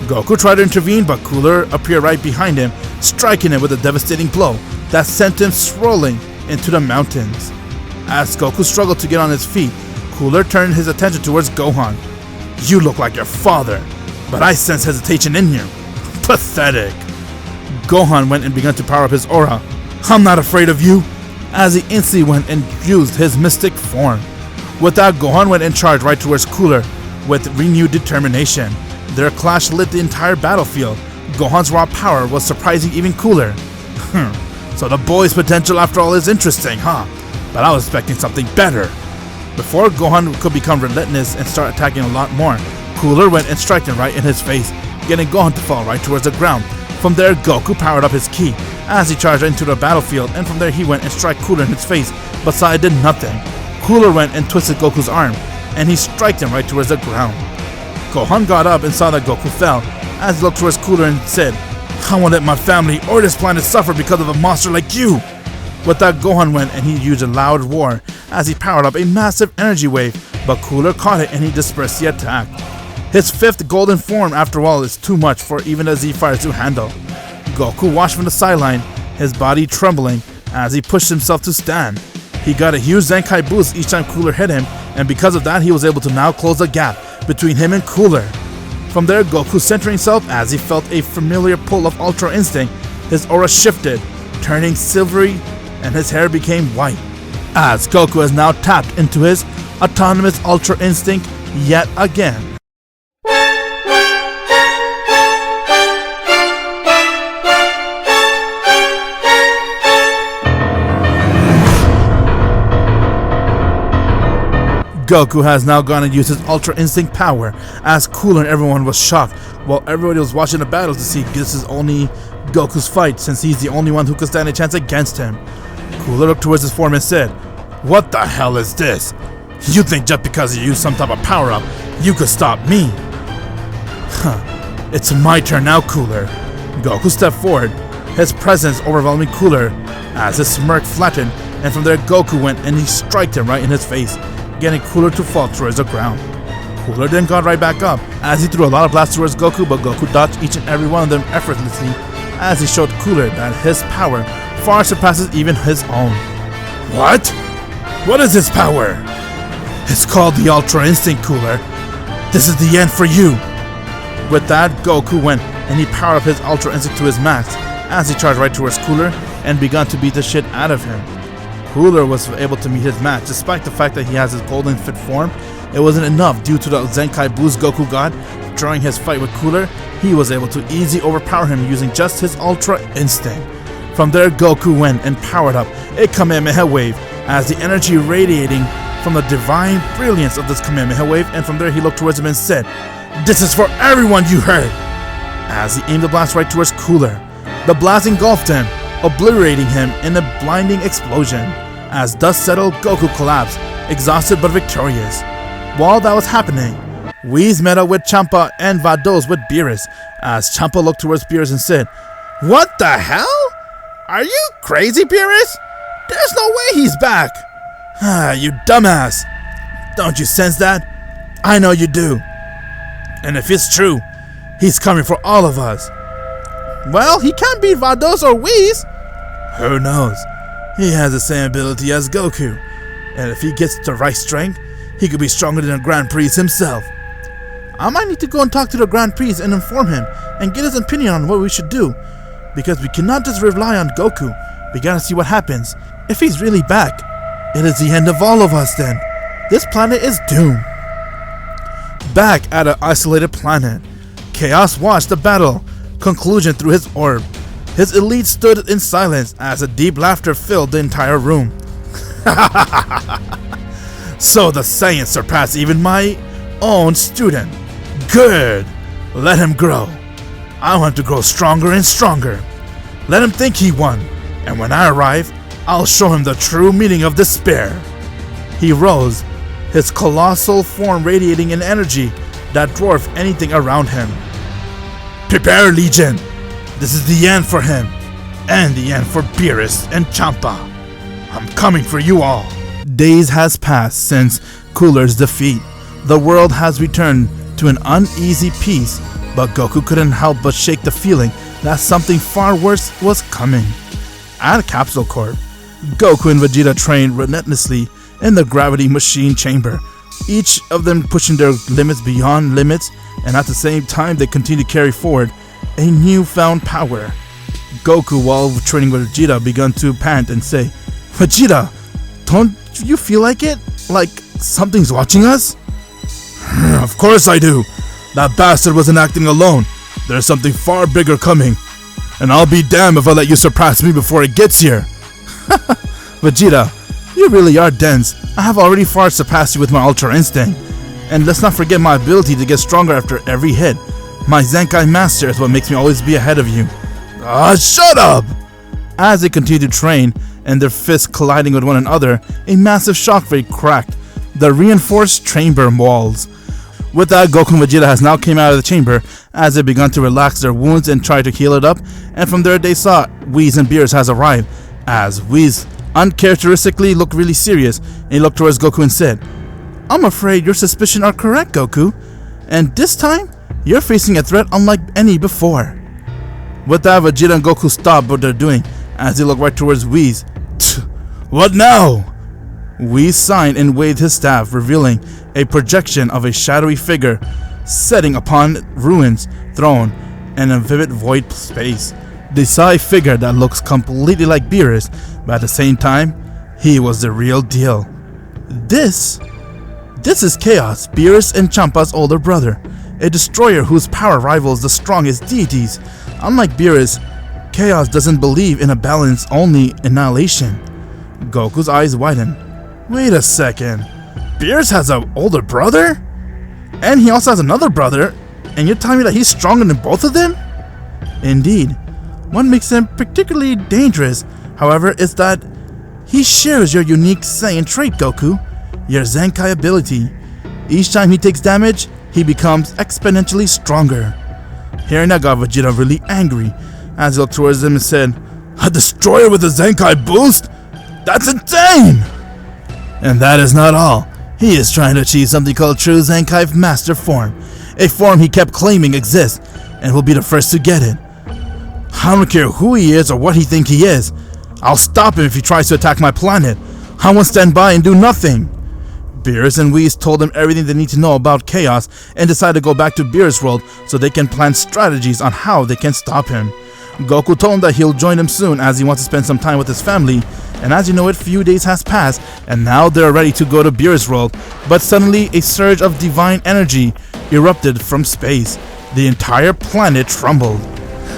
Goku tried to intervene, but Cooler appeared right behind him, striking him with a devastating blow that sent him swirling into the mountains. As Goku struggled to get on his feet, Cooler turned his attention towards Gohan. "You look like your father, but I sense hesitation in you. Pathetic." Gohan went and began to power up his aura. "I'm not afraid of you," as he instantly went and used his mystic form. With that, Gohan went and charged right towards Cooler with renewed determination. Their clash lit the entire battlefield. Gohan's raw power was surprising even Cooler. So the boy's potential after all is interesting, huh? But I was expecting something better. Before Gohan could become relentless and start attacking a lot more, Cooler went and struck him right in his face, getting Gohan to fall right towards the ground. From there, Goku powered up his ki as he charged into the battlefield, and from there he went and struck Cooler in his face, but saw it did nothing. Cooler went and twisted Goku's arm, and he struck him right towards the ground. Gohan got up and saw that Goku fell, as he looked towards Cooler and said, "I won't let my family or this planet suffer because of a monster like you." With that, Gohan went and he used a loud roar as he powered up a massive energy wave, but Cooler caught it and he dispersed the attack. His fifth golden form, after all, is too much for even a Z-Fire to handle. Goku watched from the sideline, his body trembling as he pushed himself to stand. He got a huge Zenkai boost each time Cooler hit him, and because of that he was able to now close the gap between him and Cooler. From there, Goku centering himself as he felt a familiar pull of Ultra Instinct. His aura shifted, turning silvery, and his hair became white. As Goku has now tapped into his autonomous Ultra Instinct yet again. Goku has now gone and used his Ultra Instinct power as Cooler and everyone was shocked while everybody was watching the battle to see this is only Goku's fight since he's the only one who could stand a chance against him. Cooler looked towards his form and said, "What the hell is this? You think just because you use some type of power-up, you could stop me?" Huh. It's my turn now, Cooler. Goku stepped forward, his presence overwhelming Cooler as his smirk flattened, and from there Goku went and he struck him right in his face, getting Cooler to fall towards the ground. Cooler then got right back up as he threw a lot of blasts towards Goku, but Goku dodged each and every one of them effortlessly as he showed Cooler that his power far surpasses even his own. What? What is his power? It's called the Ultra Instinct, Cooler. This is the end for you. With that, Goku went and he powered up his Ultra Instinct to his max as he charged right towards Cooler and began to beat the shit out of him. Cooler was able to meet his match despite the fact that he has his golden fit form. It wasn't enough due to the Zenkai boost Goku got. During his fight with Cooler, he was able to easily overpower him using just his Ultra Instinct. From there, Goku went and powered up a Kamehameha wave as the energy radiating from the divine brilliance of this Kamehameha wave, and from there he looked towards him and said, "This is for everyone, you heard!" As he aimed the blast right towards Cooler. The blast engulfed him, obliterating him in a blinding explosion. As dust settled, Goku collapsed, exhausted but victorious. While that was happening, Whis met up with Champa and Vados with Beerus, as Champa looked towards Beerus and said, "What the hell? Are you crazy, Beerus? There's no way he's back!" "Ah, you dumbass! Don't you sense that? I know you do. And if it's true, he's coming for all of us." "Well, he can't beat Vados or Whis." "Who knows? He has the same ability as Goku, and if he gets the right strength, he could be stronger than the Grand Priest himself." "I might need to go and talk to the Grand Priest and inform him and get his opinion on what we should do, because we cannot just rely on Goku. We gotta see what happens. If he's really back, it is the end of all of us then. This planet is doomed." Back at an isolated planet, Chaos watched the battle conclusion through his orb. His elite stood in silence as a deep laughter filled the entire room. "So the Saiyan surpassed even my own student. Good! Let him grow. I want to grow stronger and stronger. Let him think he won, and when I arrive, I'll show him the true meaning of despair." He rose, his colossal form radiating an energy that dwarfed anything around him. "Prepare, Legion! This is the end for him, and the end for Beerus and Champa. I'm coming for you all." Days has passed since Cooler's defeat. The world has returned to an uneasy peace, but Goku couldn't help but shake the feeling that something far worse was coming. At Capsule Corp, Goku and Vegeta trained relentlessly in the gravity machine chamber, each of them pushing their limits beyond limits, and at the same time they continue to carry forward a newfound power. Goku, while training with Vegeta, began to pant and say, "Vegeta, don't you feel like it? Like something's watching us?" "Of course I do. That bastard wasn't acting alone. There's something far bigger coming. And I'll be damned if I let you surpass me before it gets here." "Vegeta, you really are dense. I have already far surpassed you with my Ultra Instinct. And let's not forget my ability to get stronger after every hit. My Zenkai Master is what makes me always be ahead of you." "Ah, shut up!" As they continued to train and their fists colliding with one another, a massive shockwave cracked the reinforced chamber walls. With that, Goku and Vegeta has now came out of the chamber as they began to relax their wounds and try to heal it up, and from there they saw Whis and Beerus has arrived, as Whis uncharacteristically looked really serious, and he looked towards Goku and said, "I'm afraid your suspicions are correct, Goku, and this time, you're facing a threat unlike any before." With that, Vegeta and Goku stop what they're doing as they look right towards Whis. What now? Whis signed and waved his staff, revealing a projection of a shadowy figure setting upon ruins thrown in a vivid void space. They saw a figure that looks completely like Beerus, but at the same time, he was the real deal. This is Chaos, Beerus and Champa's older brother, a destroyer whose power rivals the strongest deities. Unlike Beerus, Chaos doesn't believe in a balance, only annihilation. Goku's eyes widen. Wait a second, Beerus has an older brother? And he also has another brother, and you're telling me that he's stronger than both of them? Indeed. What makes him particularly dangerous, however, is that he shares your unique Saiyan trait, Goku, your Zenkai ability. Each time he takes damage, he becomes exponentially stronger. Hearing that got Vegeta really angry, as he looked towards him and said, "A destroyer with a Zenkai boost? That's insane!" And that is not all. He is trying to achieve something called True Zenkai Master Form, a form he kept claiming exists, and will be the first to get it. I don't care who he is or what he thinks he is. I'll stop him if he tries to attack my planet. I won't stand by and do nothing. Beerus and Whis told him everything they need to know about Chaos and decided to go back to Beerus' world so they can plan strategies on how they can stop him. Goku told him that he'll join him soon as he wants to spend some time with his family, and as you know, a few days has passed and now they're ready to go to Beerus' world, but suddenly a surge of divine energy erupted from space. The entire planet trembled.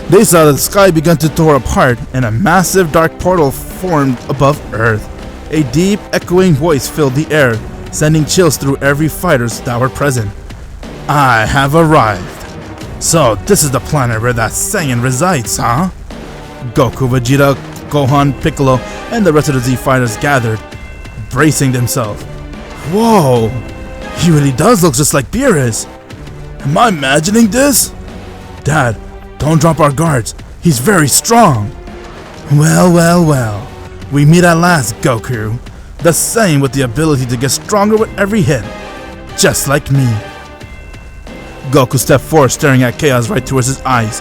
They saw that the sky began to tore apart and a massive dark portal formed above Earth. A deep, echoing voice filled the air, sending chills through every fighters that were present. I have arrived. So this is the planet where that Saiyan resides, huh? Goku, Vegeta, Gohan, Piccolo, and the rest of the Z fighters gathered, bracing themselves. Whoa, he really does look just like Beerus. Am I imagining this? Dad, don't drop our guards. He's very strong. Well. We meet at last, Goku. The same with the ability to get stronger with every hit. Just like me. Goku stepped forward, staring at Chaos right towards his eyes.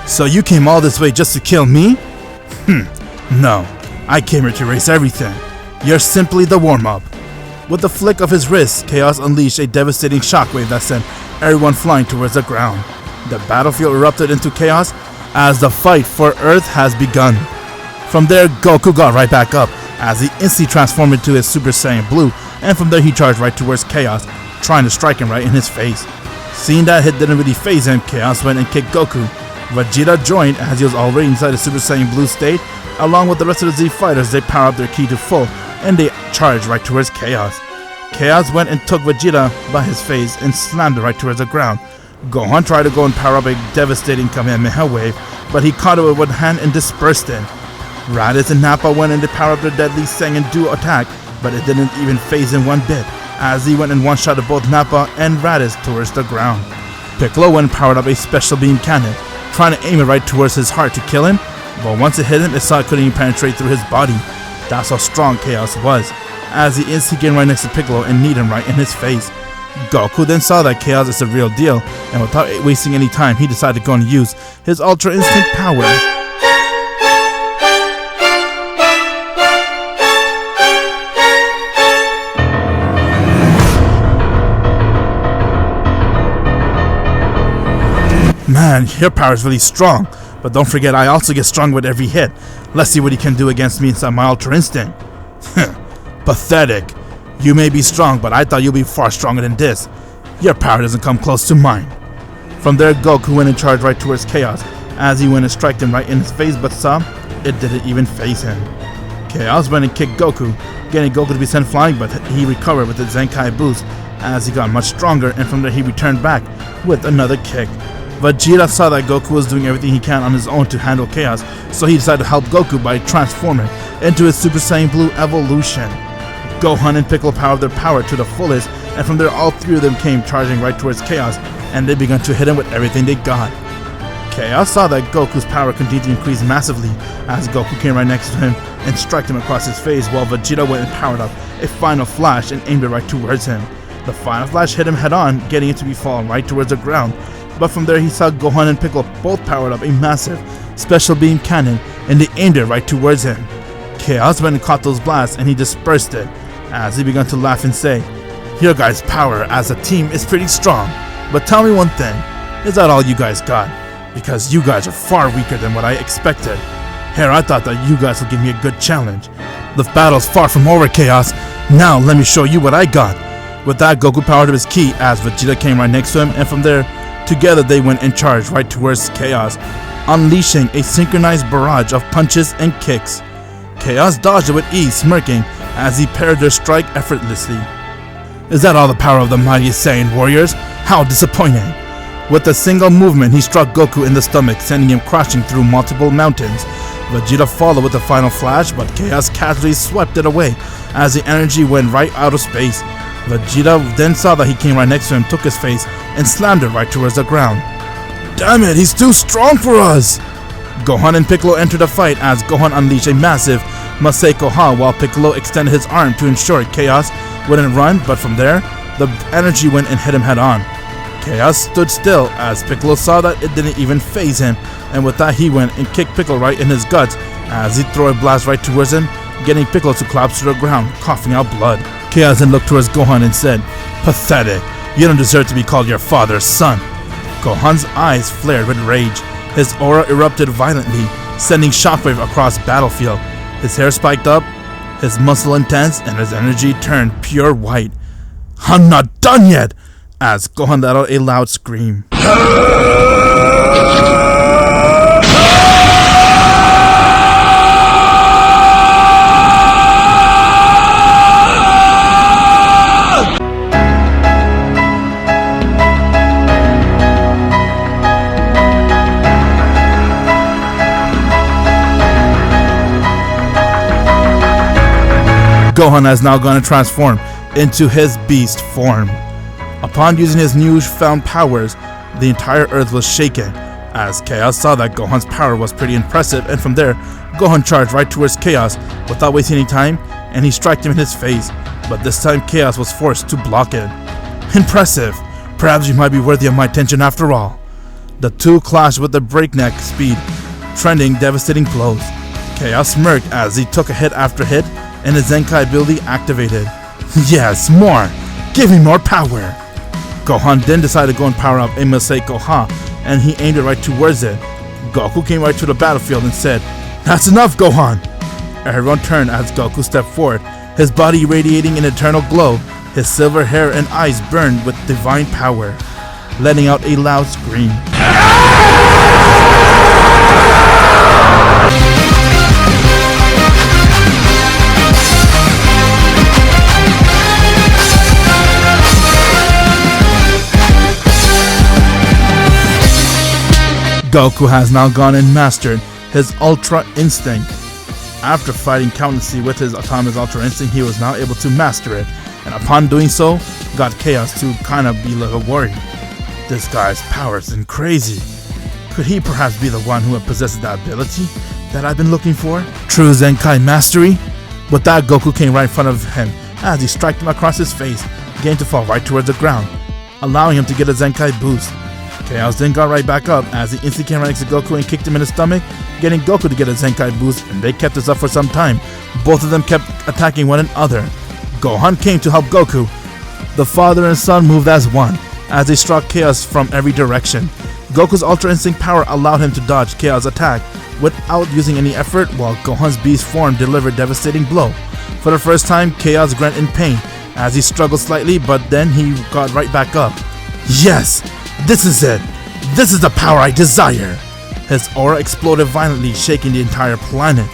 So you came all this way just to kill me? No. I came here to erase everything. You're simply the warm-up. With the flick of his wrist, Chaos unleashed a devastating shockwave that sent everyone flying towards the ground. The battlefield erupted into chaos as the fight for Earth has begun. From there, Goku got right back up as he instantly transformed into his Super Saiyan Blue, and from there he charged right towards Chaos, trying to strike him right in his face. Seeing that hit didn't really faze him, Chaos went and kicked Goku. Vegeta joined as he was already inside the Super Saiyan Blue state. Along with the rest of the Z fighters, they powered up their ki to full and they charged right towards Chaos. Chaos went and took Vegeta by his face and slammed it right towards the ground. Gohan tried to go and power up a devastating Kamehameha wave, but he caught it with one hand and dispersed it. Raditz and Nappa went in to power up their deadly Saiyan duo attack, but it didn't even faze him one bit, as he went and one-shotted both Nappa and Raditz towards the ground. Piccolo went and powered up a special beam cannon, trying to aim it right towards his heart to kill him, but once it hit him, it saw it couldn't even penetrate through his body. That's how strong Chaos was, as he instantly came right next to Piccolo and kneed him right in his face. Goku then saw that Chaos is the real deal, and without wasting any time, he decided to go and use his Ultra Instinct power. Man, your power is really strong, but don't forget I also get stronger with every hit. Let's see what he can do against me inside my Ultra Instinct. Pathetic. You may be strong, but I thought you'd be far stronger than this. Your power doesn't come close to mine. From there, Goku went and charged right towards Chaos, as he went and struck him right in his face, but saw it didn't even faze him. Chaos went and kicked Goku, getting Goku to be sent flying, but he recovered with the Zenkai boost, as he got much stronger, and from there he returned back with another kick. Vegeta saw that Goku was doing everything he can on his own to handle Chaos, so he decided to help Goku by transforming into his Super Saiyan Blue evolution. Gohan and Piccolo powered their power to the fullest, and from there all three of them came charging right towards Chaos, and they began to hit him with everything they got. Chaos saw that Goku's power continued to increase massively as Goku came right next to him and struck him across his face, while Vegeta went and powered up a final flash and aimed it right towards him. The final flash hit him head on, getting him to be falling right towards the ground. But from there he saw Gohan and Piccolo both powered up a massive special beam cannon and they aimed it right towards him. Chaos went and caught those blasts and he dispersed it as he began to laugh and say, "Your guys' power as a team is pretty strong, but tell me one thing, is that all you guys got? Because you guys are far weaker than what I expected. Here, I thought that you guys would give me a good challenge. The battle's far from over, Chaos. Now let me show you what I got." With that, Goku powered up his ki as Vegeta came right next to him, and from there, together they went and charged right towards Chaos, unleashing a synchronized barrage of punches and kicks. Chaos dodged it with ease, smirking as he parried their strike effortlessly. Is that all the power of the mightiest Saiyan warriors? How disappointing! With a single movement, he struck Goku in the stomach, sending him crashing through multiple mountains. Vegeta followed with a final flash, but Chaos casually swept it away as the energy went right out of space. Vegeta then saw that he came right next to him, took his face, and slammed it right towards the ground. Damn it, he's too strong for us! Gohan and Piccolo entered the fight as Gohan unleashed a massive Maseiko Ha while Piccolo extended his arm to ensure Chaos wouldn't run, but from there, the energy went and hit him head on. Chaos stood still as Piccolo saw that it didn't even faze him, and with that he went and kicked Piccolo right in his guts as he threw a blast right towards him, getting Piccolo to collapse to the ground, coughing out blood. Chaos then looked towards Gohan and said, "Pathetic, you don't deserve to be called your father's son." Gohan's eyes flared with rage. His aura erupted violently, sending shockwave across the battlefield. His hair spiked up, his muscle intense, and his energy turned pure white. "I'm not done yet!" as Gohan let out a loud scream. Gohan has now gone to transform into his beast form. Upon using his newfound powers, the entire earth was shaken, as Chaos saw that Gohan's power was pretty impressive, and from there, Gohan charged right towards Chaos without wasting any time, and he struck him in his face, but this time Chaos was forced to block it. Impressive! Perhaps you might be worthy of my attention after all. The two clashed with a breakneck speed, trending devastating blows. Chaos smirked as he took a hit after hit, and his Zenkai ability activated. Yes, more! Give me more power! Gohan then decided to go and power up a Maseiko Ha, and he aimed it right towards it. Goku came right to the battlefield and said, "That's enough, Gohan!" Everyone turned as Goku stepped forward, his body radiating an eternal glow, his silver hair and eyes burned with divine power, letting out a loud scream. Goku has now gone and mastered his Ultra Instinct. After fighting countlessly with his Atomic Ultra Instinct, he was now able to master it, and upon doing so, got Chaos to kind of be a little worried. This guy's powers is crazy. Could he perhaps be the one who possesses that ability that I've been looking for? True Zenkai mastery? With that, Goku came right in front of him as he struck him across his face, getting to fall right towards the ground, allowing him to get a Zenkai boost. Chaos then got right back up as he instantly came right next to Goku and kicked him in the stomach, getting Goku to get a Zenkai boost, and they kept this up for some time. Both of them kept attacking one another. Gohan came to help Goku. The father and son moved as one, as they struck Chaos from every direction. Goku's Ultra Instinct power allowed him to dodge Chaos' attack without using any effort, while Gohan's beast form delivered devastating blow. For the first time, Chaos grunted in pain as he struggled slightly, but then he got right back up. Yes! This is it! This is the power I desire! His aura exploded violently, shaking the entire planet,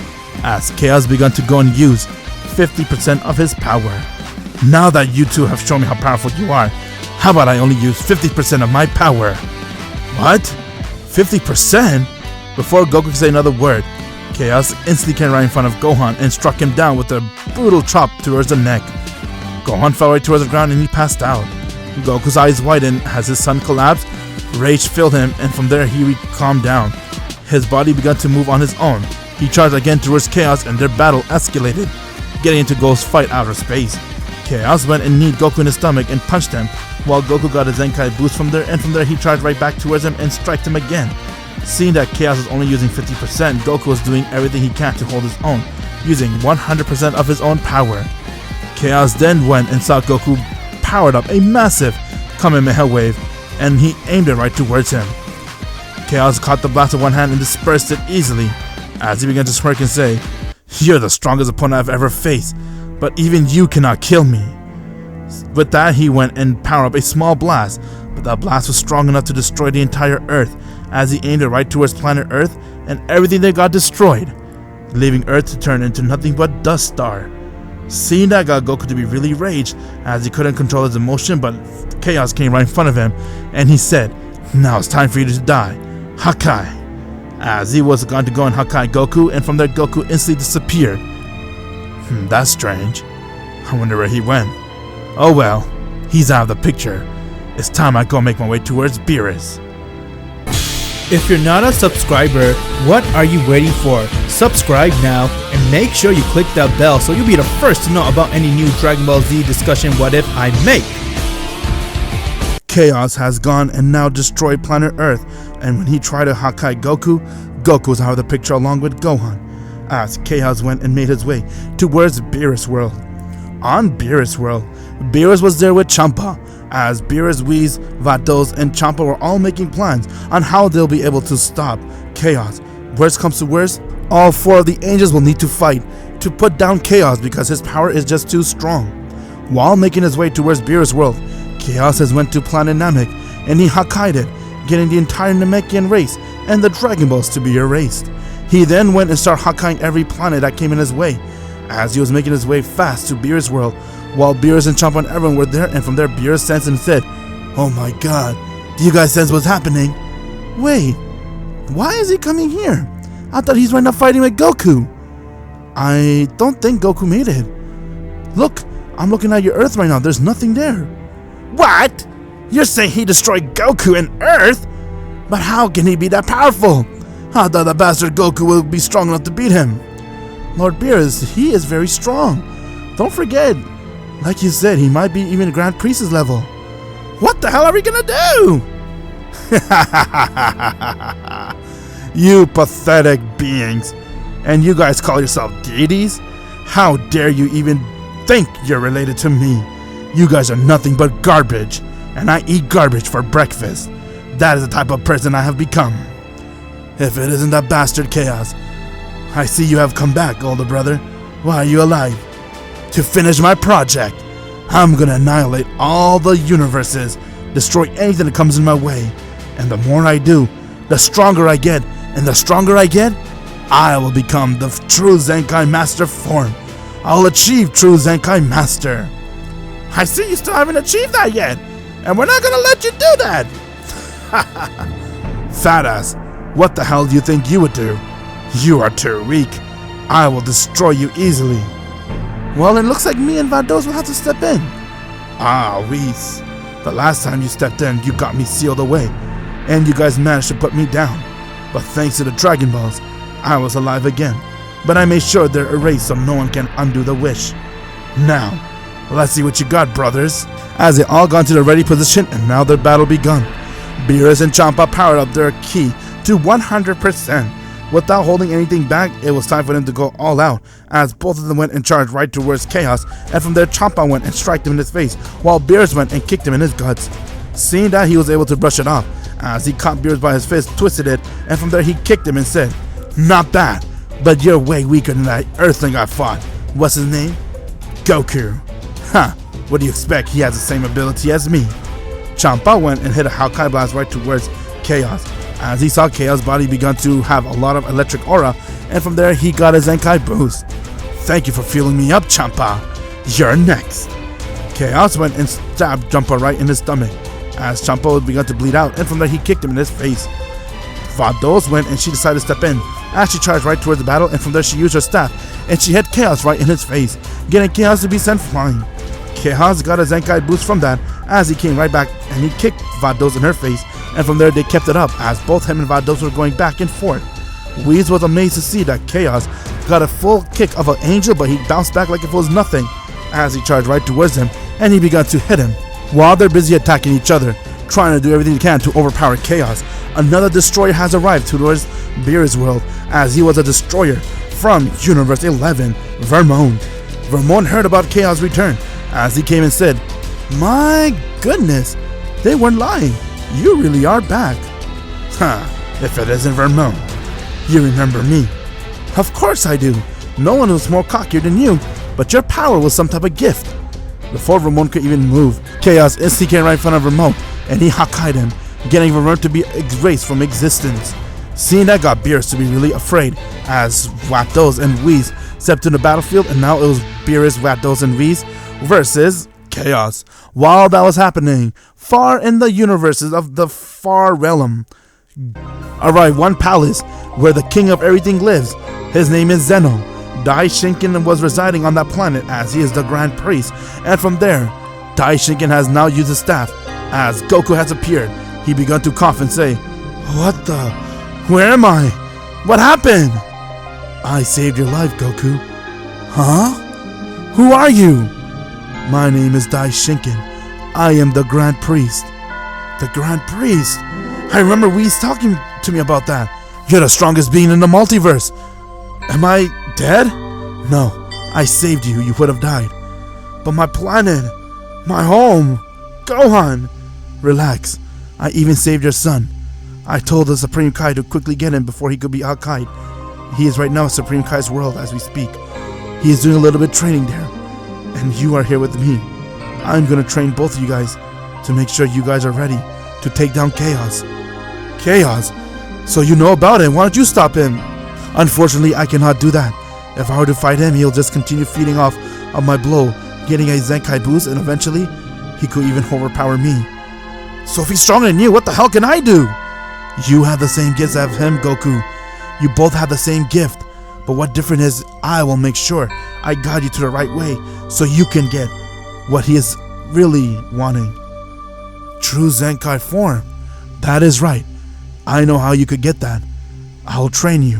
as Chaos began to go and use 50% of his power. Now that you two have shown me how powerful you are, how about I only use 50% of my power? What? 50%? Before Goku could say another word, Chaos instantly came right in front of Gohan and struck him down with a brutal chop towards the neck. Gohan fell right towards the ground and he passed out. Goku's eyes widened as his son collapsed. Rage filled him, and from there he calmed down. His body began to move on his own. He charged again towards Chaos, and their battle escalated, getting into Goku's fight out of space. Chaos went and kneed Goku in the stomach and punched him, while Goku got a Zenkai boost from there, and from there he charged right back towards him and struck him again. Seeing that Chaos was only using 50%, Goku was doing everything he can to hold his own, using 100% of his own power. Chaos then went and saw Goku powered up a massive Kamehameha wave, and he aimed it right towards him. Chaos caught the blast with one hand and dispersed it easily, as he began to smirk and say, "You're the strongest opponent I've ever faced, but even you cannot kill me." With that, he went and powered up a small blast, but that blast was strong enough to destroy the entire Earth, as he aimed it right towards planet Earth, and everything there got destroyed, leaving Earth to turn into nothing but dust star. Seeing that got Goku to be really raged, as he couldn't control his emotion, but Chaos came right in front of him, and he said, "Now it's time for you to die, Hakai." As he was going to go and Hakai Goku, and from there Goku instantly disappeared. That's strange. I wonder where he went. Oh well, he's out of the picture. It's time I go make my way towards Beerus. If you're not a subscriber, what are you waiting for? Subscribe now and make sure you click that bell so you'll be the first to know about any new Dragon Ball Z discussion what if I make. Chaos has gone and now destroyed planet Earth, and when he tried to Hakai Goku, Goku was out of the picture along with Gohan, as Chaos went and made his way towards Beerus World. On Beerus World, Beerus was there with Champa, as Beerus, Whis, Vados, and Champa were all making plans on how they'll be able to stop Chaos. Worst comes to worst, all four of the angels will need to fight to put down Chaos because his power is just too strong. While making his way towards Beerus World, Chaos has went to planet Namek and he Hakai'd it, getting the entire Namekian race and the Dragon Balls to be erased. He then went and started Hakai'ing every planet that came in his way, as he was making his way fast to Beerus World, while Beerus and Champa and everyone were there, and from there Beerus sensed and said, "Oh my god, do you guys sense what's happening? Wait, why is he coming here? I thought he's right now fighting with Goku. I don't think Goku made it. Look, I'm looking at your Earth right now, there's nothing there." "What? You're saying he destroyed Goku and Earth? But how can he be that powerful? I thought the bastard Goku would be strong enough to beat him." "Lord Beerus, he is very strong. Don't forget, like you said, he might be even Grand Priest's level." "What the hell are we gonna do?" "You pathetic beings. And you guys call yourself deities? How dare you even think you're related to me? You guys are nothing but garbage, and I eat garbage for breakfast. That is the type of person I have become. If it isn't that bastard Chaos. I see you have come back, older brother. Why are you alive? To finish my project. I'm gonna annihilate all the universes, destroy anything that comes in my way. And the more I do, the stronger I get. And the stronger I get, I will become the true Zenkai Master form. I'll achieve true Zenkai Master." "I see you still haven't achieved that yet, and we're not gonna let you do that." "Fat ass, what the hell do you think you would do? You are too weak. I will destroy you easily." "Well, it looks like me and Vados will have to step in." "Ah, Whis, the last time you stepped in, you got me sealed away, and you guys managed to put me down. But thanks to the Dragon Balls, I was alive again. But I made sure they're erased so no one can undo the wish. Now, let's see what you got, brothers." As they all got to the ready position, and now their battle begun. Beerus and Champa powered up their ki to 100%. Without holding anything back, it was time for them to go all out, as both of them went and charged right towards Chaos, and from there Champa went and struck him in his face, while Beerus went and kicked him in his guts. Seeing that, he was able to brush it off, as he caught Beerus by his fist, twisted it, and from there he kicked him and said, "Not bad, but you're way weaker than that Earthling I fought. What's his name? Goku. Huh, what do you expect? He has the same ability as me." Champa went and hit a Hakai blast right towards Chaos, as he saw Chaos' body begun to have a lot of electric aura, and from there he got a Zenkai boost. "Thank you for fueling me up, Champa. You're next." Chaos went and stabbed Champa right in his stomach, as Champa began to bleed out, and from there he kicked him in his face. Vados went and she decided to step in, as she charged right towards the battle, and from there she used her staff, and she hit Chaos right in his face, getting Chaos to be sent flying. Chaos got a Zenkai boost from that, as he came right back and he kicked Vados in her face, and from there they kept it up, as both him and Vados were going back and forth. Whis was amazed to see that Chaos got a full kick of an angel, but he bounced back like if it was nothing, as he charged right towards him, and he began to hit him. While they're busy attacking each other, trying to do everything they can to overpower Chaos, another destroyer has arrived towards Beerus' world, as he was a destroyer from Universe 11, Vermont. Vermont heard about Chaos' return, as he came and said, "My goodness, they weren't lying. You really are back." If it isn't Vermont. You remember me? Of course I do. No one was more cockier than you, but your power was some type of gift. Before Vermont could even move, Chaos instantly came right in front of Vermont, and he Hakai'd him, getting Vermont to be erased from existence. Seeing that got Beerus to be really afraid, as Vados and Whis stepped in the battlefield, and now it was Beerus, Vados, and Whis versus Chaos. While that was happening, far in the universes of the far realm, arrived one palace where the king of everything lives. His name is Zeno. Dai Shinken was residing on that planet, as he is the Grand Priest, and from there, Dai Shinken has now used his staff. As Goku has appeared, he began to cough and say, "What the? Where am I? What happened?" "I saved your life, Goku." "Huh? Who are you?" "My name is Dai Shinken. I am the Grand Priest." "The Grand Priest? I remember Whis talking to me about that. You're the strongest being in the multiverse. Am I dead?" "No, I saved you. You would have died." "But my planet, my home, Gohan." "Relax. I even saved your son. I told the Supreme Kai to quickly get him before he could be Hakai'd. He is right now in Supreme Kai's world as we speak. He is doing a little bit of training there. And you are here with me. I'm going to train both of you guys to make sure you guys are ready to take down Chaos." "Chaos? So you know about him. Why don't you stop him?" "Unfortunately, I cannot do that. If I were to fight him, he'll just continue feeding off of my blow, getting a Zenkai boost, and eventually, he could even overpower me." "So if he's stronger than you, what the hell can I do?" "You have the same gifts as him, Goku. You both have the same gift. But what different is, I will make sure I guide you to the right way so you can get what he is really wanting. True Zenkai form. That is right. I know how you could get that. I'll train you."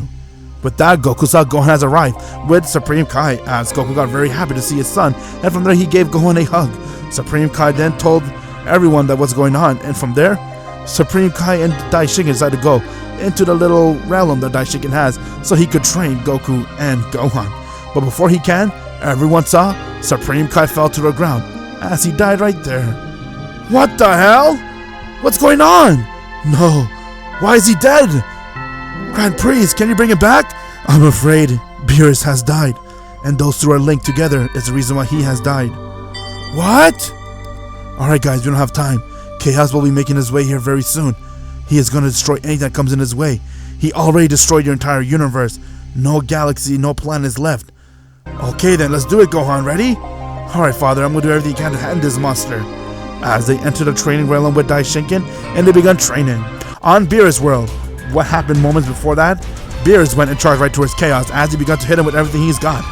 With that, Goku saw Gohan has arrived with Supreme Kai, as Goku got very happy to see his son, and from there he gave Gohan a hug. Supreme Kai then told everyone that what's going on, and from there, Supreme Kai and Dai Shinken decided to go into the little realm that Dai Shinken has so he could train Goku and Gohan. But before he can, everyone saw Supreme Kai fell to the ground as he died right there. "What the hell? What's going on? No, why is he dead? Grand Priest, can you bring him back?" "I'm afraid Beerus has died, and those two are linked together is the reason why he has died." "What?" "Alright guys, we don't have time. Chaos will be making his way here very soon. He is going to destroy anything that comes in his way. He already destroyed your entire universe. No galaxy, no planets left." "Okay then, let's do it, Gohan. Ready?" "Alright father, I'm going to do everything I can to end this monster." As they entered the training realm with Dai Shinken, and they began training. On Beerus' world, what happened moments before that? Beerus went and charged right towards Chaos as he began to hit him with everything he's got.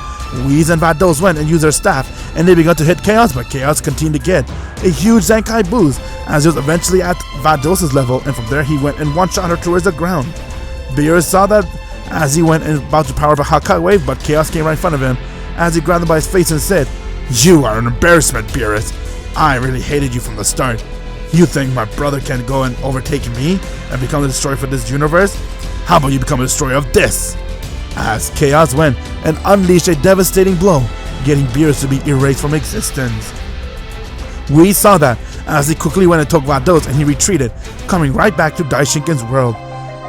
Whis and Vados went and used their staff, and they began to hit Chaos, but Chaos continued to get a huge Zenkai boost as he was eventually at Vados' level, and from there he went and one-shot her towards the ground. Beerus saw that as he went and about to power up a Hakai wave, but Chaos came right in front of him as he grabbed him by his face and said, "You are an embarrassment, Beerus. I really hated you from the start. You think my brother can go and overtake me and become the destroyer for this universe? How about you become a destroyer of this?" As Chaos went and unleashed a devastating blow, getting Beerus to be erased from existence. We saw that as he quickly went and took Vados, and he retreated, coming right back to Dai Shinken's world,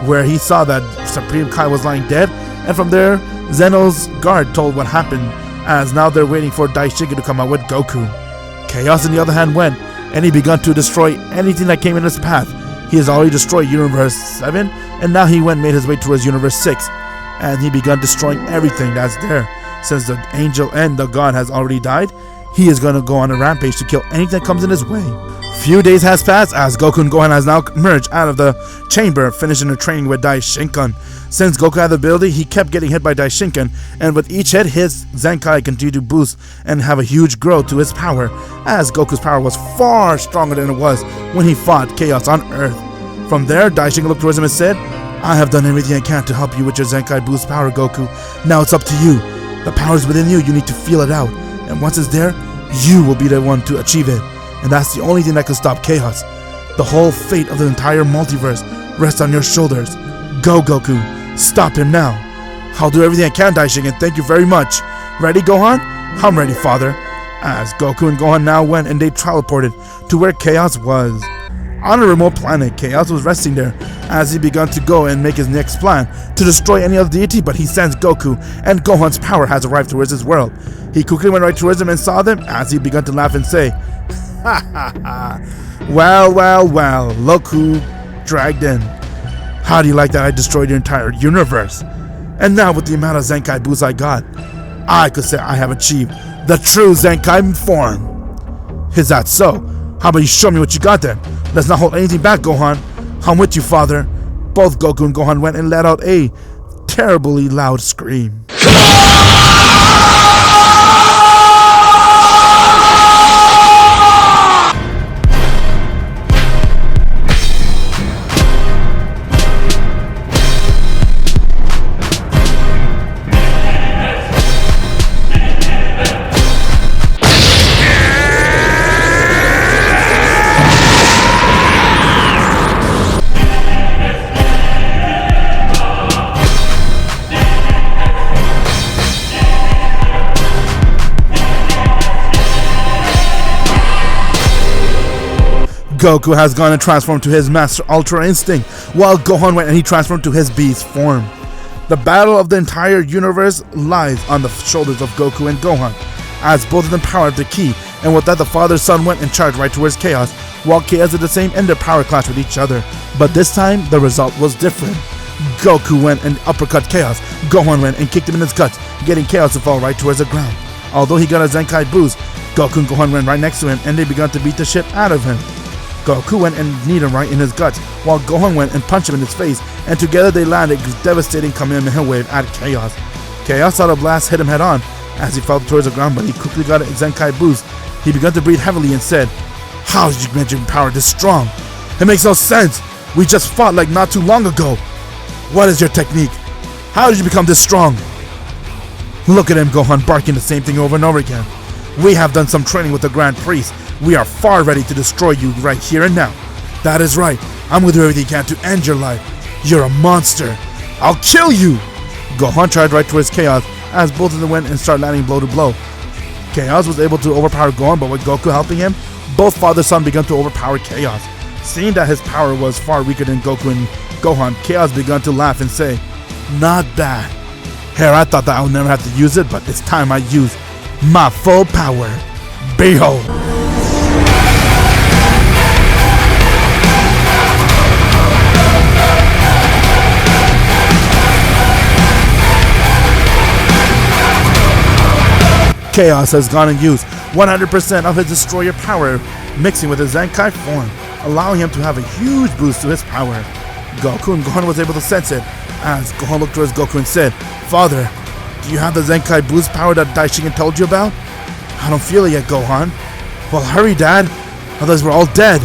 where he saw that Supreme Kai was lying dead, and from there, Zeno's guard told what happened, as now they're waiting for Dai Shinken to come out with Goku. Chaos on the other hand went, and he began to destroy anything that came in his path. He has already destroyed Universe 7, and now he went and made his way towards Universe 6, and he began destroying everything that's there. Since the angel and the god has already died, he is going to go on a rampage to kill anything that comes in his way. Few days has passed as Goku and Gohan has now emerged out of the chamber, finishing their training with Dai Shinken. Since Goku had the ability, he kept getting hit by Dai Shinken, and with each hit, his Zenkai continued to boost and have a huge growth to his power, as Goku's power was far stronger than it was when he fought Chaos on Earth. From there, Dai Shinken looked towards him and said, "I have done everything I can to help you with your Zenkai boost power, Goku. Now it's up to you. The power is within you, you need to feel it out. And once it's there, you will be the one to achieve it. And that's the only thing that can stop Chaos. The whole fate of the entire multiverse rests on your shoulders. Go, Goku. Stop him now. I'll do everything I can, Daishin, and thank you very much. Ready, Gohan? I'm ready, father. As Goku and Gohan now went and they teleported to where Chaos was. On a remote planet, Chaos was resting there as he began to go and make his next plan to destroy any other deity, but he sensed Goku and Gohan's power has arrived towards his world. He quickly went right towards them and saw them as he began to laugh and say, "Ha ha ha, well, look who dragged in. How do you like that I destroyed your entire universe? And now with the amount of Zenkai boosts I got, I could say I have achieved the true Zenkai form." Is that so? How about you show me what you got then? Let's not hold anything back, Gohan. I'm with you, father. Both Goku and Gohan went and let out a terribly loud scream. Goku has gone and transformed to his Master Ultra Instinct, while Gohan went and he transformed to his Beast form. The battle of the entire universe lies on the shoulders of Goku and Gohan, as both of them powered the ki, and with that the father-son went and charged right towards Chaos, while Chaos did the same and their power clashed with each other. But this time, the result was different. Goku went and uppercut Chaos, Gohan went and kicked him in his guts, getting Chaos to fall right towards the ground. Although he got a Zenkai boost, Goku and Gohan went right next to him and they began to beat the shit out of him. Goku went and kneed him right in his guts, while Gohan went and punched him in his face, and together they landed a devastating Kamehameha wave at Chaos. Chaos saw the blast hit him head on as he fell towards the ground, but he quickly got a Zenkai boost. He began to breathe heavily and said, "How did you make your power this strong? It makes no sense. We just fought like not too long ago. What is your technique? How did you become this strong?" Look at him, Gohan, barking the same thing over and over again. "We have done some training with the Grand Priest. We are far ready to destroy you right here and now." "That is right. I'm going to do everything I can to end your life. You're a monster. I'll kill you." Gohan tried right towards Chaos as both of them went and started landing blow to blow. Chaos was able to overpower Gohan, but with Goku helping him, both father-son began to overpower Chaos. Seeing that his power was far weaker than Goku and Gohan, Chaos began to laugh and say, "Not bad. Here, I thought that I would never have to use it, but it's time I use my full power. Behold." Chaos has gone and used 100% of his destroyer power, mixing with his Zenkai form, allowing him to have a huge boost to his power. Goku and Gohan was able to sense it, as Gohan looked towards Goku and said, "Father, do you have the Zenkai boost power that Daishin told you about?" "I don't feel it yet, Gohan." "Well, hurry, Dad, otherwise we're all dead."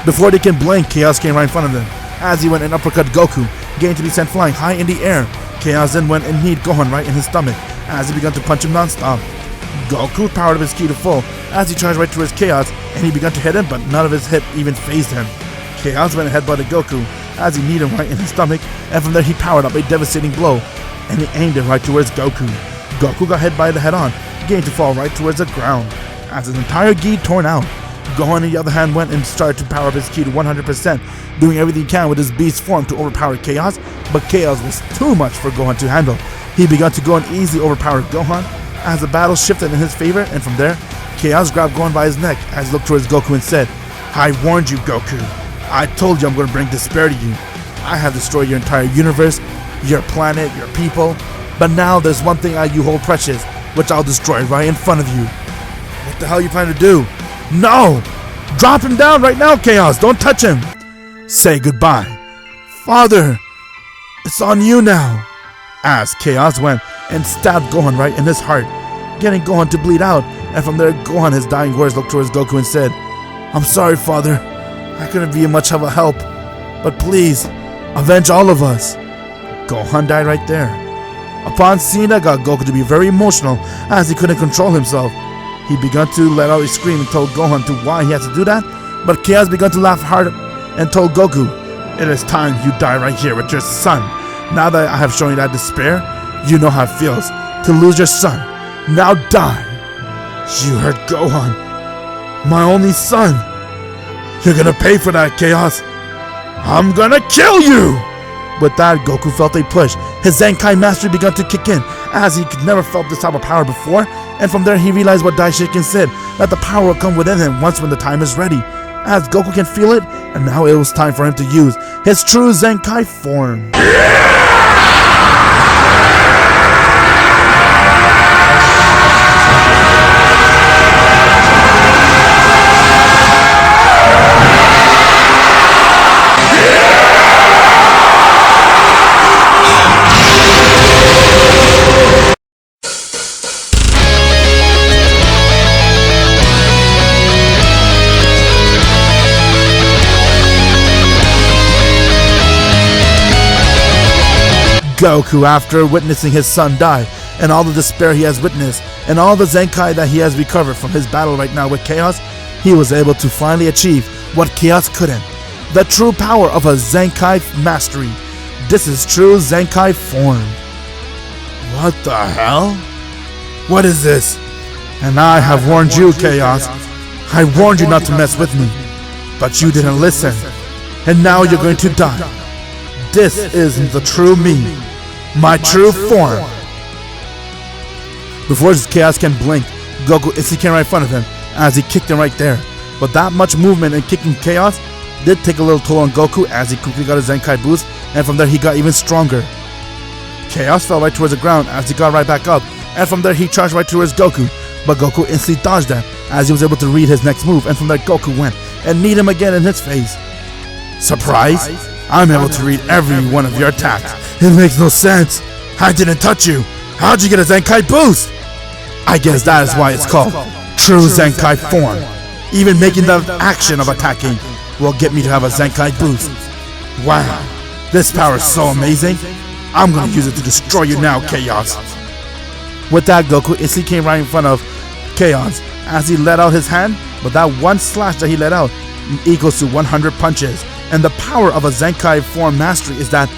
Before they can blink, Chaos came right in front of them, as he went and uppercut Goku, getting to be sent flying high in the air. Chaos then went and kneed Gohan right in his stomach, as he began to punch him non-stop. Goku powered up his ki to full, as he charged right towards Chaos, and he began to hit him, but none of his hit even phased him. Chaos went and headbutted Goku, as he kneed him right in his stomach, and from there he powered up a devastating blow, and he aimed it right towards Goku. Goku got hit by the head-on, getting to fall right towards the ground, as his entire gi torn out. Gohan, on the other hand, went and started to power up his ki to 100%, doing everything he can with his beast form to overpower Chaos, but Chaos was too much for Gohan to handle. He began to go and easily overpower Gohan, as the battle shifted in his favor, and from there, Chaos grabbed Gohan by his neck as he looked towards Goku and said, "I warned you, Goku. I told you I'm going to bring despair to you. I have destroyed your entire universe, your planet, your people, but now there's one thing you hold precious, which I'll destroy right in front of you." "What the hell are you planning to do?" "No! Drop him down right now, Chaos! Don't touch him! Say goodbye." "Father, it's on you now." As Chaos went and stabbed Gohan right in his heart, getting Gohan to bleed out, and from there Gohan, his dying words, looked towards Goku and said, "I'm sorry, Father. I couldn't be much of a help, but please, avenge all of us." Gohan died right there. Upon seeing that, got Goku to be very emotional, as he couldn't control himself. He began to let out a scream and told Gohan to why he had to do that, but Chaos began to laugh hard and told Goku, It is time you die right here with your son. Now that I have shown you that despair, you know how it feels to lose your son. Now die. You hurt Gohan, my only son. You're gonna pay for that, Chaos. I'm gonna kill you! With that, Goku felt a push. His Zenkai mastery began to kick in, as he could never felt this type of power before, and from there he realized what Daishiken said, that the power will come within him once when the time is ready. As Goku can feel it, and now it was time for him to use his true Zenkai form. Goku, after witnessing his son die, and all the despair he has witnessed, and all the Zenkai that he has recovered from his battle right now with Chaos, he was able to finally achieve what Chaos couldn't. The true power of a Zenkai mastery. This is true Zenkai form. What the hell? What is this? And I have warned you, Chaos. I warned you not to mess with me, but you didn't listen. And now you're going to die. This isn't the true me. My true form. Before his Chaos can blink, Goku instantly came right in front of him as he kicked him right there. But that much movement and kicking Chaos did take a little toll on Goku as he quickly got a Zenkai boost, and from there he got even stronger. Chaos fell right towards the ground as he got right back up, and from there he charged right towards Goku. But Goku instantly dodged that as he was able to read his next move, and from there Goku went and kneed him again in his face. Surprise? I'm able to read every one of your attacks. It makes no sense. I didn't touch you. How'd you get a Zenkai boost? I guess that is why it's called True Zenkai Form. Even making the action of attacking will get me to have a Zenkai boost. Wow, this power is so amazing. I'm gonna use it to destroy you now, Chaos. With that, Goku instantly came right in front of Chaos as he let out his hand, but that one slash that he let out equals to 100 punches. And the power of a Zenkai form mastery is that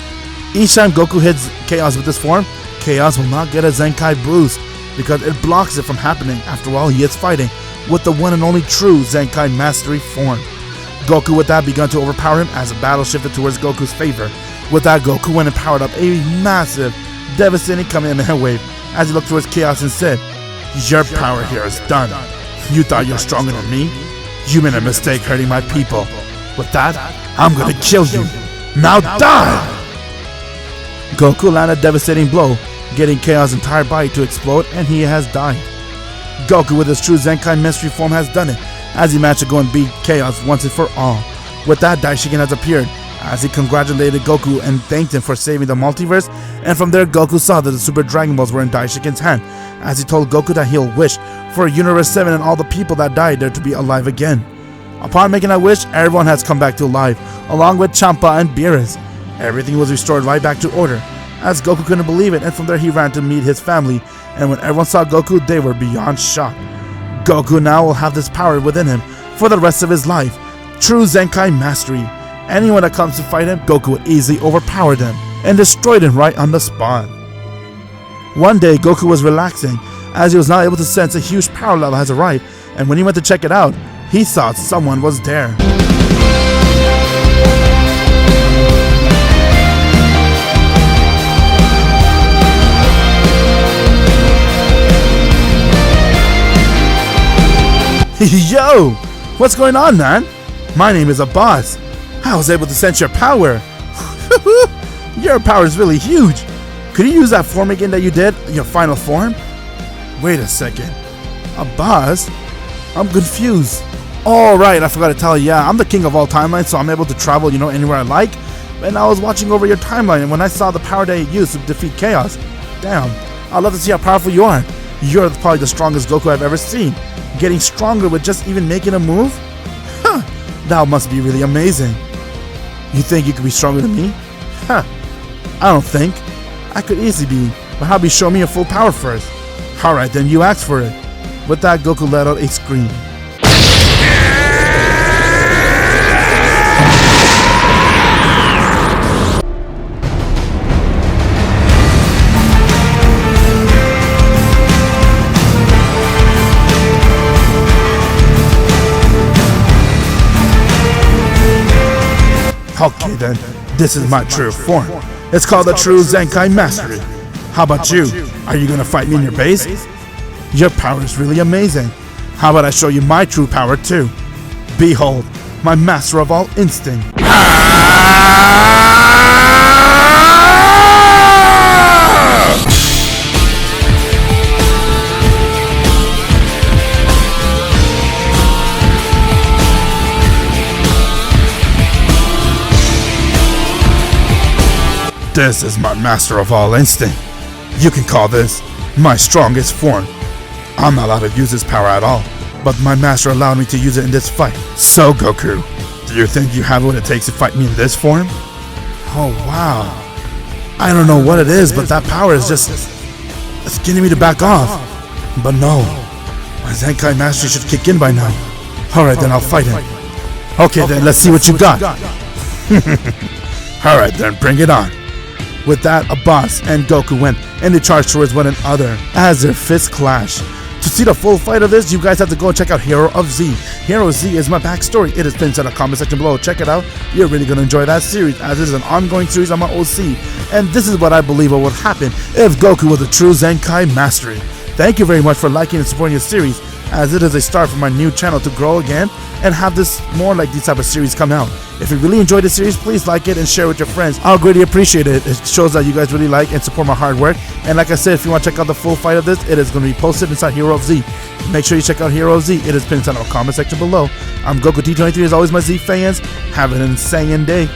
each time Goku hits Chaos with this form, Chaos will not get a Zenkai boost because it blocks it from happening. After all, he is fighting with the one and only true Zenkai mastery form. Goku with that began to overpower him as the battle shifted towards Goku's favor. With that, Goku went and powered up a massive, devastating Kamehameha wave as he looked towards Chaos and said, "Your power here is done. You thought you were stronger than me? You made a mistake hurting my people. With that, I'm gonna kill you. Now die!" Goku landed a devastating blow, getting Chaos' entire body to explode, and he has died. Goku with his true Zenkai mystery form has done it, as he managed to go and beat Chaos once and for all. With that, Daishiken has appeared, as he congratulated Goku and thanked him for saving the multiverse, and from there Goku saw that the Super Dragon Balls were in Daishiken's hand, as he told Goku that he'll wish for Universe 7 and all the people that died there to be alive again. Upon making that wish, everyone has come back to life, along with Champa and Beerus. Everything was restored right back to order, as Goku couldn't believe it, and from there he ran to meet his family, and when everyone saw Goku, they were beyond shocked. Goku now will have this power within him for the rest of his life. True Zenkai mastery. Anyone that comes to fight him, Goku would easily overpower them and destroy them right on the spot. One day, Goku was relaxing, as he was now able to sense a huge power level has arrived, and when he went to check it out, he thought someone was there. Yo! What's going on, man? My name is Abbas. I was able to sense your power. Your power is really huge. Could you use that form again that you did, your final form? Wait a second. Abbas? I'm confused. All right, I forgot to tell you, yeah, I'm the king of all timelines, so I'm able to travel, anywhere I like. And I was watching over your timeline, and when I saw the power that you used to defeat Chaos, damn, I'd love to see how powerful you are. You're probably the strongest Goku I've ever seen. Getting stronger with just even making a move? Huh, that must be really amazing. You think you could be stronger than me? Huh, I don't think. I could easily be, but how about you show me your full power first? Alright, then you ask for it. With that, Goku let out a scream. then, this is my true form. It's called the true Zenkai Mastery. How about you? Are you gonna fight me in your base? Your power is really amazing. How about I show you my true power too? Behold, my master of all instinct. This is my master of all instinct. You can call this my strongest form. I'm not allowed to use this power at all, but my master allowed me to use it in this fight. So Goku, do you think you have what it takes to fight me in this form? Oh wow. I don't know what it is, but that power is just... it's getting me to back off. But no, my Zenkai Mastery should kick in by now. Alright then, I'll fight him. Okay then, let's see what you got. Alright then, bring it on. With that, a boss and Goku went and they charged towards one another as their fists clashed. To see the full fight of this, you guys have to go and check out Hero of Z. Hero Z is my backstory. It is pinned in the comment section below. Check it out. You're really going to enjoy that series, as it is an ongoing series on my OC. And this is what I believe would happen if Goku was a true Zenkai Mastery. Thank you very much for liking and supporting this series, as it is a start for my new channel to grow again and have this more like these type of series come out. If you really enjoyed this series, please like it and share it with your friends. I'll greatly appreciate it. It shows that you guys really like and support my hard work. And like I said, if you want to check out the full fight of this, it is going to be posted inside Hero of Z. Make sure you check out Hero of Z. It is pinned in the comment section below. I'm Goku T23, as always, my Z fans. Have an insane day.